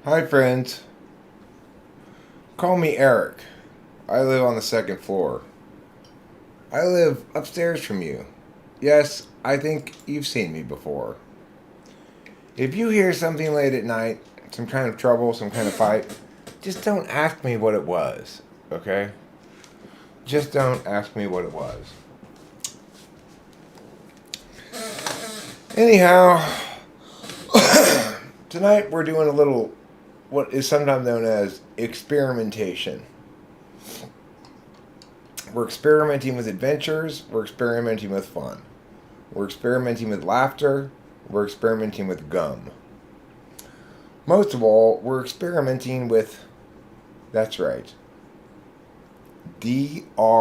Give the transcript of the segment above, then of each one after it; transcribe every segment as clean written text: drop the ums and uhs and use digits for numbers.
Hi, friends. Call me Eric. I live on the second floor. I live upstairs from you. Yes, I think you've seen me before. If you hear something late at night, some kind of trouble, some kind of fight, just don't ask me what it was, okay? Just don't ask me what it was. Anyhow, tonight we're doing a little, what is sometimes known as experimentation. We're experimenting with adventures. We're experimenting with fun. We're experimenting with laughter. We're experimenting with gum. Most of all, we're experimenting with, that's right, drugs.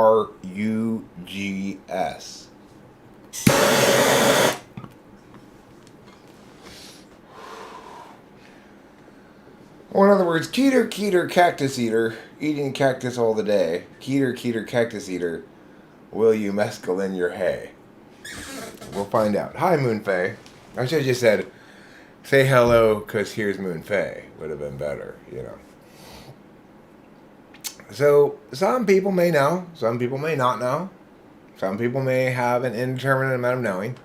Or in other words, Keter, Keter, cactus eater, eating cactus all the day. Keter, Keter, cactus eater, will you mescal in your hay? We'll find out. Hi, Moon Faye. I should have just said, say hello, because here's Moon Faye. Would have been better, you know. So, some people may know. Some people may not know. Some people may have an indeterminate amount of knowing.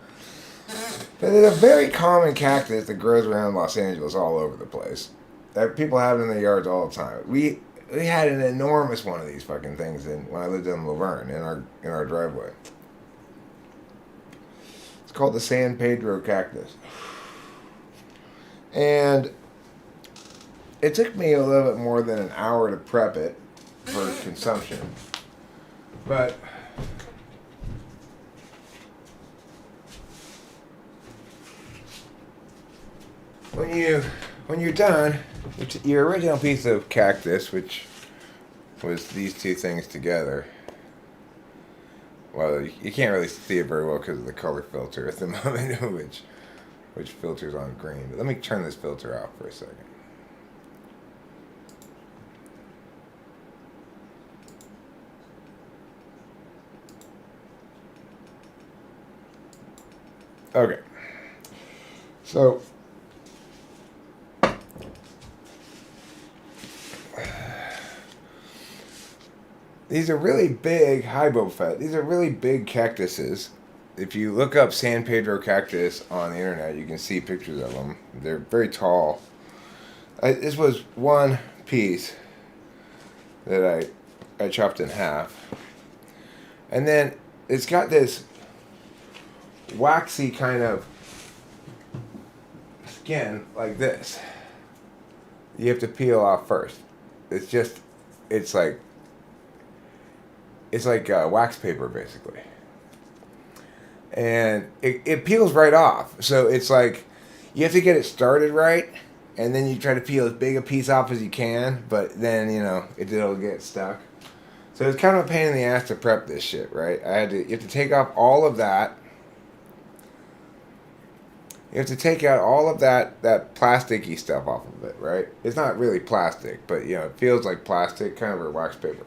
But there's a very common cactus that grows around Los Angeles all over the place. That people have in their yards all the time. We had an enormous one of these fucking things when I lived in Laverne in our driveway. It's called the San Pedro cactus, and it took me a little bit more than an hour to prep it for consumption. But when you're done, your original piece of cactus, which was these two things together. Well, you can't really see it very well because of the color filter at the moment, which filters on green. But let me turn this filter off for a second. Okay. So these are really big hibophyte. These are really big cactuses. If you look up San Pedro cactus on the internet, you can see pictures of them. They're very tall. This was one piece that I chopped in half. And then it's got this waxy kind of skin like this. You have to peel off first. It's like wax paper, basically. And it peels right off. So it's like, you have to get it started right, and then you try to peel as big a piece off as you can, but then, it'll get stuck. So it's kind of a pain in the ass to prep this shit, right? You have to take off all of that. You have to take out all of that plasticky stuff off of it, right? It's not really plastic, but, it feels like plastic, kind of a wax paper.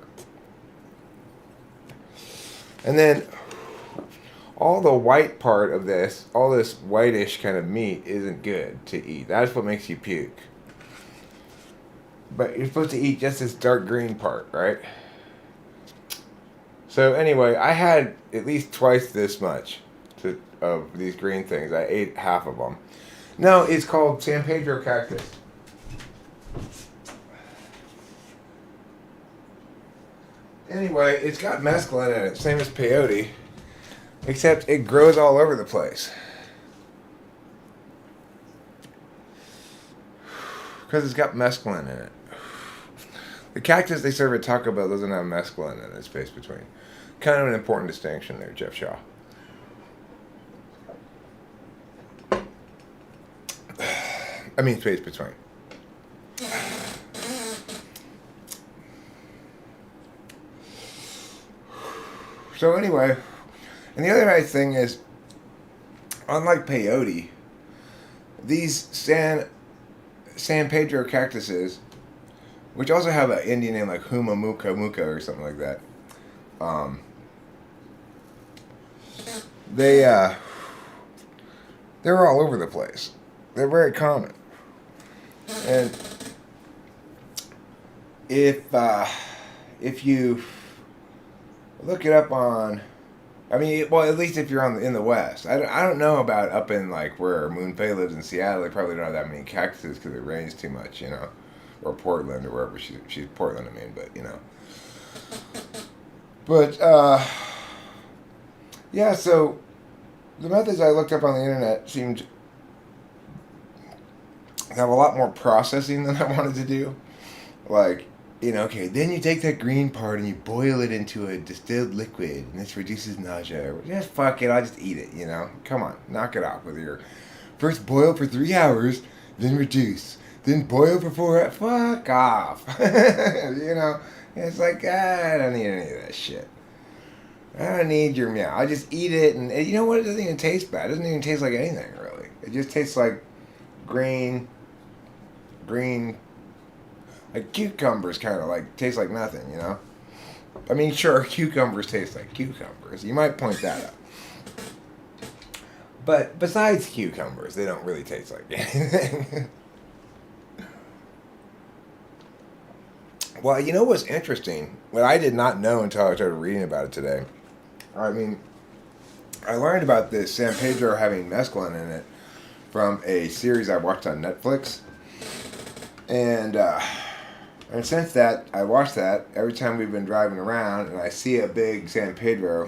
And then all the white part of this, all this whitish kind of meat isn't good to eat. That's what makes you puke. But you're supposed to eat just this dark green part, right? So anyway, I had at least twice this much of these green things. I ate half of them. No, it's called San Pedro cactus. Anyway, it's got mescaline in it, same as peyote, except it grows all over the place. Because it's got mescaline in it. The cactus they serve at Taco Bell doesn't have mescaline in it, space between. Kind of an important distinction there, Jeff Shaw. I mean, space between. So anyway, and the other nice thing is, unlike peyote, these San Pedro cactuses, which also have an Indian name like Huma Muka Muka or something like that, they're all over the place. They're very common, and if you look it up on, I mean, well, at least if you're in the West. I don't know about up in like where Moonpei lives in Seattle. They probably don't have that many cactuses because it rains too much, you know, or Portland or wherever she's Portland. I mean, but you know, but yeah. So the methods I looked up on the internet seemed to have a lot more processing than I wanted to do. Like, you know, okay, then you take that green part and you boil it into a distilled liquid, and this reduces nausea. Just fuck it, I'll just eat it, you know? Come on, knock it off with your first boil for 3 hours, then reduce, then boil for 4 hours. Fuck off. You know? It's like, I don't need any of that shit. I don't need your meow. I just eat it, and you know what? It doesn't even taste bad. It doesn't even taste like anything, really. It just tastes like green, like cucumbers kind of like taste like nothing, you know? I mean, sure, cucumbers taste like cucumbers. You might point that out. But besides cucumbers, they don't really taste like anything. Well, you know what's interesting? What I did not know until I started reading about it today. I mean, I learned about this San Pedro having mescaline in it from a series I watched on Netflix. And since that, I watch that every time we've been driving around, and I see a big San Pedro,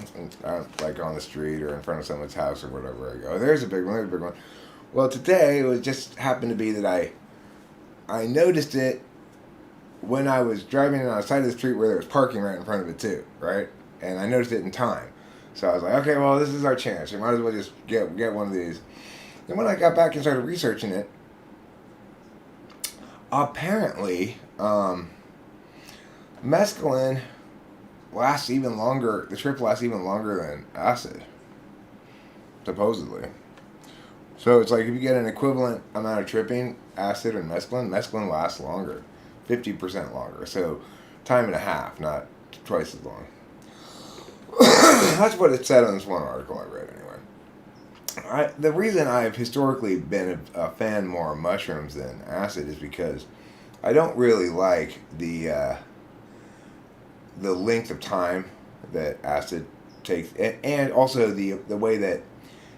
like on the street or in front of someone's house or whatever. I go, oh, there's a big one, there's a big one. Well, today it was just happened to be that I noticed it when I was driving on the side of the street where there was parking right in front of it too, right? And I noticed it in time, so I was like, okay, well, this is our chance. We might as well just get one of these. Then when I got back and started researching it, apparently, mescaline lasts even longer. The trip lasts even longer than acid, supposedly. So it's like if you get an equivalent amount of tripping, acid and mescaline lasts longer, 50% longer. So time and a half, not twice as long. That's what it said on this one article I read anyway. The reason I've historically been a fan more of mushrooms than acid is because I don't really like the length of time that acid takes, and also the way that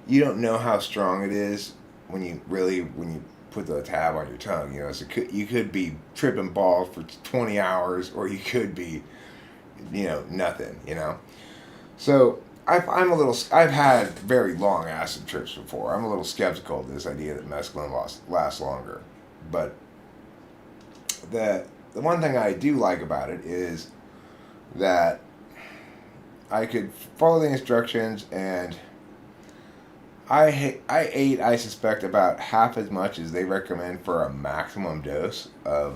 you don't know how strong it is when you put the tab on your tongue. You know, so you could be tripping balls for 20 hours, or you could be, you know, nothing. You know, so. I've had very long acid trips before. I'm a little skeptical of this idea that mescaline lasts longer. But the one thing I do like about it is that I could follow the instructions, and I ate, I suspect, about half as much as they recommend for a maximum dose of,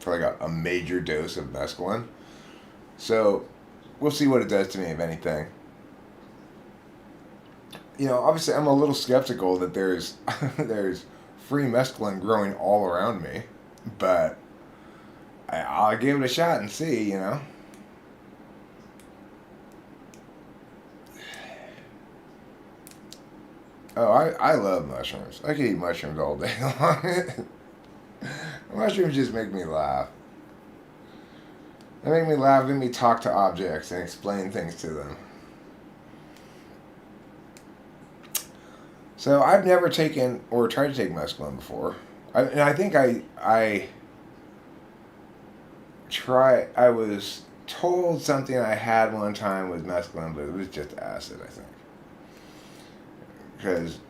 for like a major dose of mescaline. So we'll see what it does to me, if anything. You know, obviously, I'm a little skeptical that there's free mescaline growing all around me, but I'll give it a shot and see. You know. Oh, I love mushrooms. I could eat mushrooms all day long. Mushrooms just make me laugh. They make me laugh, make me talk to objects and explain things to them. So I've never taken or tried to take mescaline before. I think I was told something I had one time was mescaline, but it was just acid, I think. Because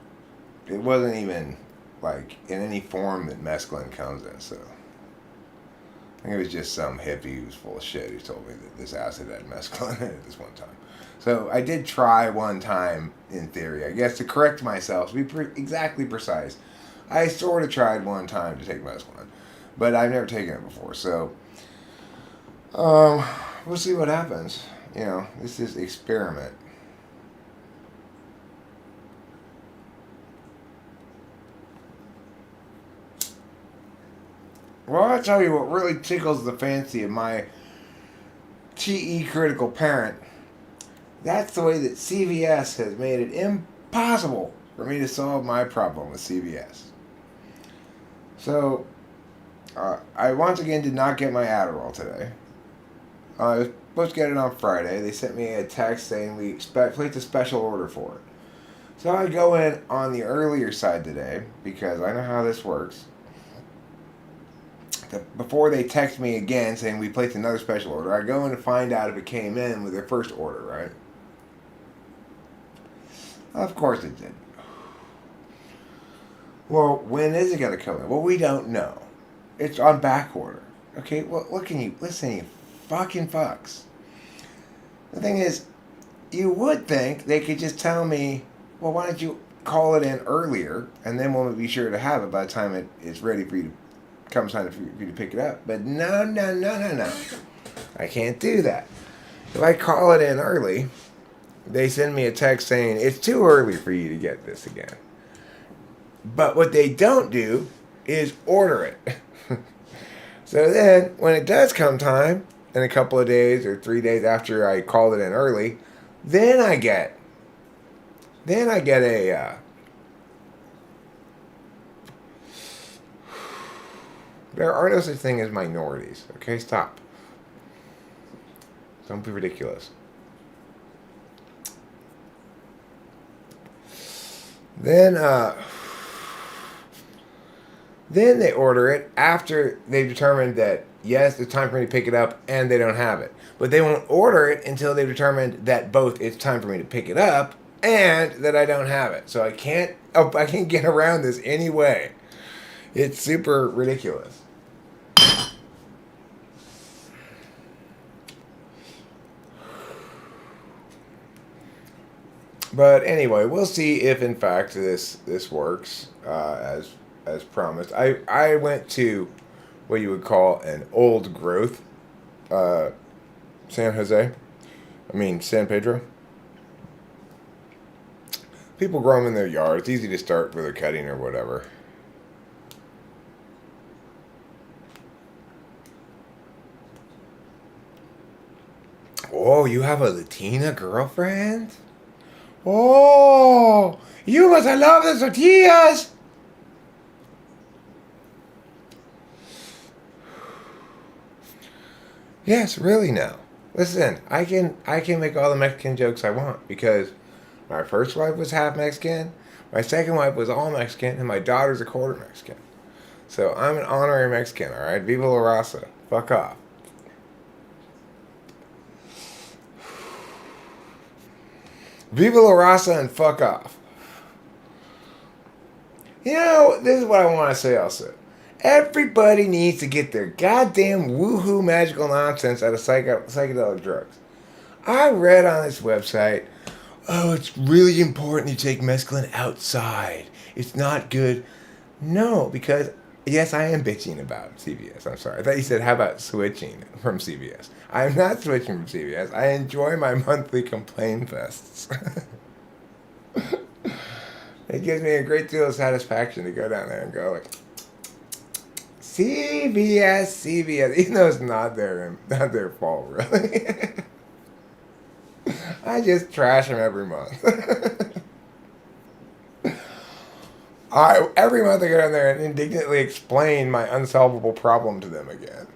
it wasn't even like in any form that mescaline comes in, so I think it was just some hippie who was full of shit who told me that this acid had mescaline in it this one time. So I did try one time, in theory, I guess, to correct myself, to be exactly precise. I sort of tried one time to take mescaline, but I've never taken it before. So we'll see what happens. You know, this is experiment. Well, I'll tell you what really tickles the fancy of my TE critical parent. That's the way that CVS has made it impossible for me to solve my problem with CVS. So, I once again did not get my Adderall today. I was supposed to get it on Friday. They sent me a text saying we placed a special order for it. So I go in on the earlier side today because I know how this works. Before they text me again saying we placed another special order, I go in to find out if it came in with their first order, right? Of course it did. Well, when is it going to come in? Well, we don't know. It's on back order. Okay, well, listen, you fucking fucks. The thing is, you would think they could just tell me, well, why don't you call it in earlier, and then we'll be sure to have it by the time it is ready for you to comes time for you to pick it up. But no. I can't do that. If I call it in early, they send me a text saying it's too early for you to get this again. But what they don't do is order it. So then, when it does come time, in a couple of days or 3 days after I called it in early, then I get a there are no such thing as minorities. Okay, stop. Don't be ridiculous. Then they order it after they've determined that, yes, it's time for me to pick it up and they don't have it. But they won't order it until they've determined that both it's time for me to pick it up and that I don't have it. So I can't get around this anyway. It's super ridiculous. But anyway, we'll see if in fact this works as promised. I went to what you would call an old growth San Pedro. People grow them in their yard. It's easy to start with a cutting or whatever. Oh, you have a Latina girlfriend? Oh, you must have loved the tortillas. Yes, really now. Listen, I can make all the Mexican jokes I want because my first wife was half Mexican, my second wife was all Mexican, and my daughter's a quarter Mexican. So I'm an honorary Mexican, all right? Viva la raza. Fuck off. Viva la raza and fuck off. You know, this is what I want to say also. Everybody needs to get their goddamn woohoo magical nonsense out of psychedelic drugs. I read on this website, oh, it's really important you take mescaline outside. It's not good. No, because, yes, I am bitching about CVS. I'm sorry. I thought you said, how about switching from CVS? I'm not switching from CVS. I enjoy my monthly complaint fests. It gives me a great deal of satisfaction to go down there and go like, CVS, even though it's not their fault, really. I just trash them every month. Every month I go down there and indignantly explain my unsolvable problem to them again.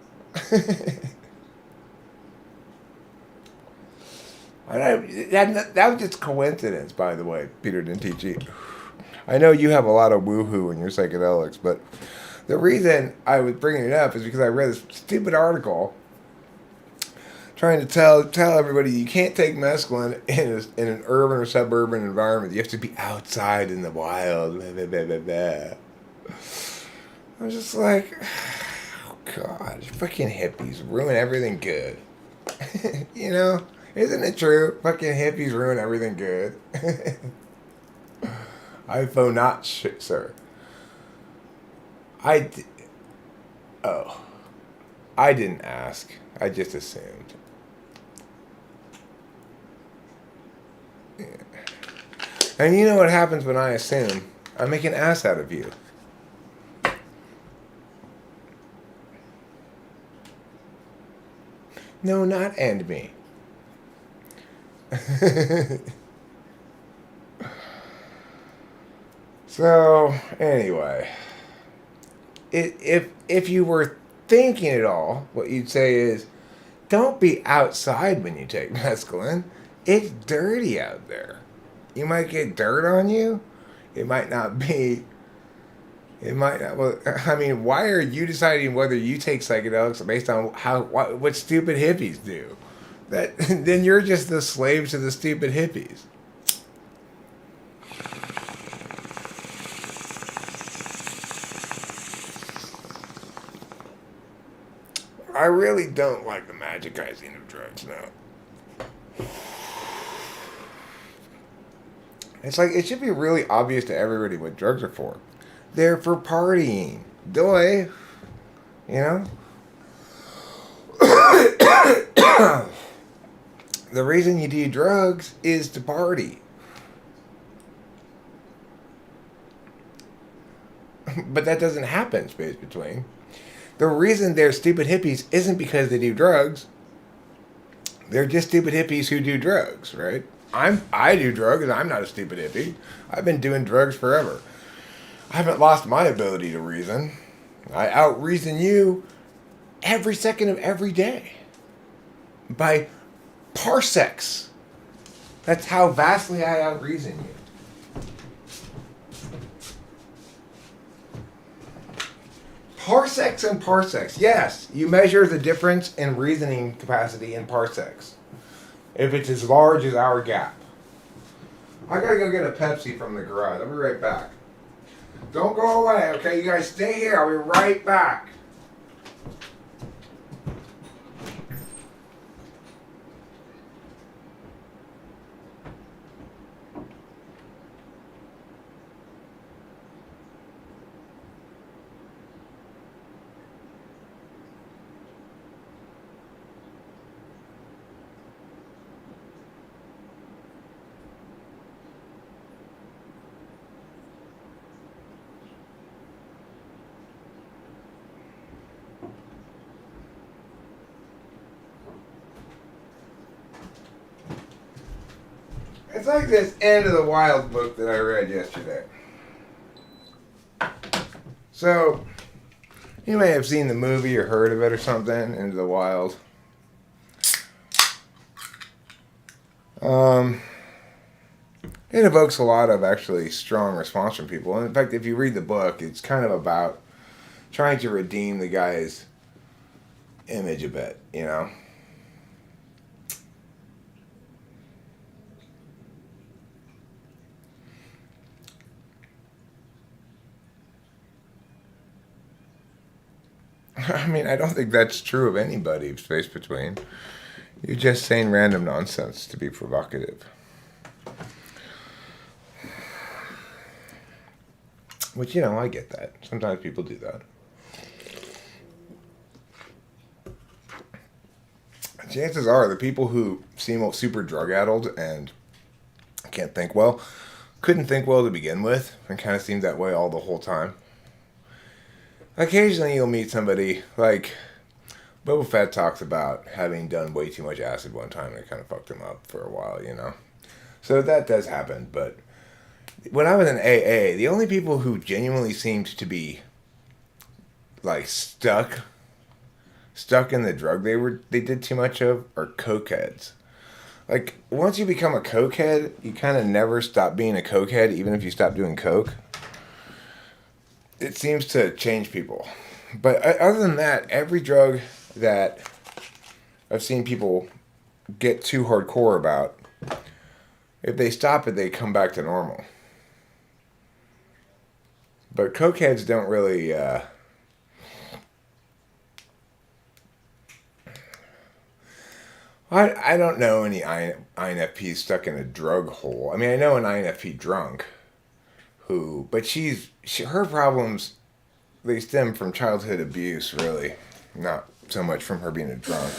That was just coincidence, by the way, Peter didn't teach you. I know you have a lot of woohoo in your psychedelics, but the reason I was bringing it up is because I read this stupid article trying to tell everybody you can't take mescaline in an urban or suburban environment. You have to be outside in the wild. Blah, blah, blah, blah, blah. I was just like, oh God, fucking hippies ruin everything good. You know, isn't it true? Fucking hippies ruin everything good. iPhone not shit, sir. I didn't ask. I just assumed. Yeah. And you know what happens when I assume? I make an ass out of you. No, not and me. So, anyway. If you were thinking it all, what you'd say is, don't be outside when you take mescaline. It's dirty out there. You might get dirt on you. It might not be. It might not. Well, I mean, why are you deciding whether you take psychedelics based on what stupid hippies do? That then you're just the slaves to the stupid hippies. I really don't like the magicizing of drugs now. It's like it should be really obvious to everybody what drugs are for. They're for partying. Doy. You know? The reason you do drugs is to party. But that doesn't happen, space between. The reason they're stupid hippies isn't because they do drugs. They're just stupid hippies who do drugs, right? I do drugs and I'm not a stupid hippie. I've been doing drugs forever. I haven't lost my ability to reason. I out-reason you every second of every day. By parsecs. That's how vastly I out-reason you. Parsecs and parsecs. Yes, you measure the difference in reasoning capacity in parsecs. If it's as large as our gap. I gotta go get a Pepsi from the garage. I'll be right back. Don't go away, okay? You guys stay here. I'll be right back. It's like this End of the Wild book that I read yesterday. So, you may have seen the movie or heard of it or something, Into the Wild. It evokes a lot of actually strong response from people. And in fact, if you read the book, it's kind of about trying to redeem the guy's image a bit, you know? I mean, I don't think that's true of anybody, space between. You're just saying random nonsense to be provocative. Which, you know, I get that. Sometimes people do that. Chances are the people who seem super drug-addled and can't think well, couldn't think well to begin with, and kind of seemed that way all the whole time. Occasionally you'll meet somebody, like Boba Fett talks about having done way too much acid one time and it kind of fucked him up for a while, you know. So that does happen, but when I was in AA, the only people who genuinely seemed to be like stuck in the drug they did too much of are cokeheads. Like once you become a cokehead, you kind of never stop being a cokehead, even if you stop doing coke. It seems to change people. But other than that, every drug that I've seen people get too hardcore about, if they stop it, they come back to normal. But cokeheads don't really... I don't know any INFPs stuck in a drug hole. I mean, I know an INFP drunk but her problems, they stem from childhood abuse, really. Not so much from her being a drunk.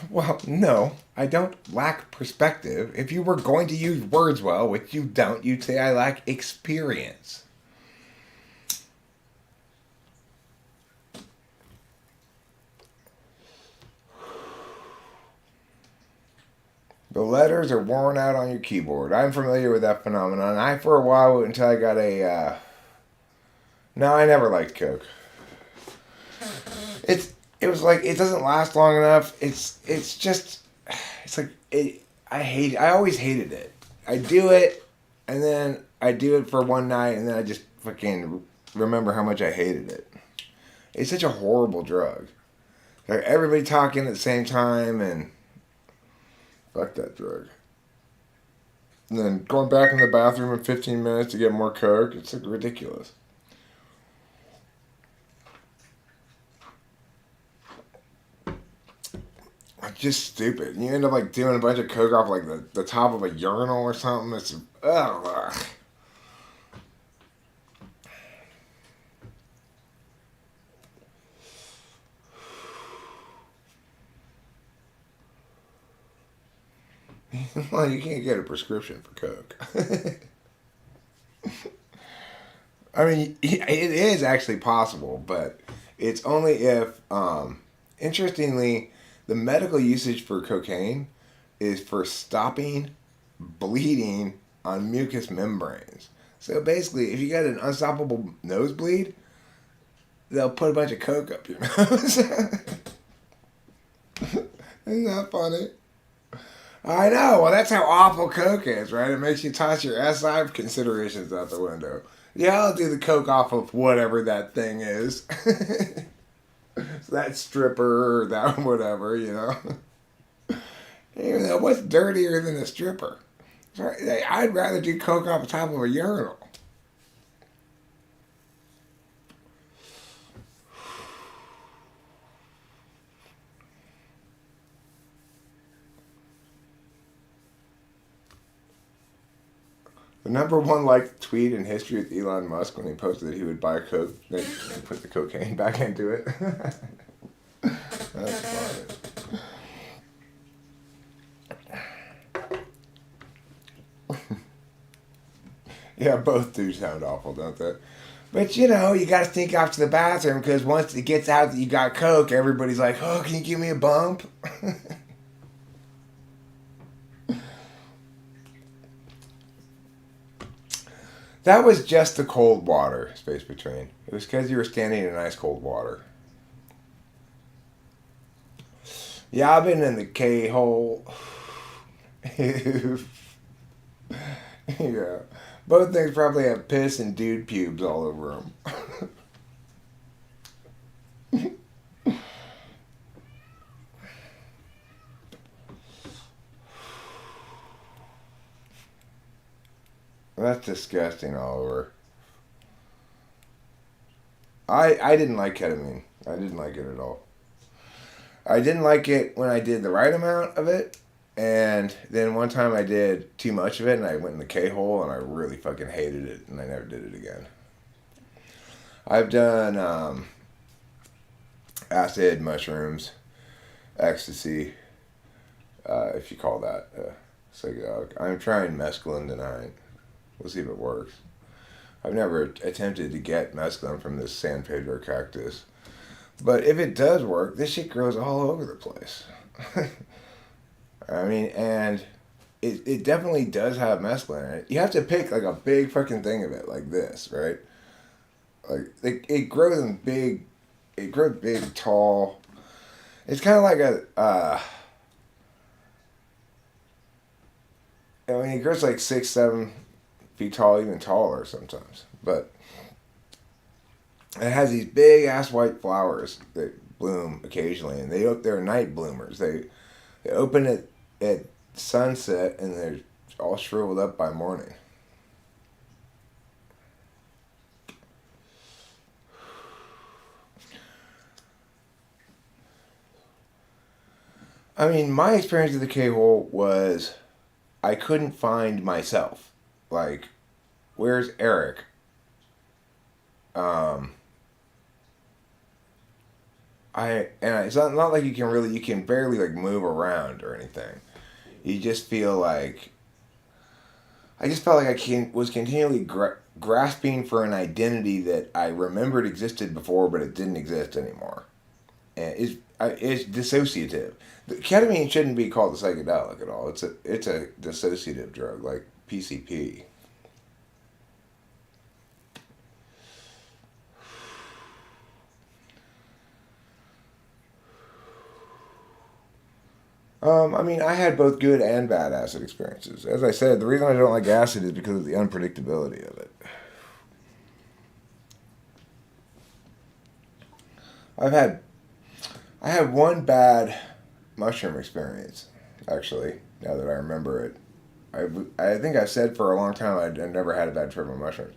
Well, no, I don't lack perspective. If you were going to use words well, which you don't, you'd say I lack experience. The letters are worn out on your keyboard. I'm familiar with that phenomenon. I, for a while, until I got a. No, I never liked Coke. It's. It was like it doesn't last long enough. It's just. It's like it. I hate. I always hated it. I do it, and then I do it for one night, and then I just fucking remember how much I hated it. It's such a horrible drug. Like everybody talking at the same time, and fuck that drug. And then going back in the bathroom in 15 minutes to get more Coke. It's like ridiculous. Like just stupid. You end up like doing a bunch of Coke off like the top of a urinal or something. It's ugh. Well, you can't get a prescription for Coke. I mean, it is actually possible, but it's only if, interestingly, the medical usage for cocaine is for stopping bleeding on mucous membranes. So basically, if you got an unstoppable nosebleed, they'll put a bunch of Coke up your nose. Isn't that funny? I know. Well, that's how awful Coke is, right? It makes you toss your SI considerations out the window. Yeah, I'll do the Coke off of whatever that thing is. That stripper or that whatever, you know. Even though, what's dirtier than a stripper? I'd rather do Coke off the top of a urinal. The number one liked tweet in history with Elon Musk when he posted that he would buy Coke and put the cocaine back into it. That's funny. Yeah, both do sound awful, don't they? But you know, you got to sneak off to the bathroom because once it gets out that you got Coke, everybody's like, "Oh, can you give me a bump?" That was just the cold water, Space Between. It was because you were standing in ice cold water. Yeah, I've been in the K hole. Yeah. Both things probably have piss and dude pubes all over them. That's disgusting all over. I didn't like ketamine. I didn't like it at all. I didn't like it when I did the right amount of it, and then one time I did too much of it, and I went in the K hole, and I really fucking hated it, and I never did it again. I've done acid, mushrooms, ecstasy, if you call that psychedelic. I'm trying mescaline tonight. We'll see if it works. I've never attempted to get mescaline from this San Pedro cactus. But if it does work, this shit grows all over the place. I mean, and it definitely does have mescaline in it. You have to pick like a big fucking thing of it, like this, right? Like it grows in big, it grows big, tall. It's kind of like I mean, it grows like 6, 7 feet tall, even taller sometimes. But it has these big ass white flowers that bloom occasionally, and they're night bloomers. They open at sunset, and they're all shriveled up by morning. I mean, my experience with the K-hole was I couldn't find myself. Like, where's Eric? Um, it's not like you can barely like move around or anything. You just feel like I just felt like was continually grasping for an identity that I remembered existed before, but it didn't exist anymore. And it's dissociative. The ketamine shouldn't be called a psychedelic at all. It's a dissociative drug like PCP. I mean, I had both good and bad acid experiences. As I said, the reason I don't like acid is because of the unpredictability of it. I've had I had one bad mushroom experience, actually. Now that I remember it, I think I said for a long time I never had a bad trip on mushrooms.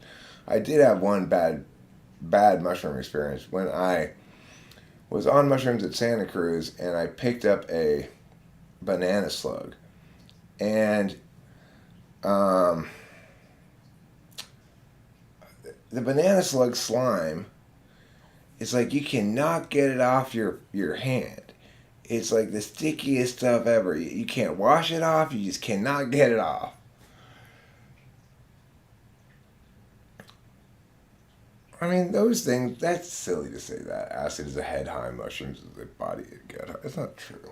I did have one bad mushroom experience when I was on mushrooms at Santa Cruz and I picked up a banana slug and um, the banana slug slime. It's like you cannot get it off your hand. It's like the stickiest stuff ever. You can't wash it off. You just cannot get it off. I mean, those things, that's silly to say that. Acid is a head high, mushrooms is a body get high. It's not true.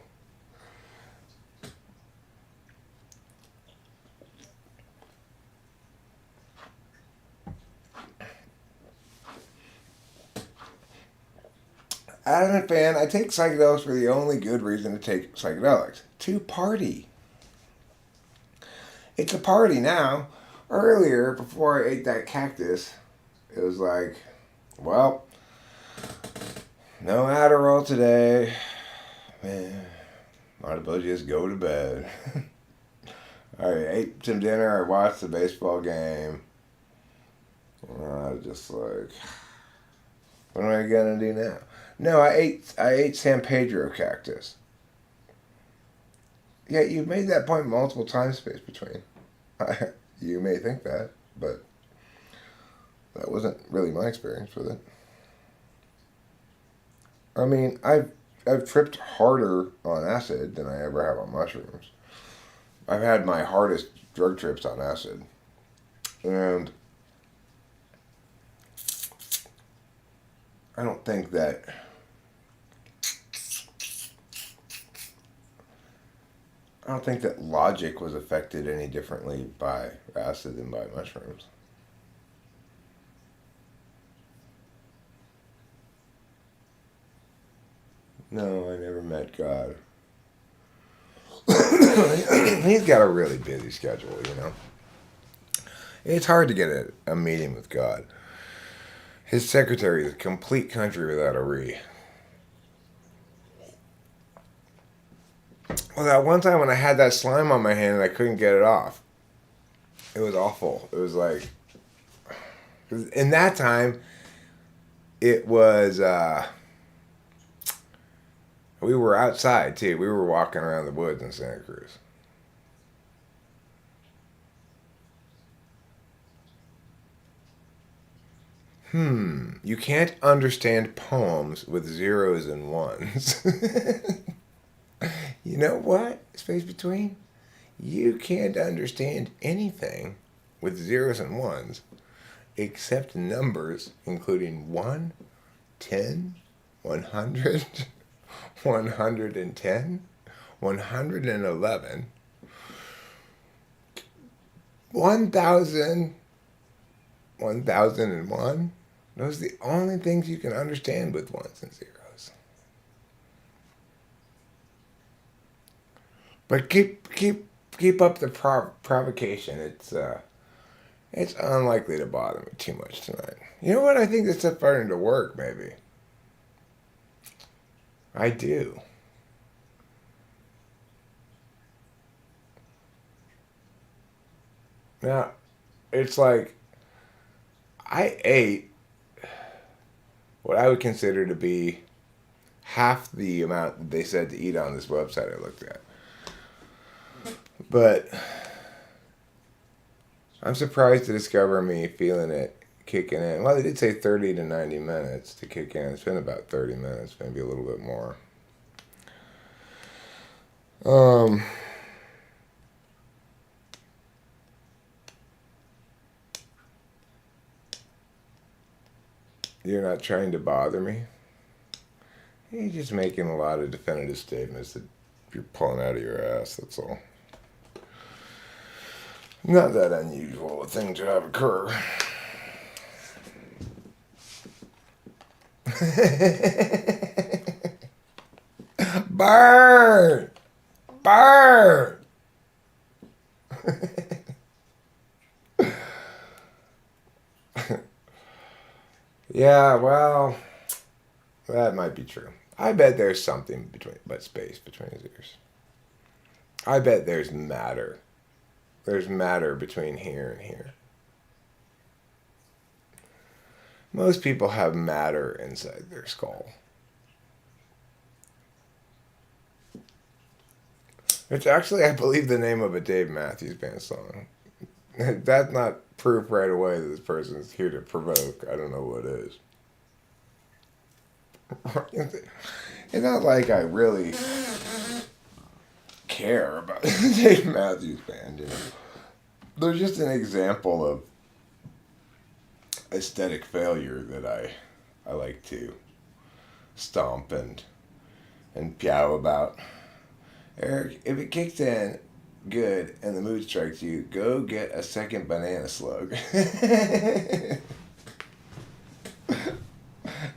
As a fan, I take psychedelics for the only good reason to take psychedelics to party. It's a party now. Earlier, before I ate that cactus, it was like, well, no Adderall today. Man, might as well just go to bed. I ate some dinner. I watched the baseball game. And I was just like, what am I gonna do now? No, I ate San Pedro cactus. Yeah, you've made that point multiple times, space between. You may think that, but that wasn't really my experience with it. I mean, I've tripped harder on acid than I ever have on mushrooms. I've had my hardest drug trips on acid, and I don't think that I don't think that logic was affected any differently by acid than by mushrooms. No, I never met God. He's got a really busy schedule, you know. It's hard to get a meeting with God. His secretary is a complete country without a re. Well, that one time when I had that slime on my hand and I couldn't get it off, it was awful. It was like, in that time, it was, we were outside too. We were walking around the woods in Santa Cruz. You can't understand poems with zeros and ones. You know what? Space between? You can't understand anything with zeros and ones except numbers, including 1, 10, 100, 110, 111, 1,000, 1,001. Those are the only things you can understand with ones and zeros. But keep up the provocation. It's unlikely to bother me too much tonight. You know what? I think this stuff's starting to work. Maybe I do. Now, it's like I ate what I would consider to be half the amount that they said to eat on this website I looked at. But I'm surprised to discover me feeling it kicking in. Well, they did say 30 to 90 minutes to kick in. It's been about 30 minutes, maybe a little bit more. Um, you're not trying to bother me? You're just making a lot of definitive statements that you're pulling out of your ass, that's all. Not that unusual a thing to have occur. Burn! Burn! Yeah, well, that might be true. I bet there's something between, but space between his ears. I bet there's matter. There's matter between here and here. Most people have matter inside their skull. It's actually, I believe, the name of a Dave Matthews Band song. That's not proof right away that this person is here to provoke. I don't know what is. It's not like I really care about Dave Matthews Band, you know. They're just an example of aesthetic failure that I like to stomp and meow about. Eric, if it kicks in good and the mood strikes you, go get a second banana slug.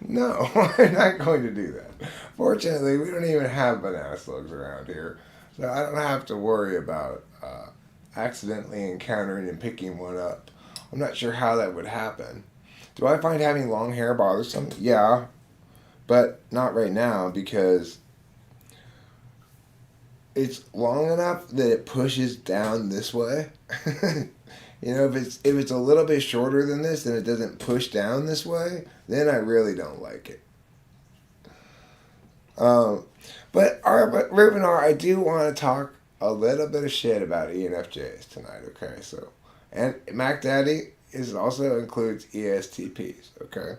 No, we're not going to do that. Fortunately, we don't even have banana slugs around here, so I don't have to worry about accidentally encountering and picking one up. I'm not sure how that would happen. Do I find having long hair bothersome? Yeah, but not right now because it's long enough that it pushes down this way. You know, if it's a little bit shorter than this and it doesn't push down this way, then I really don't like it. But Ruben R, I do want to talk a little bit of shit about ENFJs tonight. Okay, so and Mac Daddy is also includes ESTPs. Okay,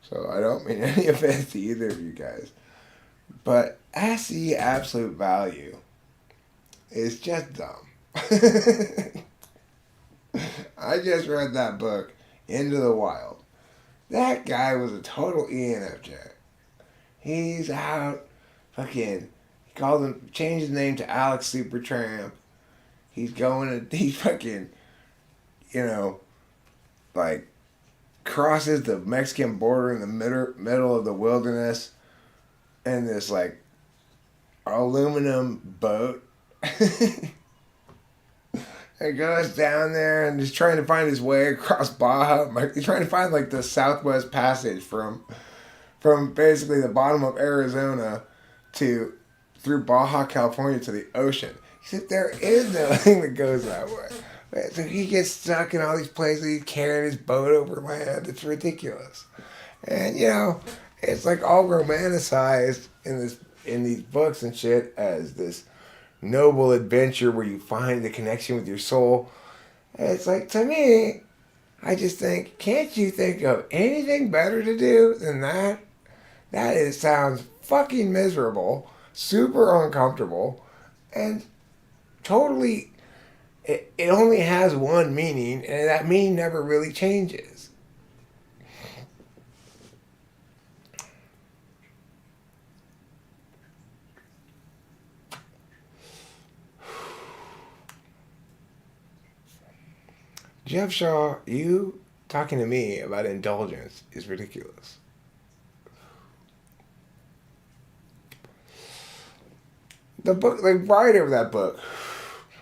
so I don't mean any offense to either of you guys, but SE absolute value is just dumb. I just read that book, Into the Wild. That guy was a total ENFJ. He's out, fucking, he called him, changed his name to Alex Supertramp. He's fucking, you know, like, crosses the Mexican border in the middle of the wilderness in this, like, aluminum boat. And goes down there and is trying to find his way across Baja. He's trying to find like the Southwest Passage from basically the bottom of Arizona through Baja California to the ocean. He said there is no thing that goes that way. So he gets stuck in all these places. He's carrying his boat over land. It's ridiculous. And you know, it's like all romanticized in these books and shit as this noble adventure where you find the connection with your soul. And it's like, to me, I just think, can't you think of anything better to do than that? Sounds fucking miserable, super uncomfortable, and totally, it only has one meaning, and that meaning never really changes. Jeff Shaw, you talking to me about indulgence is ridiculous. The writer of that book,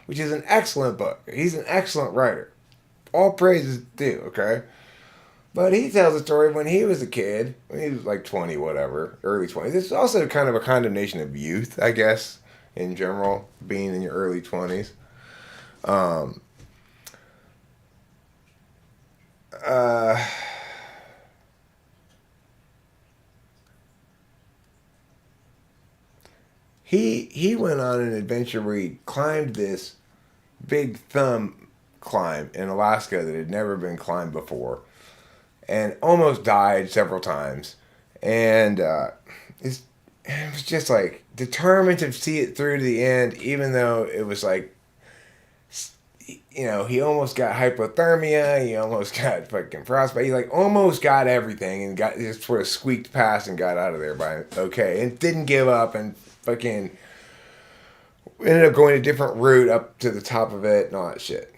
which is an excellent book. He's an excellent writer. All praises due, okay? But he tells a story when he was a kid, when he was like 20, whatever, early 20s. It's also kind of a condemnation of youth, I guess, in general, being in your early 20s. He went on an adventure where he climbed this big thumb climb in Alaska that had never been climbed before, and almost died several times. And it was just like determined to see it through to the end, even though it was like he almost got hypothermia. He almost got fucking frostbite. He like almost got everything and got just sort of squeaked past and got out of there by okay and didn't give up and fucking ended up going a different route up to the top of it and all that shit.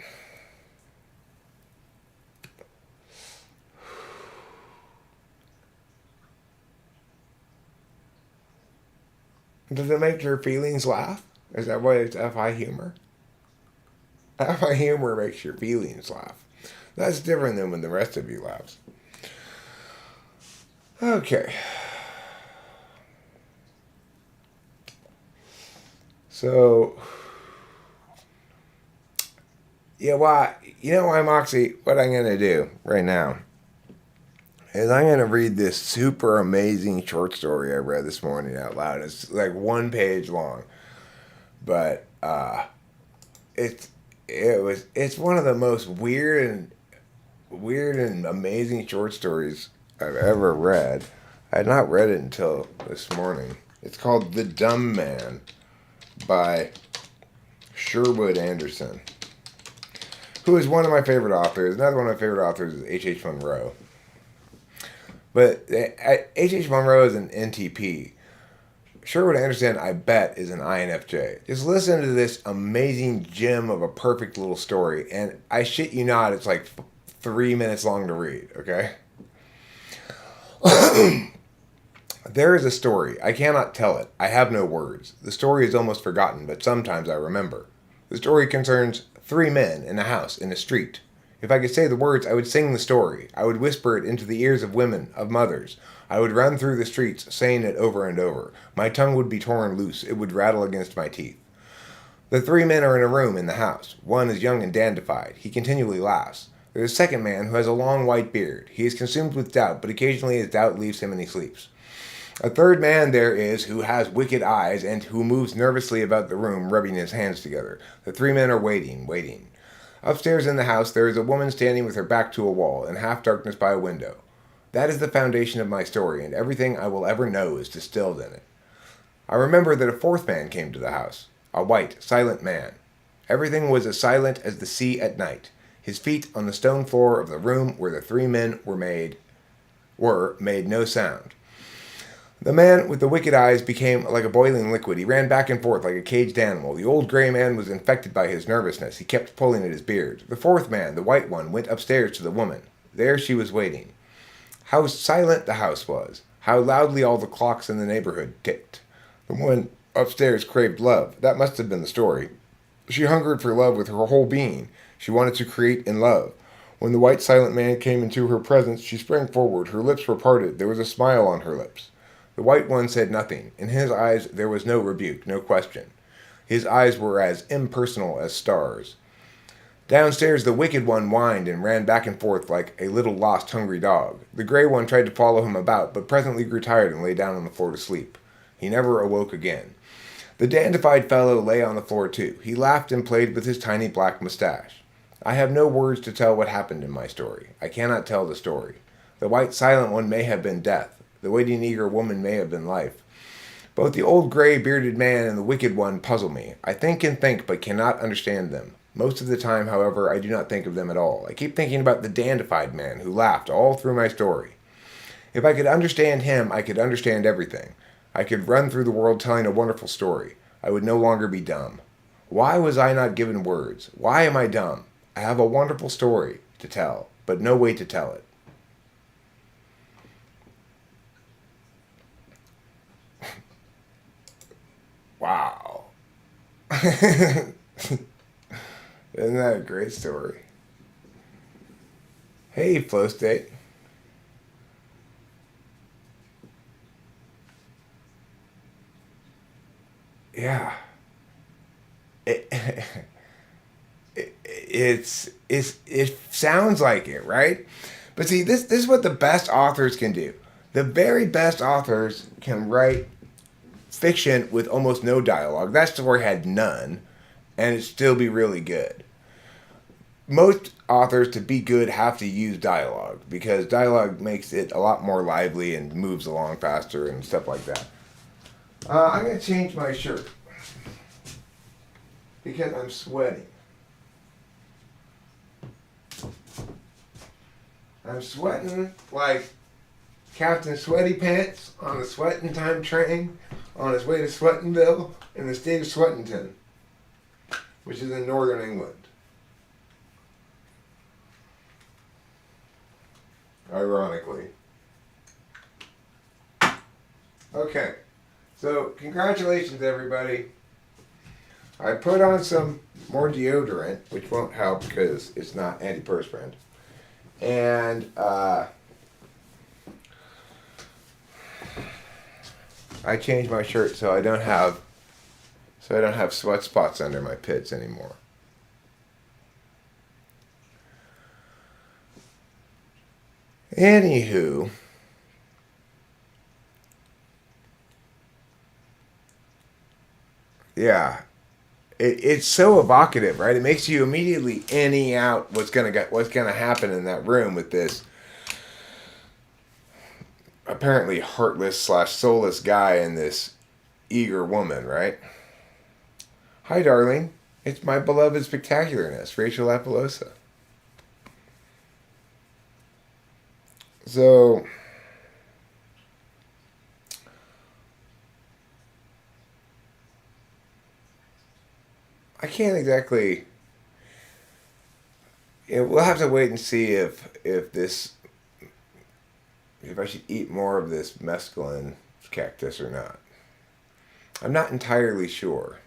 Does it make your feelings laugh? Is that what it's FI humor? FI humor makes your feelings laugh. That's different than when the rest of you laughs. Okay. So, yeah, well, you know why, Moxie? What I'm going to do right now is I'm going to read this super amazing short story I read this morning out loud. It's like 1 page long. But it's one of the most weird and amazing short stories I've ever read. I had not read it until this morning. It's called The Dumb Man by Sherwood Anderson, who is one of my favorite authors. Another one of my favorite authors is H.H. Munro. But H.H. Munro is an NTP. Sherwood Anderson, I bet, is an INFJ. Just listen to this amazing gem of a perfect little story, and I shit you not, it's like 3 minutes long to read, okay? There is a story. I cannot tell it. I have no words. The story is almost forgotten, but sometimes I remember. The story concerns 3 men in a house in a street. If I could say the words, I would sing the story. I would whisper it into the ears of women, of mothers. I would run through the streets, saying it over and over. My tongue would be torn loose. It would rattle against my teeth. The 3 men are in a room in the house. One is young and dandified. He continually laughs. There is a second man who has a long white beard. He is consumed with doubt, but occasionally his doubt leaves him and he sleeps. A third man there is who has wicked eyes and who moves nervously about the room, rubbing his hands together. The 3 men are waiting. Upstairs in the house there is a woman standing with her back to a wall, in half darkness by a window. That is the foundation of my story, and everything I will ever know is distilled in it. I remember that a 4th man came to the house, a white, silent man. Everything was as silent as the sea at night. His feet on the stone floor of the room where the 3 men made no sound. The man with the wicked eyes became like a boiling liquid. He ran back and forth like a caged animal. The old gray man was infected by his nervousness. He kept pulling at his beard. The 4th man, the white one, went upstairs to the woman. There she was waiting. How silent the house was. How loudly all the clocks in the neighborhood ticked. The woman upstairs craved love. That must have been the story. She hungered for love with her whole being. She wanted to create in love. When the white silent man came into her presence, she sprang forward. Her lips were parted. There was a smile on her lips. The white one said nothing. In his eyes there was no rebuke, no question. His eyes were as impersonal as stars. Downstairs the wicked one whined and ran back and forth like a little lost hungry dog. The gray one tried to follow him about, but presently grew tired and lay down on the floor to sleep. He never awoke again. The dandified fellow lay on the floor too. He laughed and played with his tiny black mustache. I have no words to tell what happened in my story. I cannot tell the story. The white silent one may have been death. The waiting eager woman may have been life. Both the old gray bearded man and the wicked one puzzle me. I think and think, but cannot understand them. Most of the time, however, I do not think of them at all. I keep thinking about the dandified man who laughed all through my story. If I could understand him, I could understand everything. I could run through the world telling a wonderful story. I would no longer be dumb. Why was I not given words? Why am I dumb? I have a wonderful story to tell, but no way to tell it. Wow. Isn't that a great story? Hey, Flow State. Yeah. It, it sounds like it, right? But see, this is what the best authors can do. The very best authors can write fiction with almost no dialogue. That story had none, and it'd still be really good. Most authors, to be good, have to use dialogue because dialogue makes it a lot more lively and moves along faster and stuff like that. I'm going to change my shirt because I'm sweating. I'm sweating like Captain Sweaty Pants on the Sweating Time train on his way to Sweatenville in the state of Sweatington, which is in northern England. Ironically. Okay, so congratulations everybody. I put on some more deodorant, which won't help because it's not antiperspirant. And I changed my shirt so I don't have sweat spots under my pits anymore. Anywho, yeah, it's so evocative, right? It makes you immediately out what's gonna happen in that room with this apparently heartless / soulless guy and this eager woman, right? Hi, darling. It's my beloved spectacularness, Rachel Apollosa. So, I can't exactly. We'll have to wait and see if I should eat more of this mescaline cactus or not. I'm not entirely sure.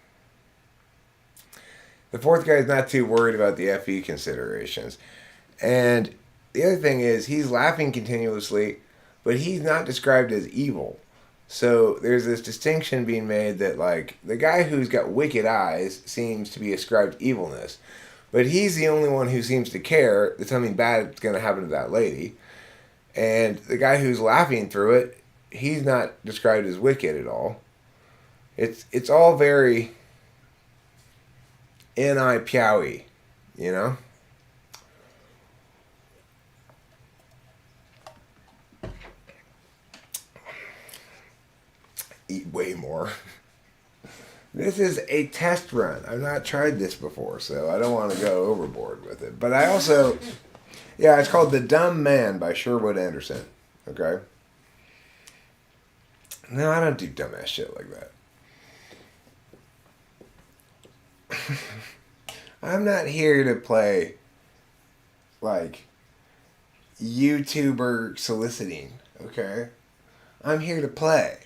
The fourth guy is not too worried about the FE considerations. And the other thing is, he's laughing continuously, but he's not described as evil. So there's this distinction being made that, like, the guy who's got wicked eyes seems to be ascribed evilness. But he's the only one who seems to care that something bad is going to happen to that lady. And the guy who's laughing through it, he's not described as wicked at all. It's all very N.I. Piaui, you know? Eat way more. This is a test run. I've not tried this before, so I don't want to go overboard with it. But I also, yeah, it's called The Dumb Man by Sherwood Anderson. Okay? No, I don't do dumbass shit like that. I'm not here to play, like, YouTuber soliciting, okay? I'm here to play.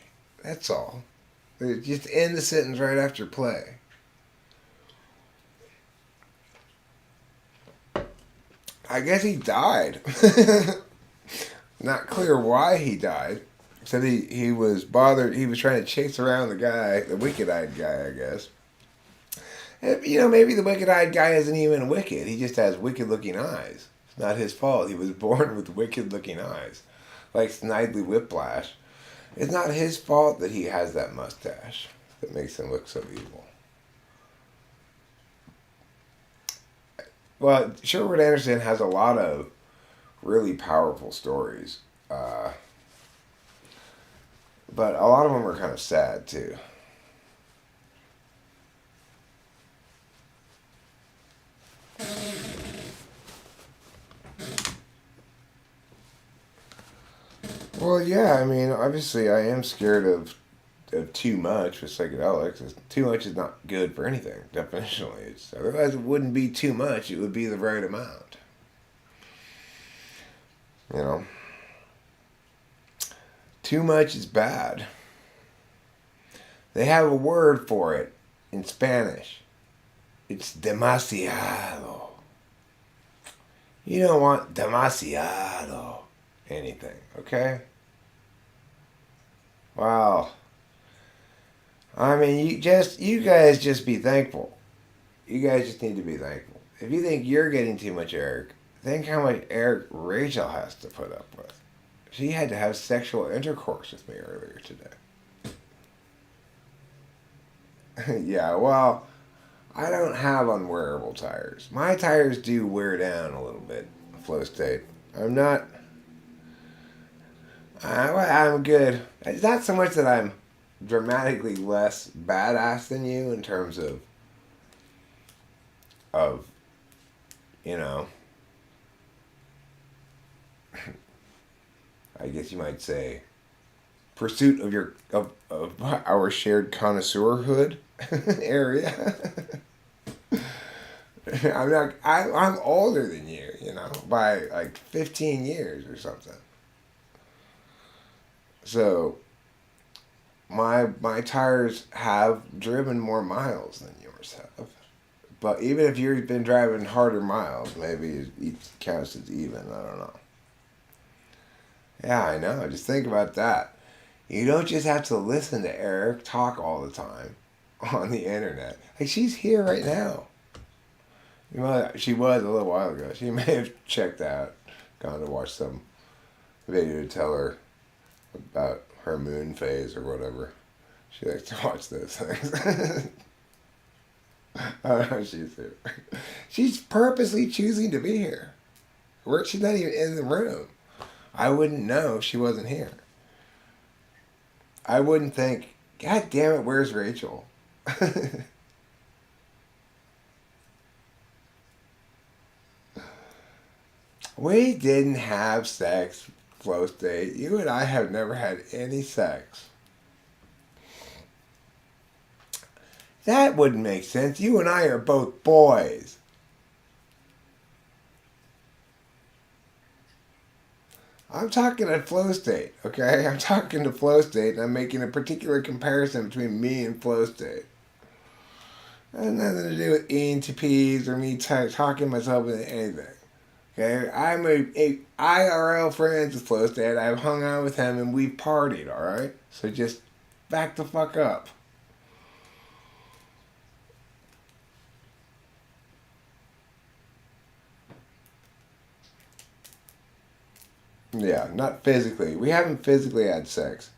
That's all. Just end the sentence right after play. I guess he died. Not clear why he died. Said he was bothered. He was trying to chase around the guy, the wicked-eyed guy, I guess. And, maybe the wicked-eyed guy isn't even wicked. He just has wicked-looking eyes. It's not his fault. He was born with wicked-looking eyes. Like Snidely Whiplash. It's not his fault that he has that mustache that makes him look so evil. Well, Sherwood Anderson has a lot of really powerful stories. But a lot of them are kind of sad, too. Well, yeah, I mean, obviously I am scared of too much with psychedelics. Too much is not good for anything, definitionally. Otherwise, it wouldn't be too much. It would be the right amount. You know? Too much is bad. They have a word for it in Spanish. It's demasiado. You don't want demasiado anything, okay? Wow. I mean, you guys just be thankful. You guys just need to be thankful. If you think you're getting too much Eric, think how much Eric Rachel has to put up with. She had to have sexual intercourse with me earlier today. Yeah, well, I don't have unwearable tires. My tires do wear down a little bit, flow state. I'm not... I'm good. It's not so much that I'm dramatically less badass than you in terms of you know, I guess you might say, pursuit of of our shared connoisseurhood area. I'm older than you, by like 15 years or something. So my tires have driven more miles than yours have. But even if you've been driving harder miles, maybe it counts as even. I don't know. Yeah, I know. Just think about that. You don't just have to listen to Eric talk all the time on the internet. Like, she's here right now. She was a little while ago. She may have checked out, gone to watch some video to tell her about her moon phase or whatever. She likes to watch those things. I don't know if she's here. She's purposely choosing to be here. She's not even in the room. I wouldn't know if she wasn't here. I wouldn't think, God damn it, where's Rachel? We didn't have sex, Flow State. You and I have never had any sex. That wouldn't make sense. You and I are both boys. I'm talking to Flow State, okay? I'm talking to Flow State, and I'm making a particular comparison between me and Flow State. It has nothing to do with ENTPs or me talking myself into anything. Okay? I'm a IRL friends with Flow State. I've hung out with him, and we've partied, alright? So just back the fuck up. Yeah, not physically. We haven't physically had sex.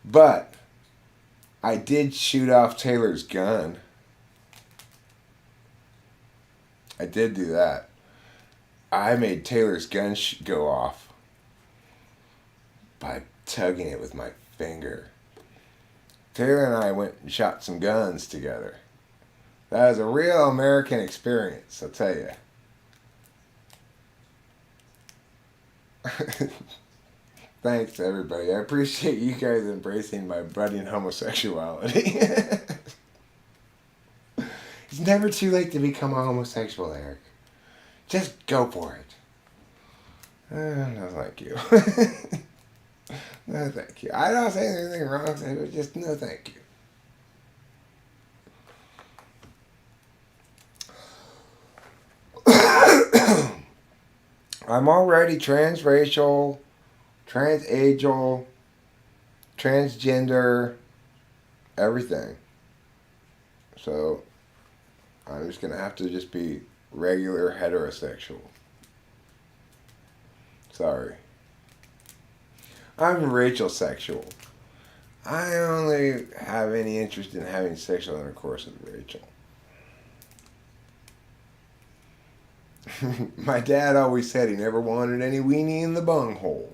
But I did shoot off Taylor's gun. I did do that. I made Taylor's gun go off by tugging it with my finger. Taylor and I went and shot some guns together. That was a real American experience, I'll tell you. Thanks to everybody. I appreciate you guys embracing my budding homosexuality. It's never too late to become a homosexual, Eric. Just go for it. No, thank you. No, thank you. I don't say anything wrong, but just no, thank you. I'm already transracial, transageal, transgender, everything. So I'm just gonna have to just be regular heterosexual. Sorry. I'm Rachel sexual. I only have any interest in having sexual intercourse with Rachel. My dad always said he never wanted any weenie in the bunghole.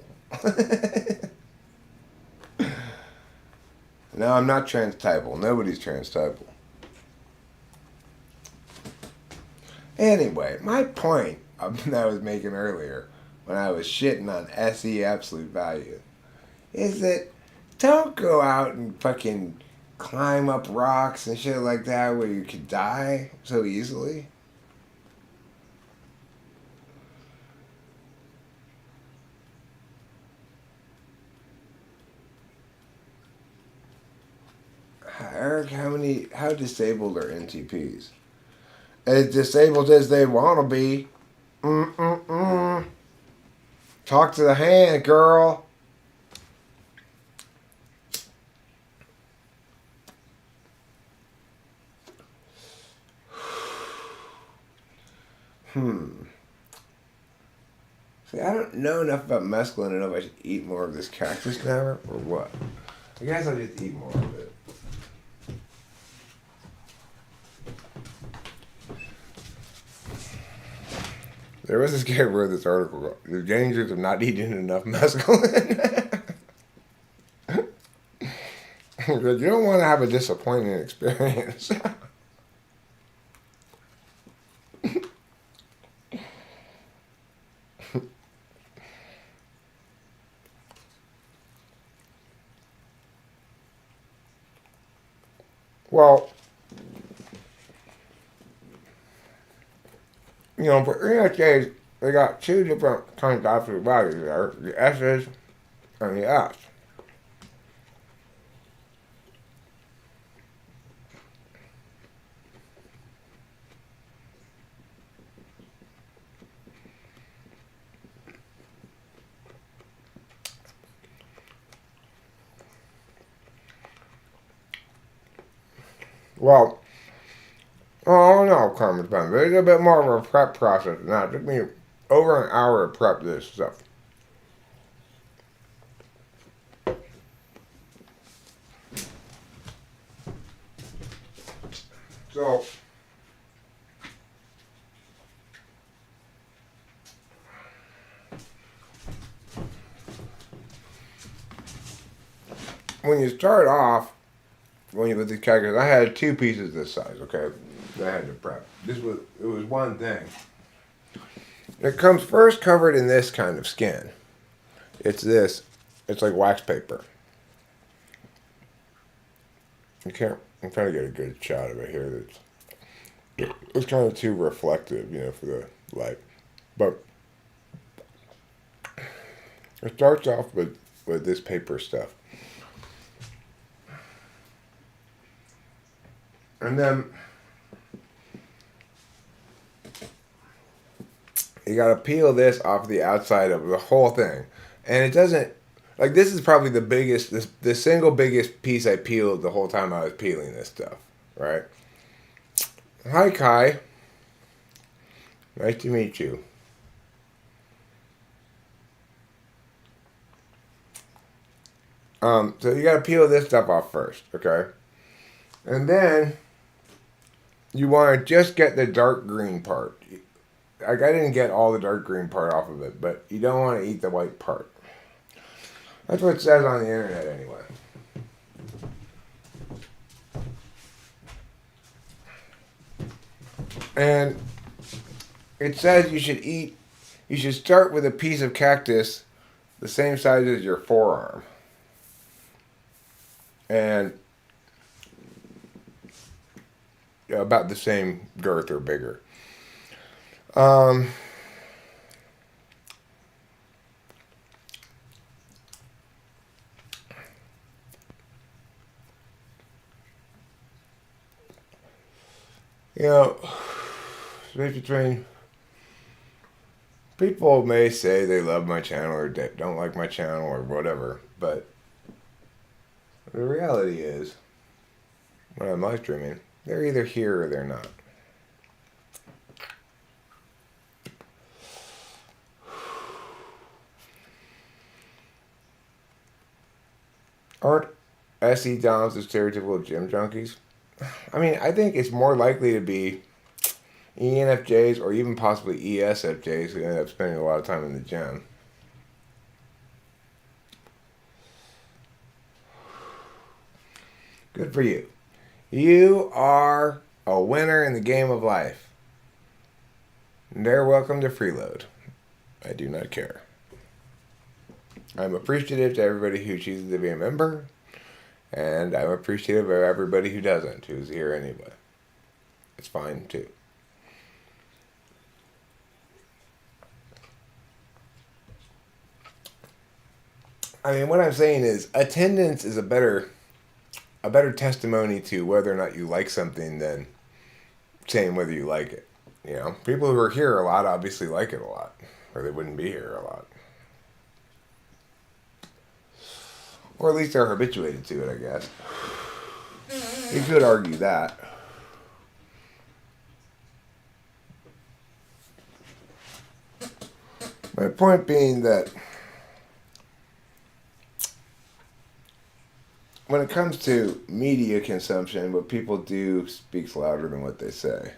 No, I'm not transtypal. Nobody's transtypal. Anyway, my point that I was making earlier when I was shitting on SE absolute value is that don't go out and fucking climb up rocks and shit like that where you could die so easily. Eric, how disabled are NTPs? As disabled as they want to be. Talk to the hand, girl. See, I don't know enough about mescaline to know if I should eat more of this cactus now or what. I guess I'll just eat more of it. There was this guy who wrote this article, The Dangers of Not Eating Enough Mescaline. You don't want to have a disappointing experience. Well, for ESJs, they got two different kinds of absolute values there: the S's and the S. Well, I don't know, Carmen Pen, but it's a bit more of a prep process than that. It took me over an hour to prep this stuff. So, when you start off, when you put these calculators, I had two pieces this size, okay, that I had to prep. It was one thing. It comes first covered in this kind of skin. It's like wax paper. I'm trying to get a good shot of it here. It's kind of too reflective, for the light. But it starts off with this paper stuff. And then you gotta peel this off the outside of the whole thing. And it doesn't, like, this is probably the single biggest piece I peeled the whole time I was peeling this stuff, right? Hi, Kai. Nice to meet you. So you gotta peel this stuff off first, okay? And then you want to just get the dark green part. Like, I didn't get all the dark green part off of it, but you don't want to eat the white part. That's what it says on the internet anyway. And it says you should start with a piece of cactus the same size as your forearm. And about the same girth or bigger. Space between people may say they love my channel or they don't like my channel or whatever, but the reality is, when I'm live streaming, they're either here or they're not. Aren't SE Doms the stereotypical gym junkies? I mean, I think it's more likely to be ENFJs or even possibly ESFJs who end up spending a lot of time in the gym. Good for you. You are a winner in the game of life. They're welcome to freeload. I do not care. I'm appreciative to everybody who chooses to be a member, and I'm appreciative of everybody who doesn't, who's here anyway. It's fine too. I mean, what I'm saying is attendance is a better testimony to whether or not you like something than saying whether you like it. People who are here a lot obviously like it a lot, or they wouldn't be here a lot. Or at least they're habituated to it, I guess. You could argue that. My point being that when it comes to media consumption, what people do speaks louder than what they say.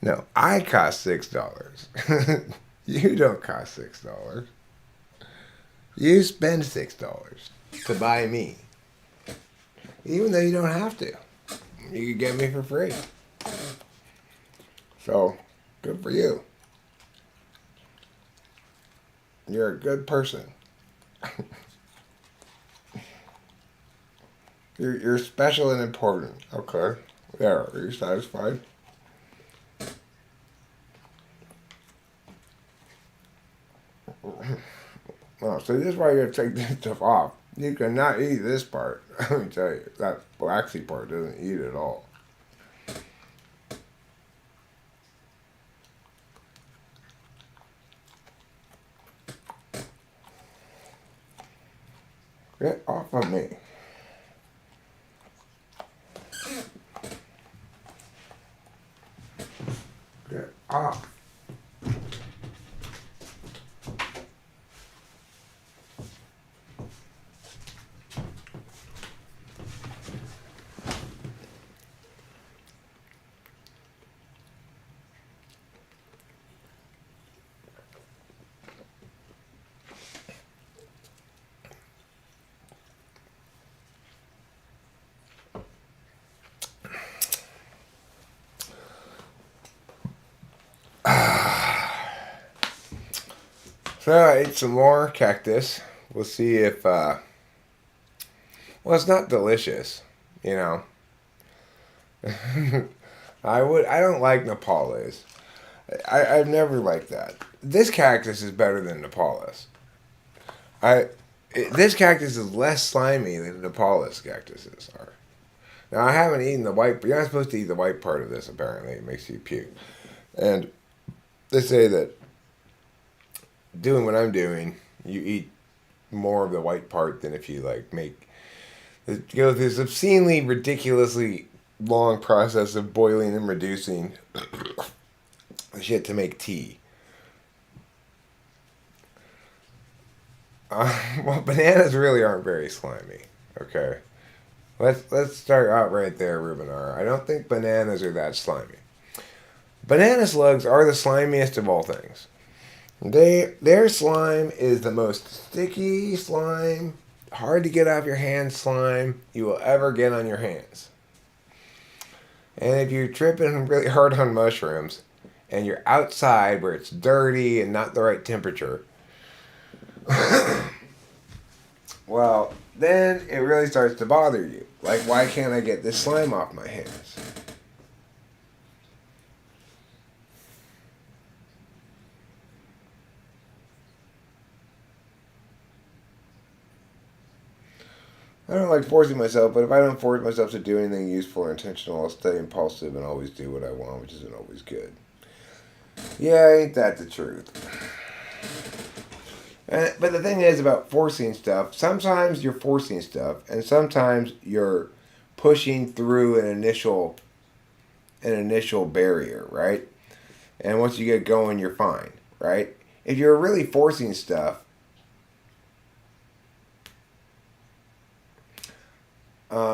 No, I cost $6. You don't cost $6. You spend $6 to buy me, even though you don't have to. You can get me for free. So, Good for you. You're a good person. You're special and important. Okay. There. Are you satisfied? Oh, so this is why you gotta take this stuff off. You cannot eat this part. Let me tell you, that waxy part doesn't eat at all. Get off of me. Get off. So I ate some more cactus. We'll see if, well, it's not delicious, you know. I don't like Nepalese. I've never liked that. This cactus is better than Nepalese. This cactus is less slimy than Nepalese cactuses are. Now I haven't eaten the white, but you're not supposed to eat the white part of this. Apparently, it makes you puke. And they say that doing what I'm doing, you eat more of the white part than if you like go through this obscenely, ridiculously long process of boiling and reducing shit to make tea. Well, bananas really aren't very slimy. Okay, let's start out right there, Rubinar. I don't think bananas are that slimy. Banana slugs are the slimiest of all things. Their slime is the most sticky slime, hard to get off your hands slime you will ever get on your hands. And if you're tripping really hard on mushrooms and you're outside where it's dirty and not the right temperature, well, then it really starts to bother you. Like, why can't I get this slime off my hands? I don't like forcing myself, but if I don't force myself to do anything useful or intentional, I'll stay impulsive and always do what I want, which isn't always good. Yeah, ain't that the truth? But the thing is about forcing stuff, sometimes you're forcing stuff, and sometimes you're pushing through an initial barrier, right? And once you get going, you're fine, right? If you're really forcing stuff,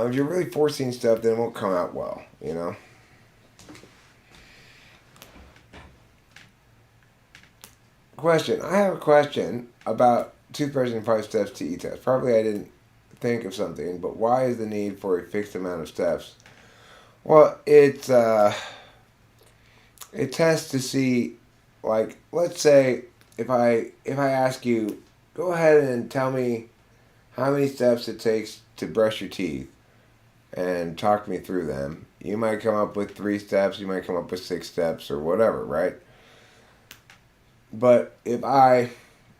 if you're really forcing stuff, then it won't come out well, you know? Question. I have a question about toothbrushing 5 steps to e-test. Probably I didn't think of something, but why is the need for a fixed amount of steps? Well, it tests to see, like, let's say if I ask you, go ahead and tell me how many steps it takes to brush your teeth and talk me through them. You might come up with 3 steps, you might come up with 6 steps or whatever, right? But if I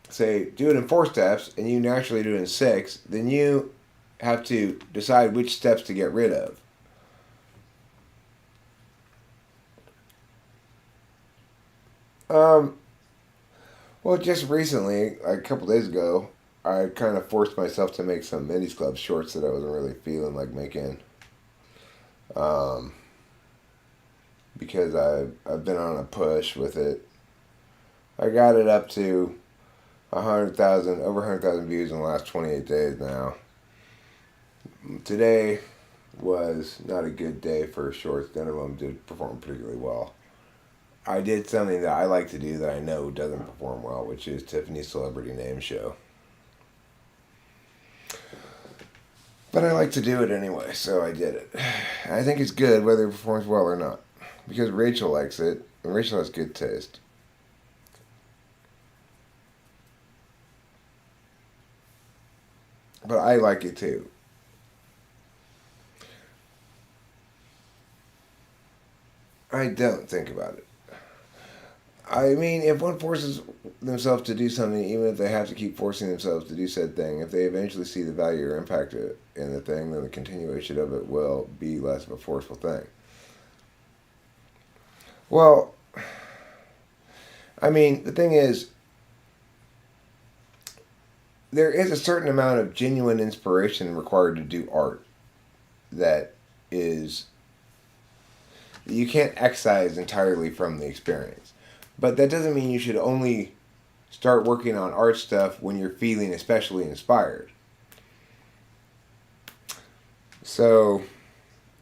say do it in 4 steps and you naturally do it in 6, then you have to decide which steps to get rid of. Um, well, just recently, like a couple days ago, I kind of forced myself to make some Mendy's Club shorts that I wasn't really feeling like making. Um, because I've been on a push with it. I got it up to 100,000, over 100,000 views in the last 28 days now. Today was not a good day for shorts. None of them did perform particularly well. I did something that I like to do that I know doesn't perform well, which is Tiffany's Celebrity Name Show. But I like to do it anyway, so I did it. I think it's good whether it performs well or not. Because Rachel likes it, Rachel has good taste. But I like it too. I don't think about it. I mean, if one forces themselves to do something, even if they have to keep forcing themselves to do said thing, if they eventually see the value or impact in the thing, then the continuation of it will be less of a forceful thing. Well, I mean, the thing is, there is a certain amount of genuine inspiration required to do art that is you can't excise entirely from the experience. But that doesn't mean you should only start working on art stuff when you're feeling especially inspired. So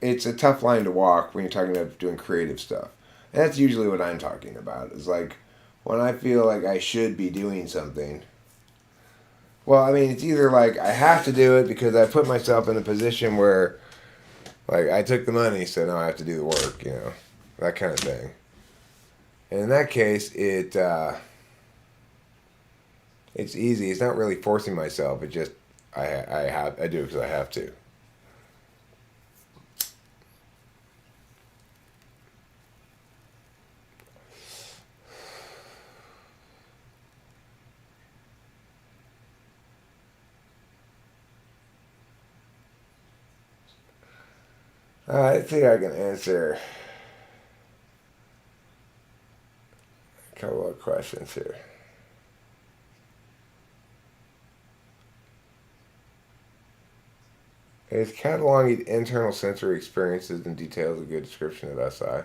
it's a tough line to walk when you're talking about doing creative stuff. And that's usually what I'm talking about. Is like when I feel like I should be doing something. Well, I mean, it's either like I have to do it because I put myself in a position where, like, I took the money, so now I have to do the work, that kind of thing. And in that case, it's easy. It's not really forcing myself. It just I do it because I have to. I think I can answer a couple of questions here. Is cataloging internal sensory experiences and details a good description of SI?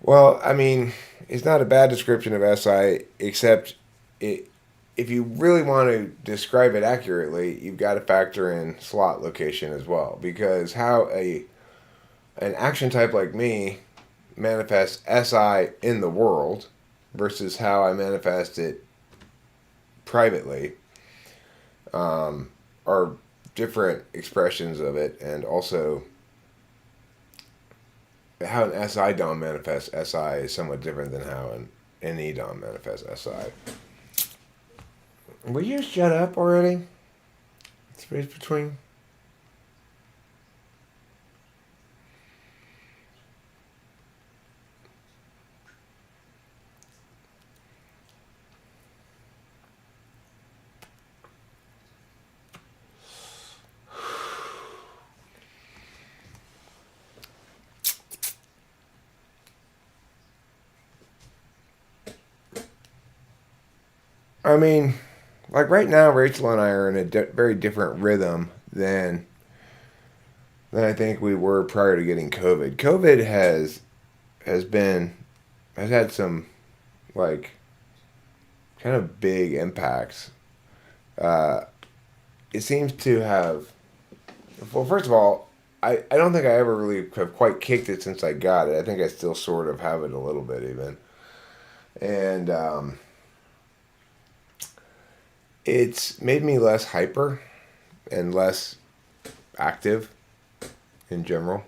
Well, I mean, it's not a bad description of SI, except it, if you really want to describe it accurately, you've got to factor in slot location as well. Because how an action type like me manifests SI in the world versus how I manifest it privately are different expressions of it, and also how an SI DOM manifests SI is somewhat different than how an NE DOM manifests SI. Will you shut up already? Space between. I mean, like right now, Rachel and I are in a very different rhythm than I think we were prior to getting COVID. COVID has been has had some like kind of big impacts. Uh, it seems to have. Well, first of all, I don't think I ever really have quite kicked it since I got it. I think I still sort of have it a little bit even, and it's made me less hyper and less active in general.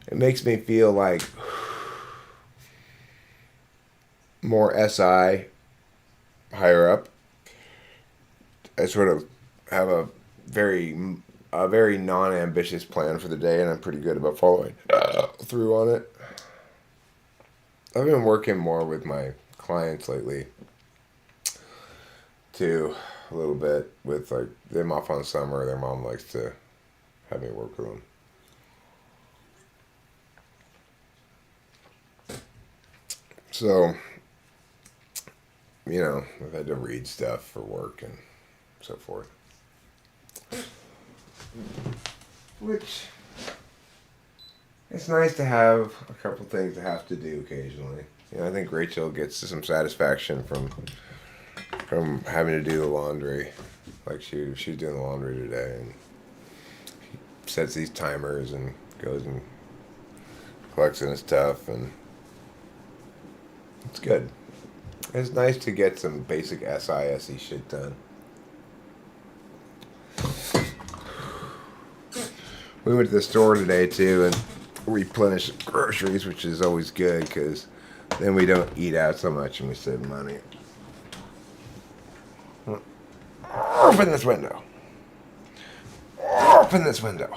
It makes me feel like more SI higher up. I sort of have a very non-ambitious plan for the day, and I'm pretty good about following through on it. I've been working more with my clients lately too, a little bit with like them off on summer. Their mom likes to have me work with them. So, I've had to read stuff for work and so forth. Which, it's nice to have a couple things to have to do occasionally. I think Rachel gets some satisfaction from having to do the laundry. Like she's doing the laundry today, and she sets these timers and goes and collects in his stuff, and it's good. It's nice to get some basic SISE shit done. We went to the store today too, and replenish groceries, which is always good because then we don't eat out so much and we save money. Open this window. Open this window.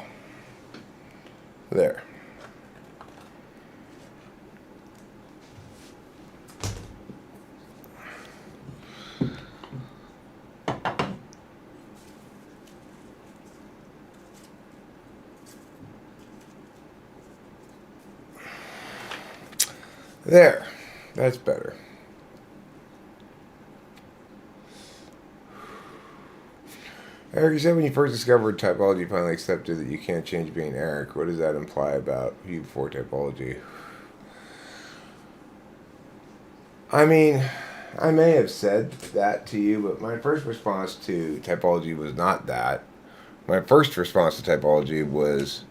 There. There. That's better. Eric, you said when you first discovered typology, you finally accepted that you can't change being Eric. What does that imply about you before typology? I mean, I may have said that to you, but my first response to typology was not that. My first response to typology was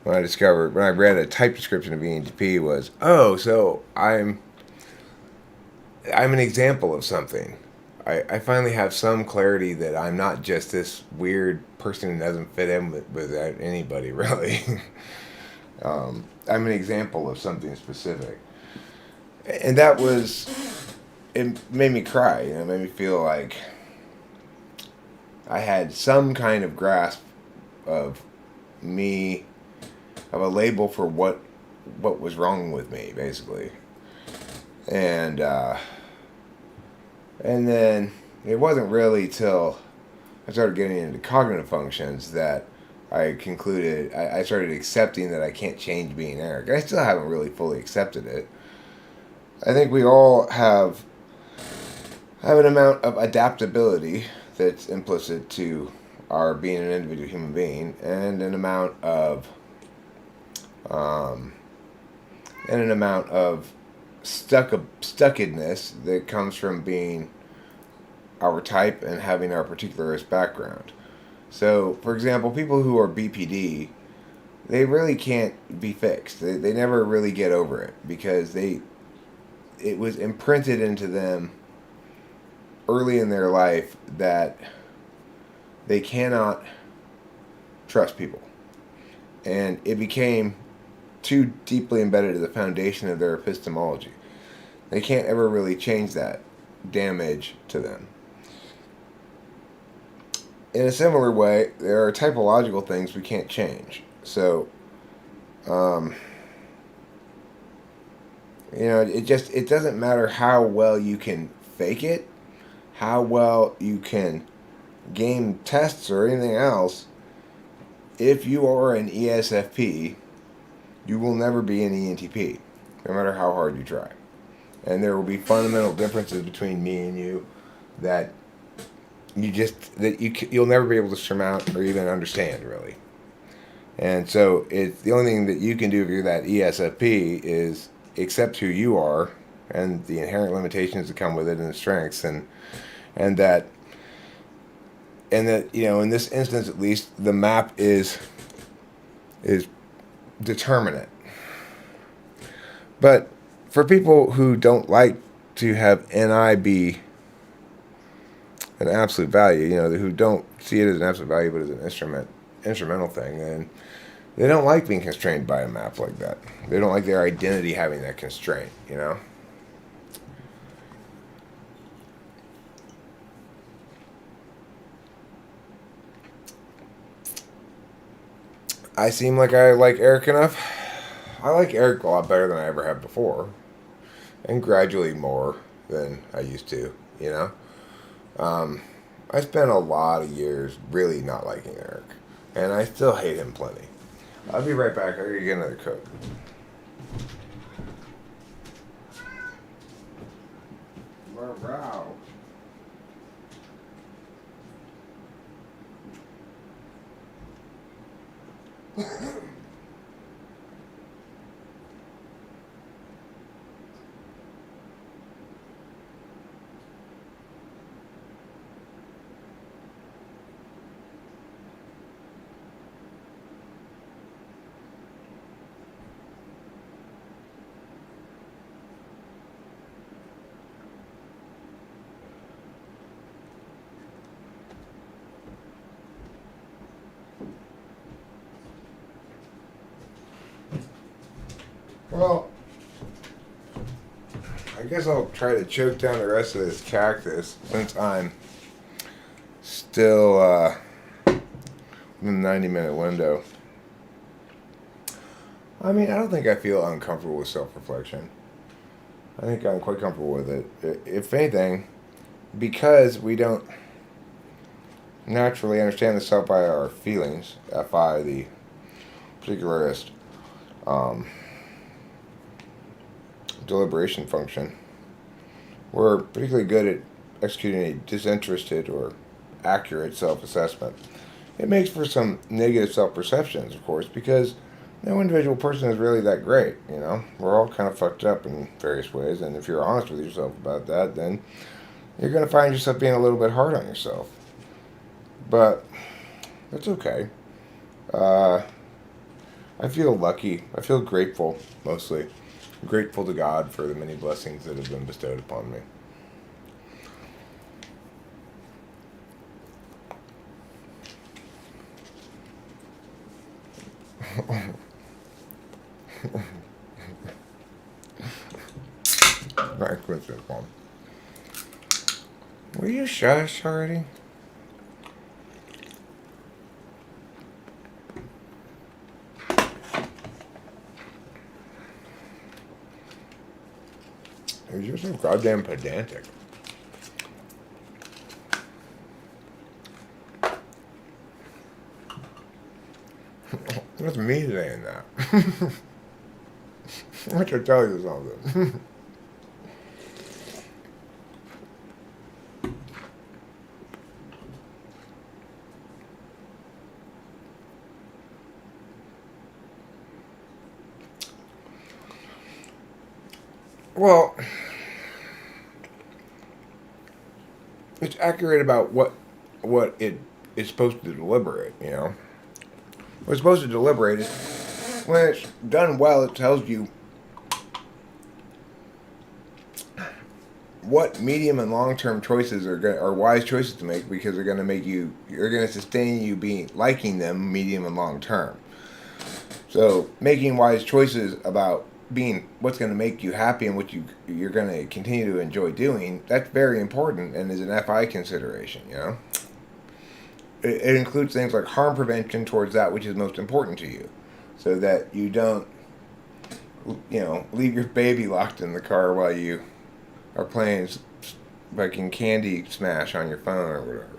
when I read a type description of ENTP was, oh, so I'm an example of something. I finally have some clarity that I'm not just this weird person who doesn't fit in with anybody, really. I'm an example of something specific. And that was, it made me cry. It made me feel like I had some kind of grasp of me, of a label for what was wrong with me, basically. And then it wasn't really till I started getting into cognitive functions that I concluded, I started accepting that I can't change being Eric. I still haven't really fully accepted it. I think we all have an amount of adaptability that's implicit to our being an individual human being, and an amount of stuckedness that comes from being our type and having our particularized background. So, for example, people who are BPD, they really can't be fixed. They never really get over it because it was imprinted into them early in their life that they cannot trust people. And it became too deeply embedded as the foundation of their epistemology. They can't ever really change that damage to them. In a similar way, there are typological things we can't change. So, it doesn't matter how well you can fake it, how well you can game tests or anything else. If you are an ESFP, you will never be an ENTP, no matter how hard you try. And there will be fundamental differences between me and you that you'll never be able to surmount or even understand, really. And so it's the only thing that you can do if you're that ESFP is accept who you are and the inherent limitations that come with it and the strengths, and that in this instance at least, the map is determinate. But for people who don't like to have NI be an absolute value, who don't see it as an absolute value but as an instrumental thing, then they don't like being constrained by a map like that. They don't like their identity having that constraint, I seem like I like Eric enough. I like Eric a lot better than I ever have before. And gradually more than I used to, I spent a lot of years really not liking Eric. And I still hate him plenty. I'll be right back. I gotta get another Coke. Wow. Well, I guess I'll try to choke down the rest of this cactus since I'm still in the 90-minute window. I mean, I don't think I feel uncomfortable with self-reflection. I think I'm quite comfortable with it. If anything, because we don't naturally understand the self by our feelings, FI, the particularist um, deliberation function, we're particularly good at executing a disinterested or accurate self-assessment. It makes for some negative self-perceptions, of course, because no individual person is really that great, you know? We're all kind of fucked up in various ways, and if you're honest with yourself about that, then you're going to find yourself being a little bit hard on yourself. But that's okay. Uh, I feel lucky. I feel grateful, mostly. I'm grateful to God for the many blessings that have been bestowed upon me. Right, quit this one. Will you shush already? You're so goddamn pedantic. That's me saying that. I should tell you something. Well, it's accurate about what it is supposed to deliberate, you know? What it's supposed to deliberate is when it's done well, it tells you what medium and long term choices are wise choices to make because they're gonna make you you're gonna sustain you being liking them medium and long term. So making wise choices about being what's going to make you happy and what you're going to continue to enjoy doing, that's very important and is an FI consideration, you know? It includes things like harm prevention towards that which is most important to you so that you don't, you know, leave your baby locked in the car while you are playing fucking Candy Smash on your phone or whatever.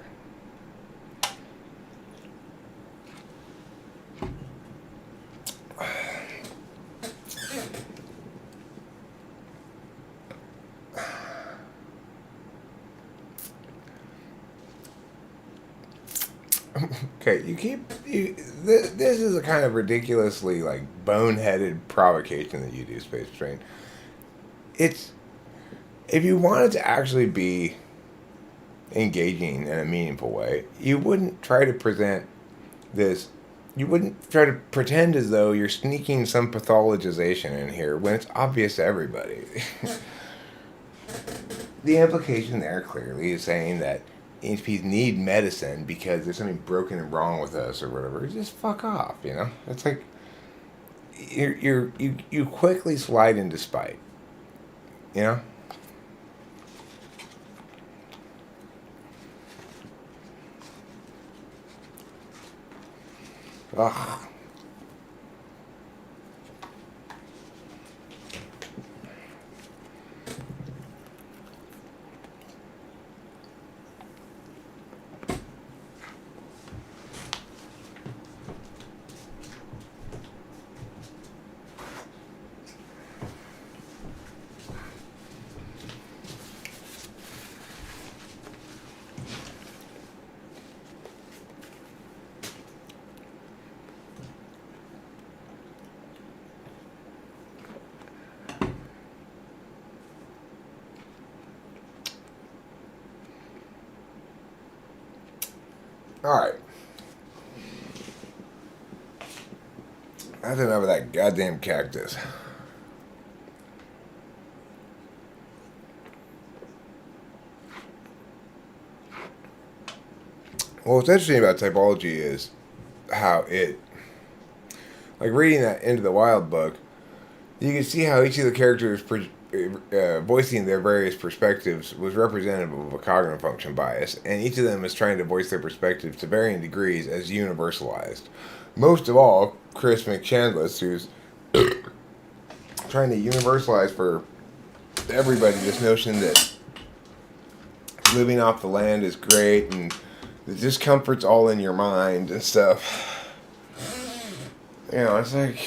Okay, this is a kind of ridiculously like boneheaded provocation that you do, Space Train. It's if you wanted to actually be engaging in a meaningful way, you wouldn't try to present this. You wouldn't try to pretend as though you're sneaking some pathologization in here when it's obvious to everybody. The implication there clearly is saying that HPs need medicine because there's something broken and wrong with us or whatever. Just fuck off, you know. It's like you quickly slide into spite, you know. Ugh. All right. That's enough of that goddamn cactus. Well, what's interesting about typology is how it, like reading that Into the Wild book, You can see how each of the characters voicing their various perspectives was representative of a cognitive function bias, and each of them is trying to voice their perspectives to varying degrees as universalized. Most of all, Chris McChandless, who's trying to universalize for everybody this notion that living off the land is great and the discomfort's all in your mind and stuff. It's like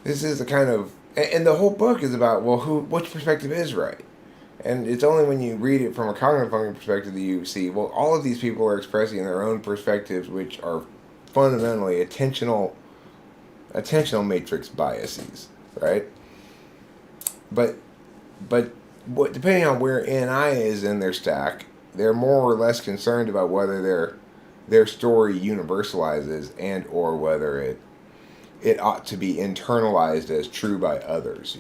this is the kind of, and the whole book is about, well, which perspective is right, and it's only when you read it from a cognitive function perspective that you see, well, all of these people are expressing their own perspectives, which are fundamentally attentional matrix biases, right? But depending on where NI is in their stack, they're more or less concerned about whether their story universalizes and or whether it ought to be internalized as true by others,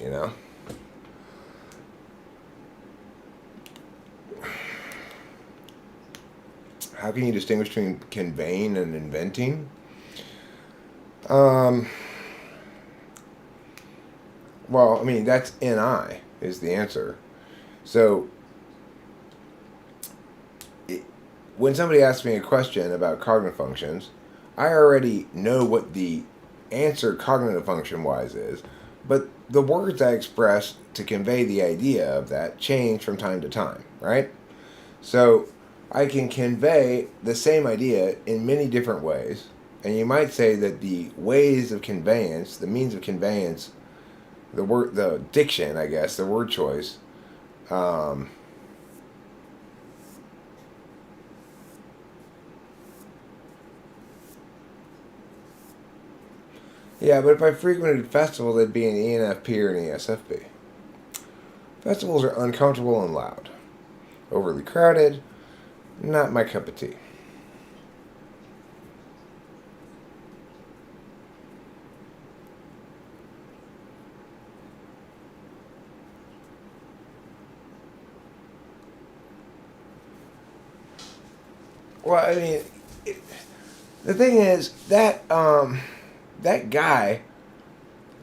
How can you distinguish between conveying and inventing? Well, I mean, that's NI is the answer. So, when somebody asks me a question about cognitive functions, I already know what the answer cognitive function-wise is, but the words I express to convey the idea of that change from time to time, right? So, I can convey the same idea in many different ways, and you might say that the ways of conveyance, the means of conveyance, the diction, I guess, the word choice, yeah, but if I frequented festivals, it'd be an ENFP or an ESFP. Festivals are uncomfortable and loud. Overly crowded, not my cup of tea. Well, I mean, the thing is that that guy,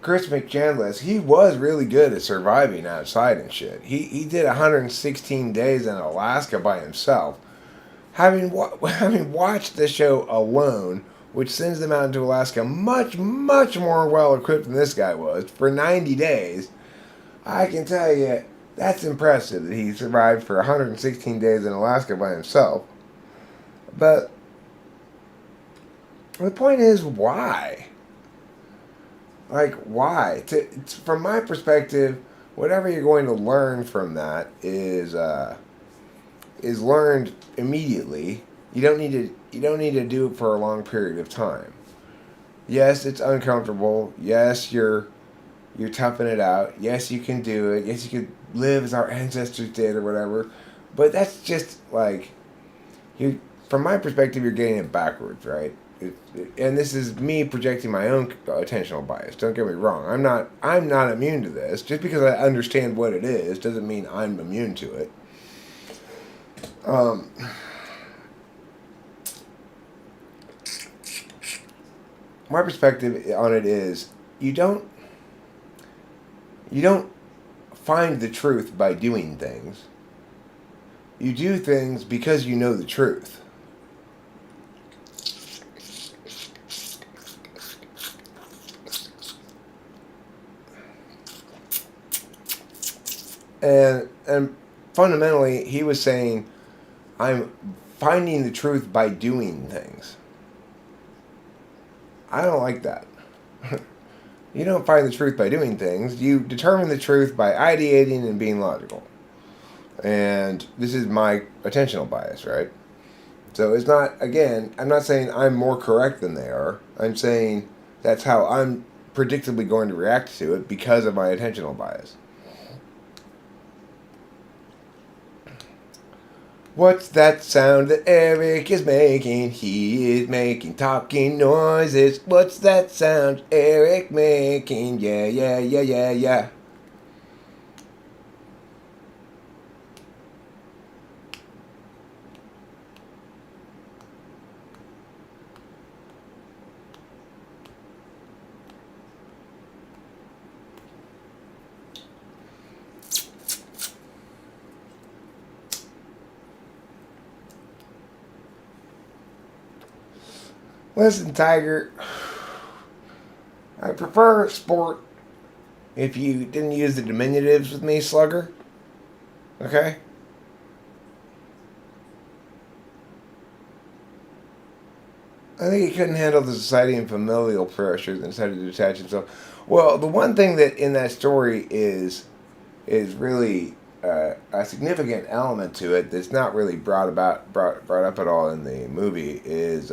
Chris McChandless, he was really good at surviving outside and shit. He did 116 days in Alaska by himself. Having watched the show alone, which sends them out into Alaska much, much more well equipped than this guy was, for 90 days, I can tell you that's impressive that he survived for 116 days in Alaska by himself. But the point is, why? Like, why? From my perspective, whatever you're going to learn from that is learned immediately. You don't need to do it for a long period of time. Yes, it's uncomfortable. Yes, you're toughing it out. Yes, you can do it. Yes, you could live as our ancestors did or whatever. But that's just like from my perspective, you're getting it backwards, right? And this is me projecting my own attentional bias. Don't get me wrong. I'm not immune to this. Just because I understand what it is doesn't mean I'm immune to it. My perspective on it is you don't find the truth by doing things. You do things because you know the truth. And fundamentally, he was saying, I'm finding the truth by doing things. I don't like that. You don't find the truth by doing things. You determine the truth by ideating and being logical. And this is my attentional bias, right? So it's not, again, I'm not saying I'm more correct than they are. I'm saying that's how I'm predictably going to react to it because of my attentional bias. What's that sound that Eric is making? He is making talking noises. What's that sound Eric making? Yeah, yeah, yeah, yeah, yeah. Listen, Tiger, I prefer sport if you didn't use the diminutives with me, slugger. Okay? I think he couldn't handle the society and familial pressures and decided to detach himself. Well, the one thing that in that story is really a significant element to it that's not really brought up at all in the movie is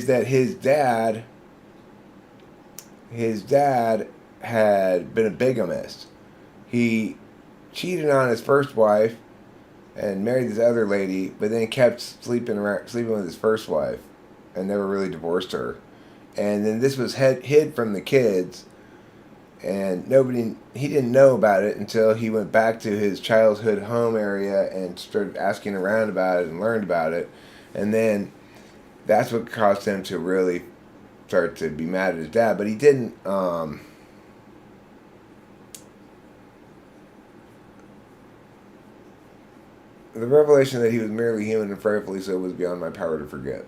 that his dad had been a bigamist. He cheated on his first wife and married this other lady, but then kept sleeping with his first wife, and never really divorced her. And then this was hid from the kids, and he didn't know about it until he went back to his childhood home area and started asking around about it and learned about it, and then that's what caused him to really start to be mad at his dad. But he didn't. The revelation that he was merely human and frightfully so was beyond my power to forget.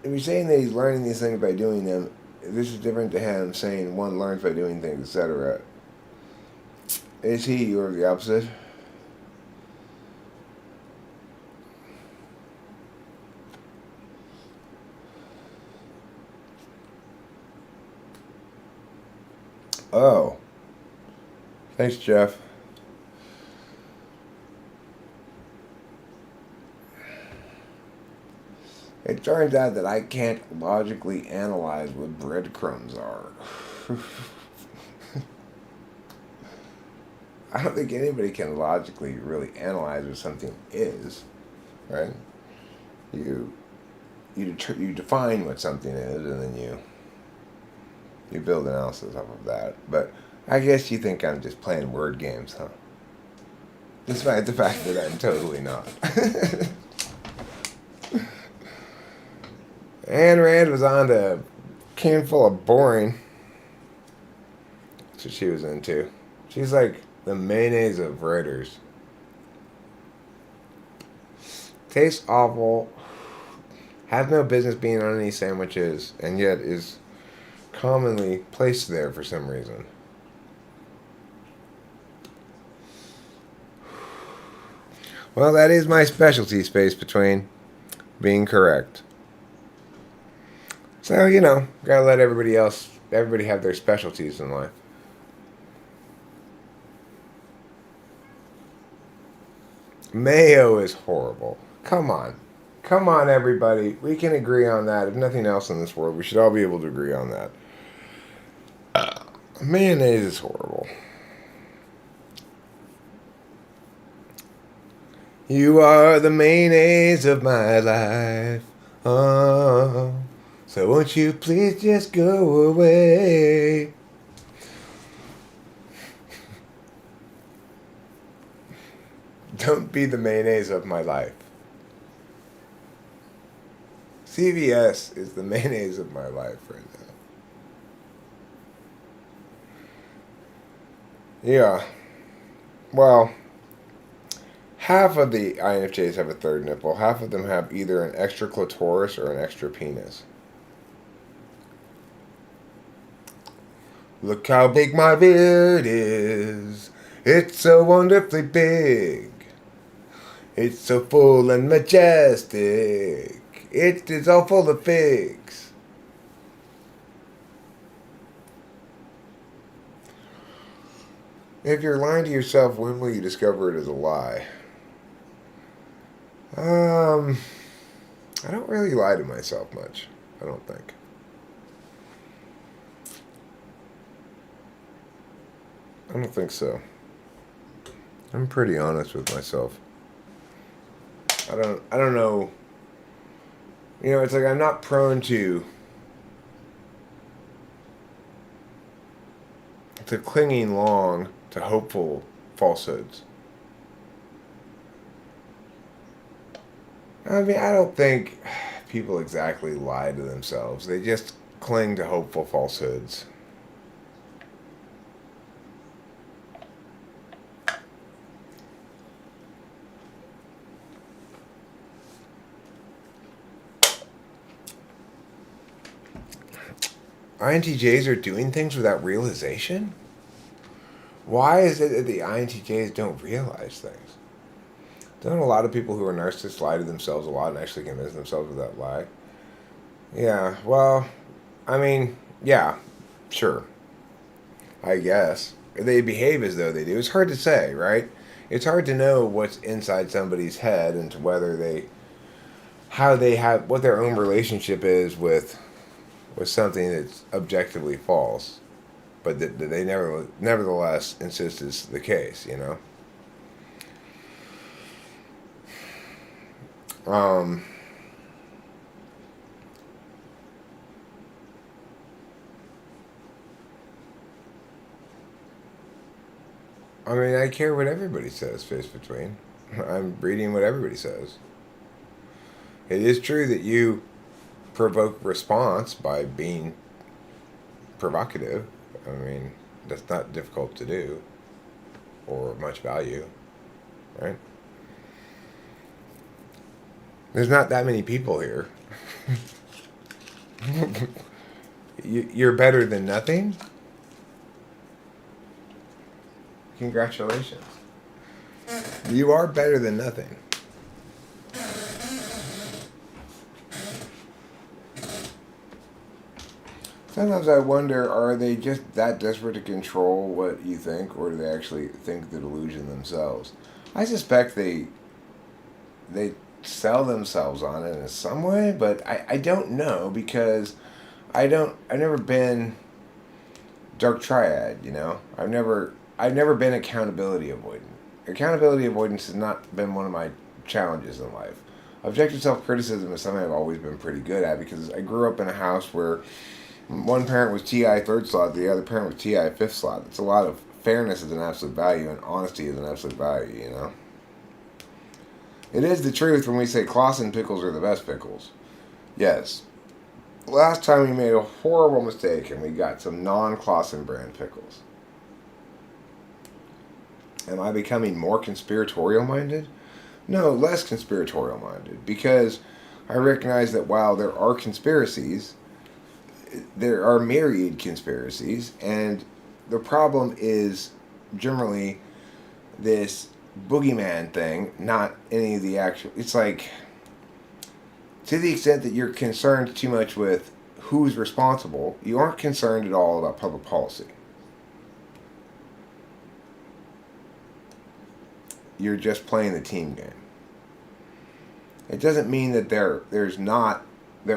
If you're saying that he's learning these things by doing them, this is different to him saying one learns by doing things, etc. Is he or the opposite? Oh. Thanks, Jeff. It turns out that I can't logically analyze what breadcrumbs are. I don't think anybody can logically really analyze what something is, right? You you define what something is, and then you build analysis off of that. But I guess you think I'm just playing word games, huh? Despite the fact that I'm totally not. Ayn Rand was on to Can Full of Boring. That's what she was into. She's like the mayonnaise of writers. Tastes awful. Has no business being on any sandwiches, and yet is commonly placed there for some reason. Well, that is my specialty, Space Between. Being correct. So, gotta let everybody have their specialties in life. Mayo is horrible. Come on. Come on, everybody. We can agree on that. If nothing else in this world, we should all be able to agree on that. Mayonnaise is horrible. You are the mayonnaise of my life. Oh, so won't you please just go away? Don't be the mayonnaise of my life. CVS is the mayonnaise of my life right now. Yeah. Well, half of the INFJs have a third nipple. Half of them have either an extra clitoris or an extra penis. Look how big my beard is. It's so wonderfully big. It's so full and majestic. It is all full of figs. If you're lying to yourself, when will you discover it is a lie? I don't really lie to myself much. I don't think. I don't think so. I'm pretty honest with myself. I don't know. It's like I'm not prone to clinging long to hopeful falsehoods. I mean, I don't think people exactly lie to themselves. They just cling to hopeful falsehoods. INTJs are doing things without realization? Why is it that the INTJs don't realize things? Don't a lot of people who are narcissists lie to themselves a lot and actually convince themselves of that lie? Yeah, well, I mean, yeah, sure. I guess. They behave as though they do. It's hard to say, right? It's hard to know what's inside somebody's head and whether they, how they have, what their own relationship is with something that's objectively false, but that they nevertheless insist is the case, you know? Um, I mean, I care what everybody says, face between. I'm reading what everybody says. It is true that you provoke response by being provocative. I mean, that's not difficult to do or much value, right? There's not that many people here. You're better than nothing? Congratulations. You are better than nothing. Sometimes I wonder, are they just that desperate to control what you think, or do they actually think the delusion themselves? I suspect they sell themselves on it in some way, but I don't know because I've never been dark triad, you know? I've never been accountability avoidant. Accountability avoidance has not been one of my challenges in life. Objective self criticism is something I've always been pretty good at because I grew up in a house where one parent was TI third slot, the other parent was TI fifth slot. It's a lot of fairness is an absolute value and honesty is an absolute value, you know? It is the truth when we say Clausen pickles are the best pickles. Yes. Last time we made a horrible mistake and we got some non-Clausen brand pickles. Am I becoming more conspiratorial minded? No, less conspiratorial minded because I recognize that while there are conspiracies, there are myriad conspiracies, and the problem is generally this boogeyman thing, not any of the actual. It's like, to the extent that you're concerned too much with who's responsible, you aren't concerned at all about public policy. You're just playing the team game. It doesn't mean that there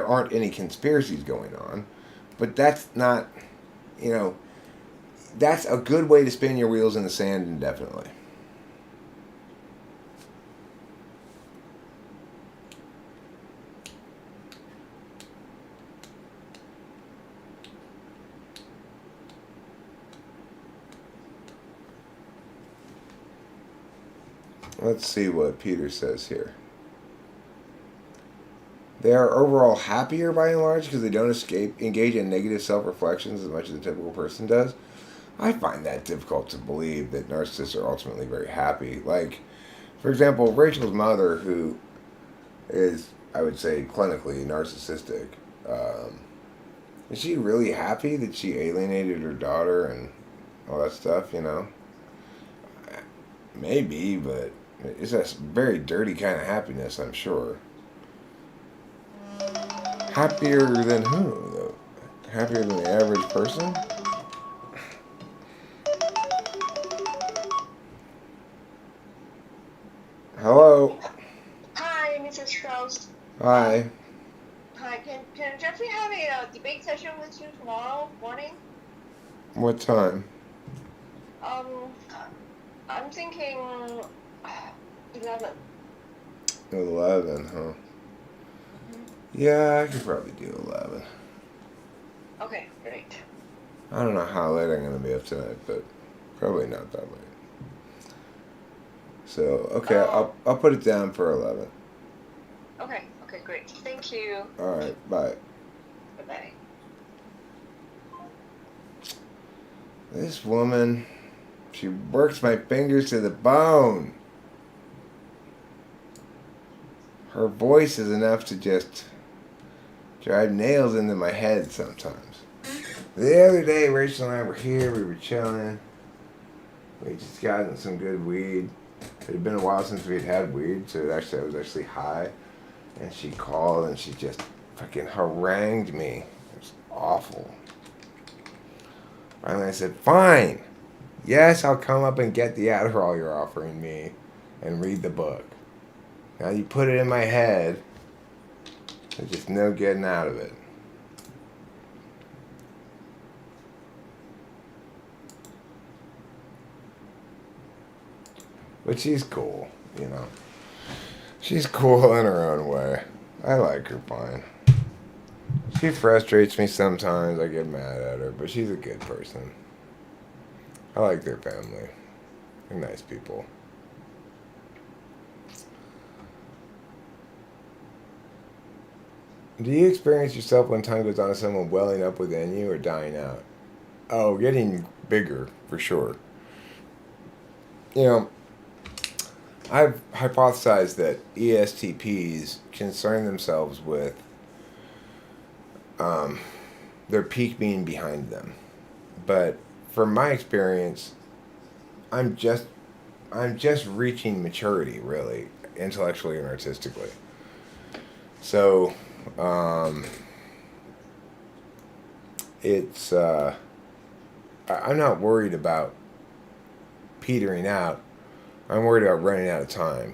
aren't any conspiracies going on, but that's not, you know, that's a good way to spin your wheels in the sand indefinitely. Let's see what Peter says here. They are overall happier by and large because they don't engage in negative self-reflections as much as a typical person does. I find that difficult to believe that narcissists are ultimately very happy. Like, for example, Rachel's mother, who is, I would say, clinically narcissistic, is she really happy that she alienated her daughter and all that stuff, you know? Maybe, but it's a very dirty kind of happiness, I'm sure. Happier than who, though? Happier than the average person? Hello? Hi, Mrs. Strauss. Hi. Hi, can Jeffrey have a debate session with you tomorrow morning? What time? Um, I'm thinking 11. 11, huh? Mhm. Yeah, I could probably do 11. Okay, great. I don't know how late I'm going to be up tonight, but probably not that late. So, okay, Oh, I'll put it down for 11. okay, okay, great. Thank you. All right, bye. Bye-bye. This woman, she works my fingers to the bone. Her voice is enough to just drive nails into my head sometimes. The other day, Rachel and I were here, we were chilling. We just gotten some good weed. It had been a while since we'd had weed, so I was actually high. And she called and she just fucking harangued me. It was awful. Finally, I said, fine. Yes, I'll come up and get the Adderall you're offering me and read the book. Now you put it in my head. There's just no getting out of it. But she's cool, you know. She's cool in her own way. I like her fine. She frustrates me sometimes. I get mad at her, but she's a good person. I like their family. They're nice people. Do you experience yourself when time goes on as someone welling up within you or dying out? Oh, getting bigger, for sure. You know, I've hypothesized that ESTPs concern themselves with their peak being behind them. But from my experience, I'm just reaching maturity, really, intellectually and artistically. So, it's I'm not worried about petering out. I'm worried about running out of time.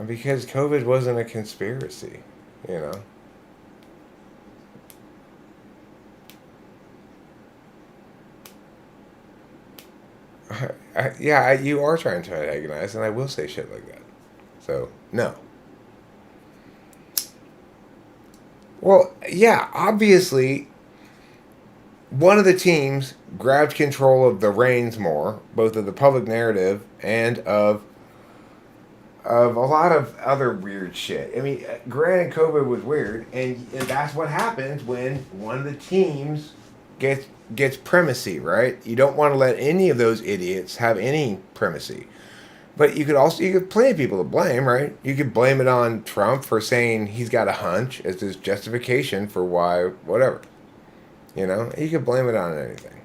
Because COVID wasn't a conspiracy, you know. You are trying to antagonize, and I will say shit like that. So, no. Well, yeah, obviously, one of the teams grabbed control of the reins more, both of the public narrative and of a lot of other weird shit. I mean, granted, COVID was weird, and that's what happens when one of the teams gets primacy, right? You don't want to let any of those idiots have any primacy. But you could plenty of people to blame, right? You could blame it on Trump for saying he's got a hunch as his justification for why, whatever. You know, you could blame it on anything.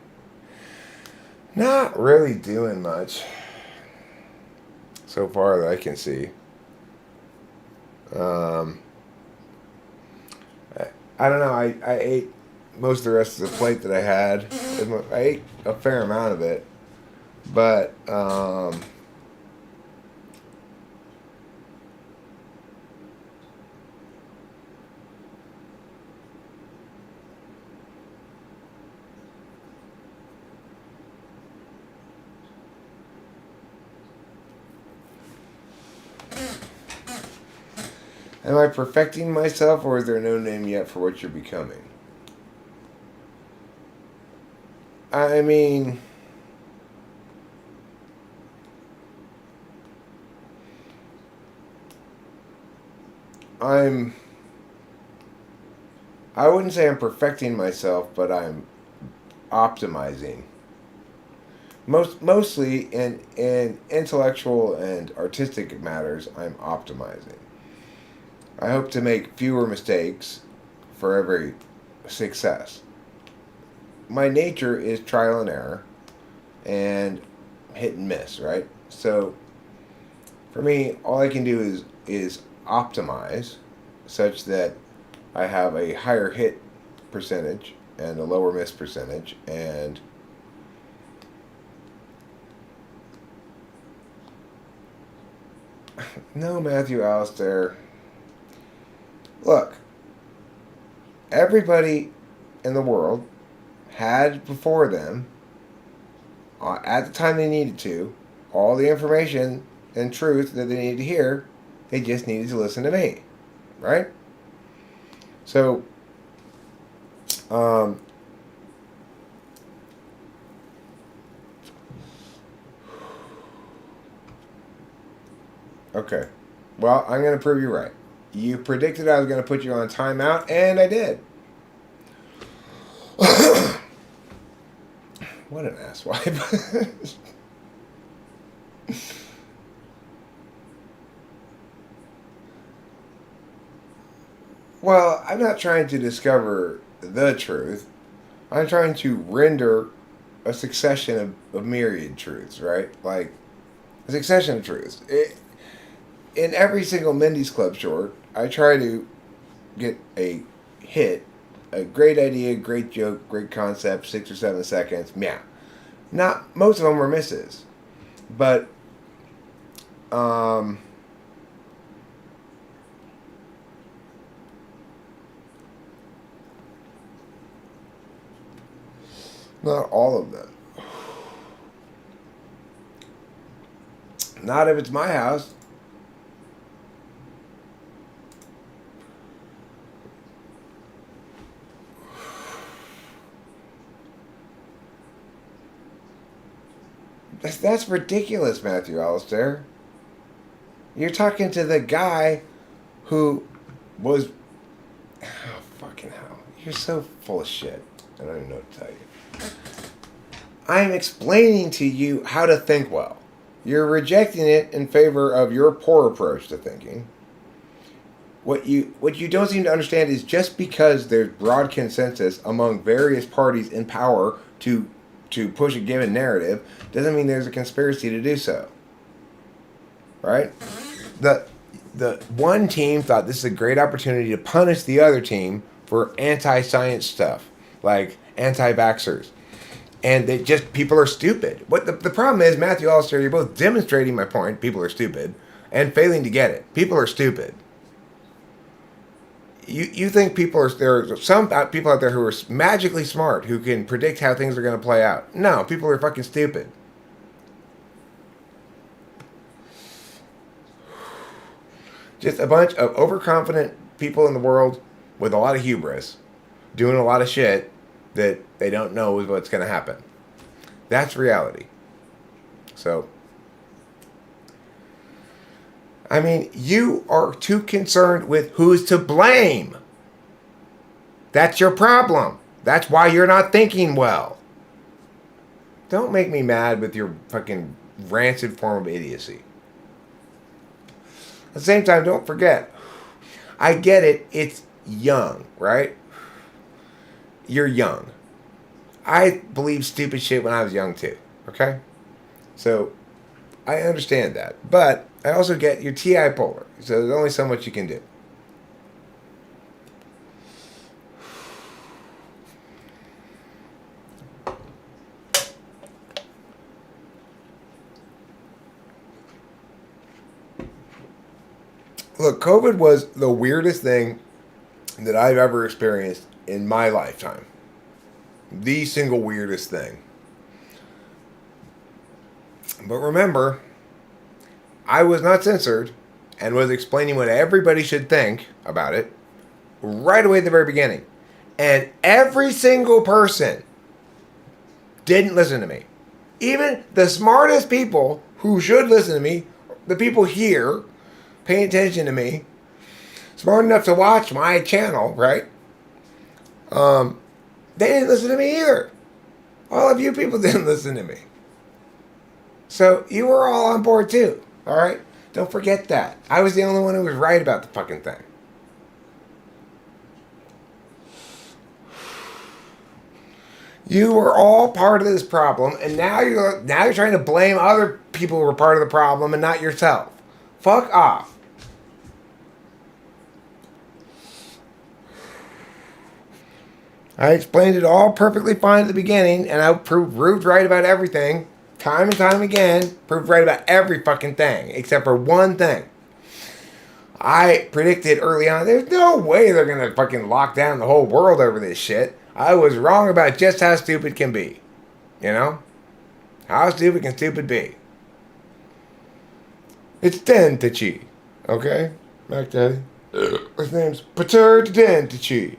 Not really doing much so far that I can see. I don't know. I ate most of the rest of the plate that I had. I ate a fair amount of it, but am I perfecting myself, or is there no name yet for what you're becoming? I mean, I wouldn't say I'm perfecting myself, but I'm optimizing. Mostly in intellectual and artistic matters, I'm optimizing. I hope to make fewer mistakes for every success. My nature is trial and error and hit and miss, right? So for me, all I can do is optimize such that I have a higher hit percentage and a lower miss percentage, and no, Matthew Alistair. Look, everybody in the world had before them, at the time they needed to, all the information and truth that they needed to hear. They just needed to listen to me, right? So, Okay. Well, I'm going to prove you right. You predicted I was going to put you on timeout, and I did. What an asswipe. Well, I'm not trying to discover the truth. I'm trying to render a succession of myriad truths, right? Like, a succession of truths. In every single Mindy's Club short, I try to get a hit, a great idea, great joke, great concept, 6 or 7 seconds, meow. Not most of them were misses, but um, not all of them. Not if it's my house. That's ridiculous, Matthew Alistair. You're talking to the guy who was. Oh, fucking hell. You're so full of shit. I don't even know what to tell you. I'm explaining to you how to think well. You're rejecting it in favor of your poor approach to thinking. What you don't seem to understand is just because there's broad consensus among various parties in power to push a given narrative doesn't mean there's a conspiracy to do so. Right? The one team thought this is a great opportunity to punish the other team for anti-science stuff, like anti-vaxxers. And they just, people are stupid. What the problem is, Matthew Alistair, you're both demonstrating my point, people are stupid, and failing to get it. People are stupid. You think there are some people out there who are magically smart, who can predict how things are going to play out. No, people are fucking stupid. Just a bunch of overconfident people in the world with a lot of hubris, doing a lot of shit that they don't know is what's going to happen. That's reality. So, I mean, you are too concerned with who's to blame. That's your problem. That's why you're not thinking well. Don't make me mad with your fucking rancid form of idiocy. At the same time, don't forget, I get it, it's young, right? You're young. I believed stupid shit when I was young too, okay? So, I understand that. But I also get your TI polar, so there's only so much you can do. Look, COVID was the weirdest thing that I've ever experienced in my lifetime. The single weirdest thing. But remember, I was not censored and was explaining what everybody should think about it right away at the very beginning. And every single person didn't listen to me. Even the smartest people who should listen to me, the people here paying attention to me, smart enough to watch my channel, right? They didn't listen to me either. All of you people didn't listen to me. So you were all on board too, all right? Don't forget that. I was the only one who was right about the fucking thing. You were all part of this problem, and now you're trying to blame other people who were part of the problem and not yourself. Fuck off. I explained it all perfectly fine at the beginning, and I proved right about everything, time and time again. Proved right about every fucking thing, except for one thing. I predicted early on, there's no way they're gonna fucking lock down the whole world over this shit. I was wrong about just how stupid can be. You know? How stupid can stupid be? It's Dentici. Okay? Mac Daddy. His name's Pater Dentici.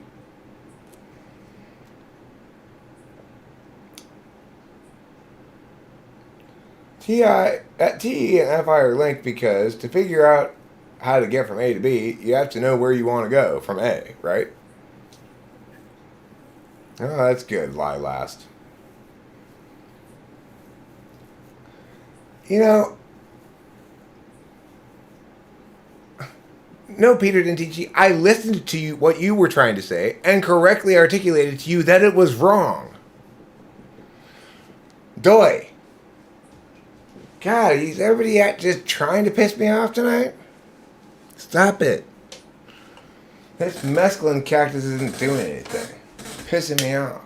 T and FI are linked because to figure out how to get from A to B, you have to know where you want to go from A, right? Oh, that's good. Lie last. You know, no, Peter didn't teach you. I listened to you, what you were trying to say, and correctly articulated to you that it was wrong. Doy. God, is everybody just trying to piss me off tonight? Stop it. This mescaline cactus isn't doing anything. It's pissing me off.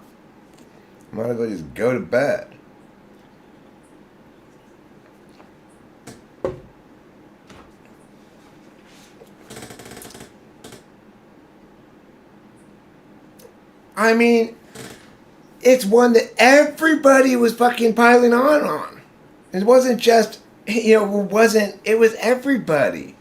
Might as well just go to bed. I mean, it's one that everybody was fucking piling on. It wasn't just, it was everybody.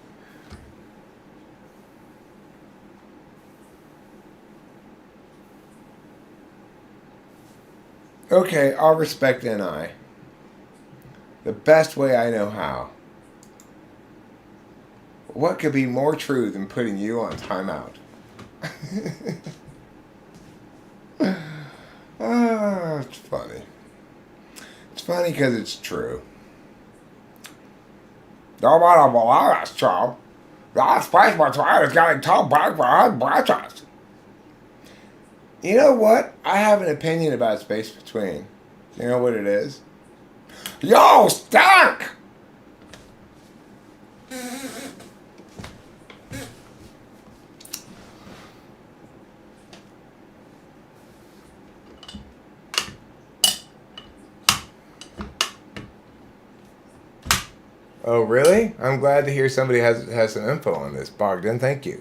Okay, I'll respect NI. The best way I know how. What could be more true than putting you on timeout? It's funny. It's funny because it's true. Nobody will allow us, Chum. That space whatsoever is getting towed back behind branches. You know what? I have an opinion about Space Between. You know what it is? Yo, Stank! Oh, really? I'm glad to hear somebody has some info on this. Bogdan, thank you.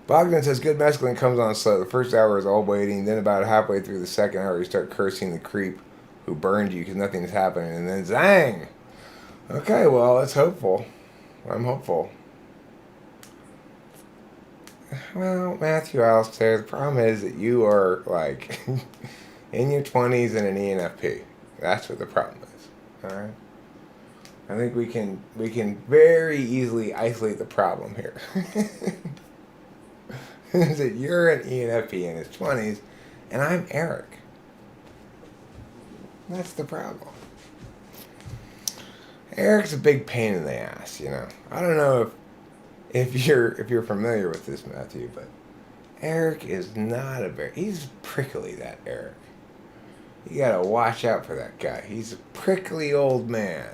Bogdan says good mescaline comes on slow. The first hour is all waiting. Then about halfway through the second hour, you start cursing the creep who burned you because nothing's happening. And then zang! Okay, well, that's hopeful. I'm hopeful. Well, Matthew Alistair, the problem is that you are, like, in your 20s and an ENFP. That's what the problem is. Alright? I think we can very easily isolate the problem here. Is that you're an ENFP in his 20s, and I'm Eric. That's the problem. Eric's a big pain in the ass, you know. I don't know if you're familiar with this, Matthew, but Eric is not he's prickly, that Eric. You gotta watch out for that guy. He's a prickly old man.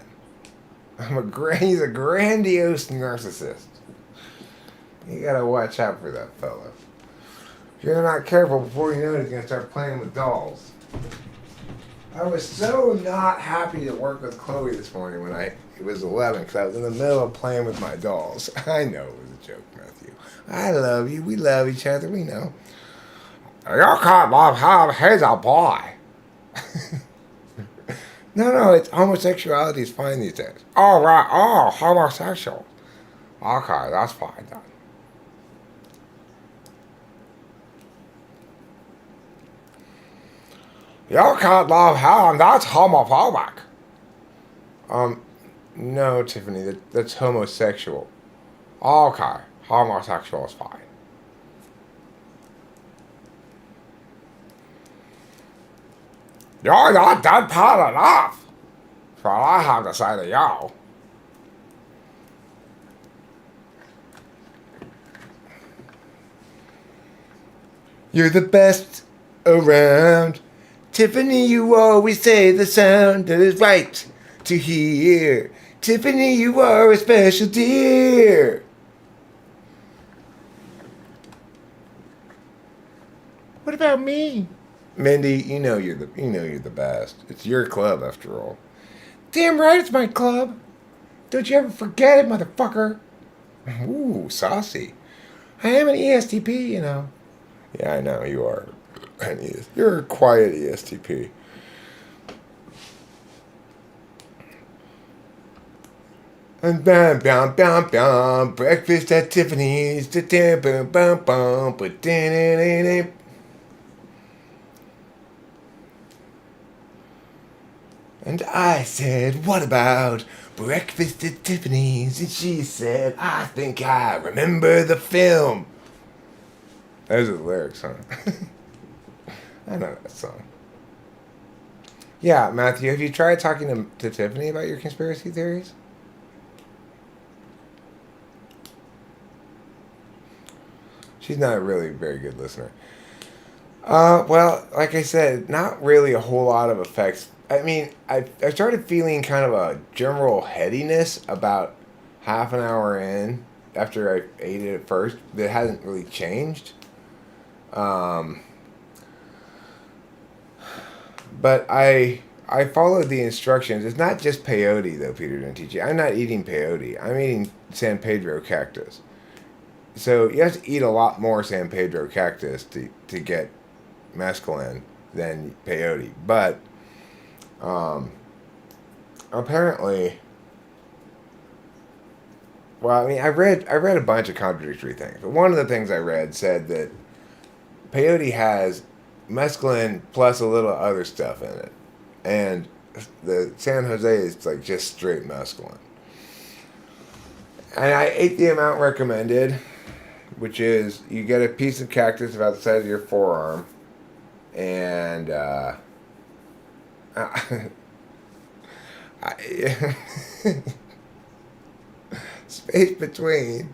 He's a grandiose narcissist. You gotta watch out for that fellow. If you're not careful, before you know it, he's gonna start playing with dolls. I was so not happy to work with Chloe this morning when it was 11 because I was in the middle of playing with my dolls. I know it was a joke, Matthew. I love you. We love each other. We know. You can't love him. He's a boy. No, it's homosexuality is fine these days. Oh, right. Oh, homosexual. Okay, that's fine then. You can't love him. That's homophobic. No, Tiffany, that's homosexual. Okay, homosexual is fine. You're not deadpan enough. That's what I have to say to you. You're the best around. Tiffany, you always say the sound that is right to hear. Tiffany, you are a special dear. What about me? Mindy, you know you're the best. It's your club after all. Damn right it's my club. Don't you ever forget it, motherfucker. Ooh, saucy. I am an ESTP, you know. Yeah, I know you are. You're a quiet ESTP. And bam, bam, bam, bam. Breakfast at Tiffany's. Bam, bam, bam, bam. And I said, what about breakfast at Tiffany's? And she said, I think I remember the film. Those are the lyrics, huh? I know that song. Yeah, Matthew, have you tried talking to Tiffany about your conspiracy theories? She's not a really very good listener. Well, like I said, not really a whole lot of effects. I mean, I started feeling kind of a general headiness about half an hour in after I ate it at first. That hasn't really changed. Um, but I followed the instructions. It's not just peyote though, Peter didn't teach you. I'm not eating peyote. I'm eating San Pedro cactus. So you have to eat a lot more San Pedro cactus to get mescaline than peyote. But um, apparently, well, I mean, I read a bunch of contradictory things. But one of the things I read said that peyote has mescaline plus a little other stuff in it, and the San Jose is like just straight mescaline. And I ate the amount recommended, which is you get a piece of cactus about the size of your forearm, and I, space between.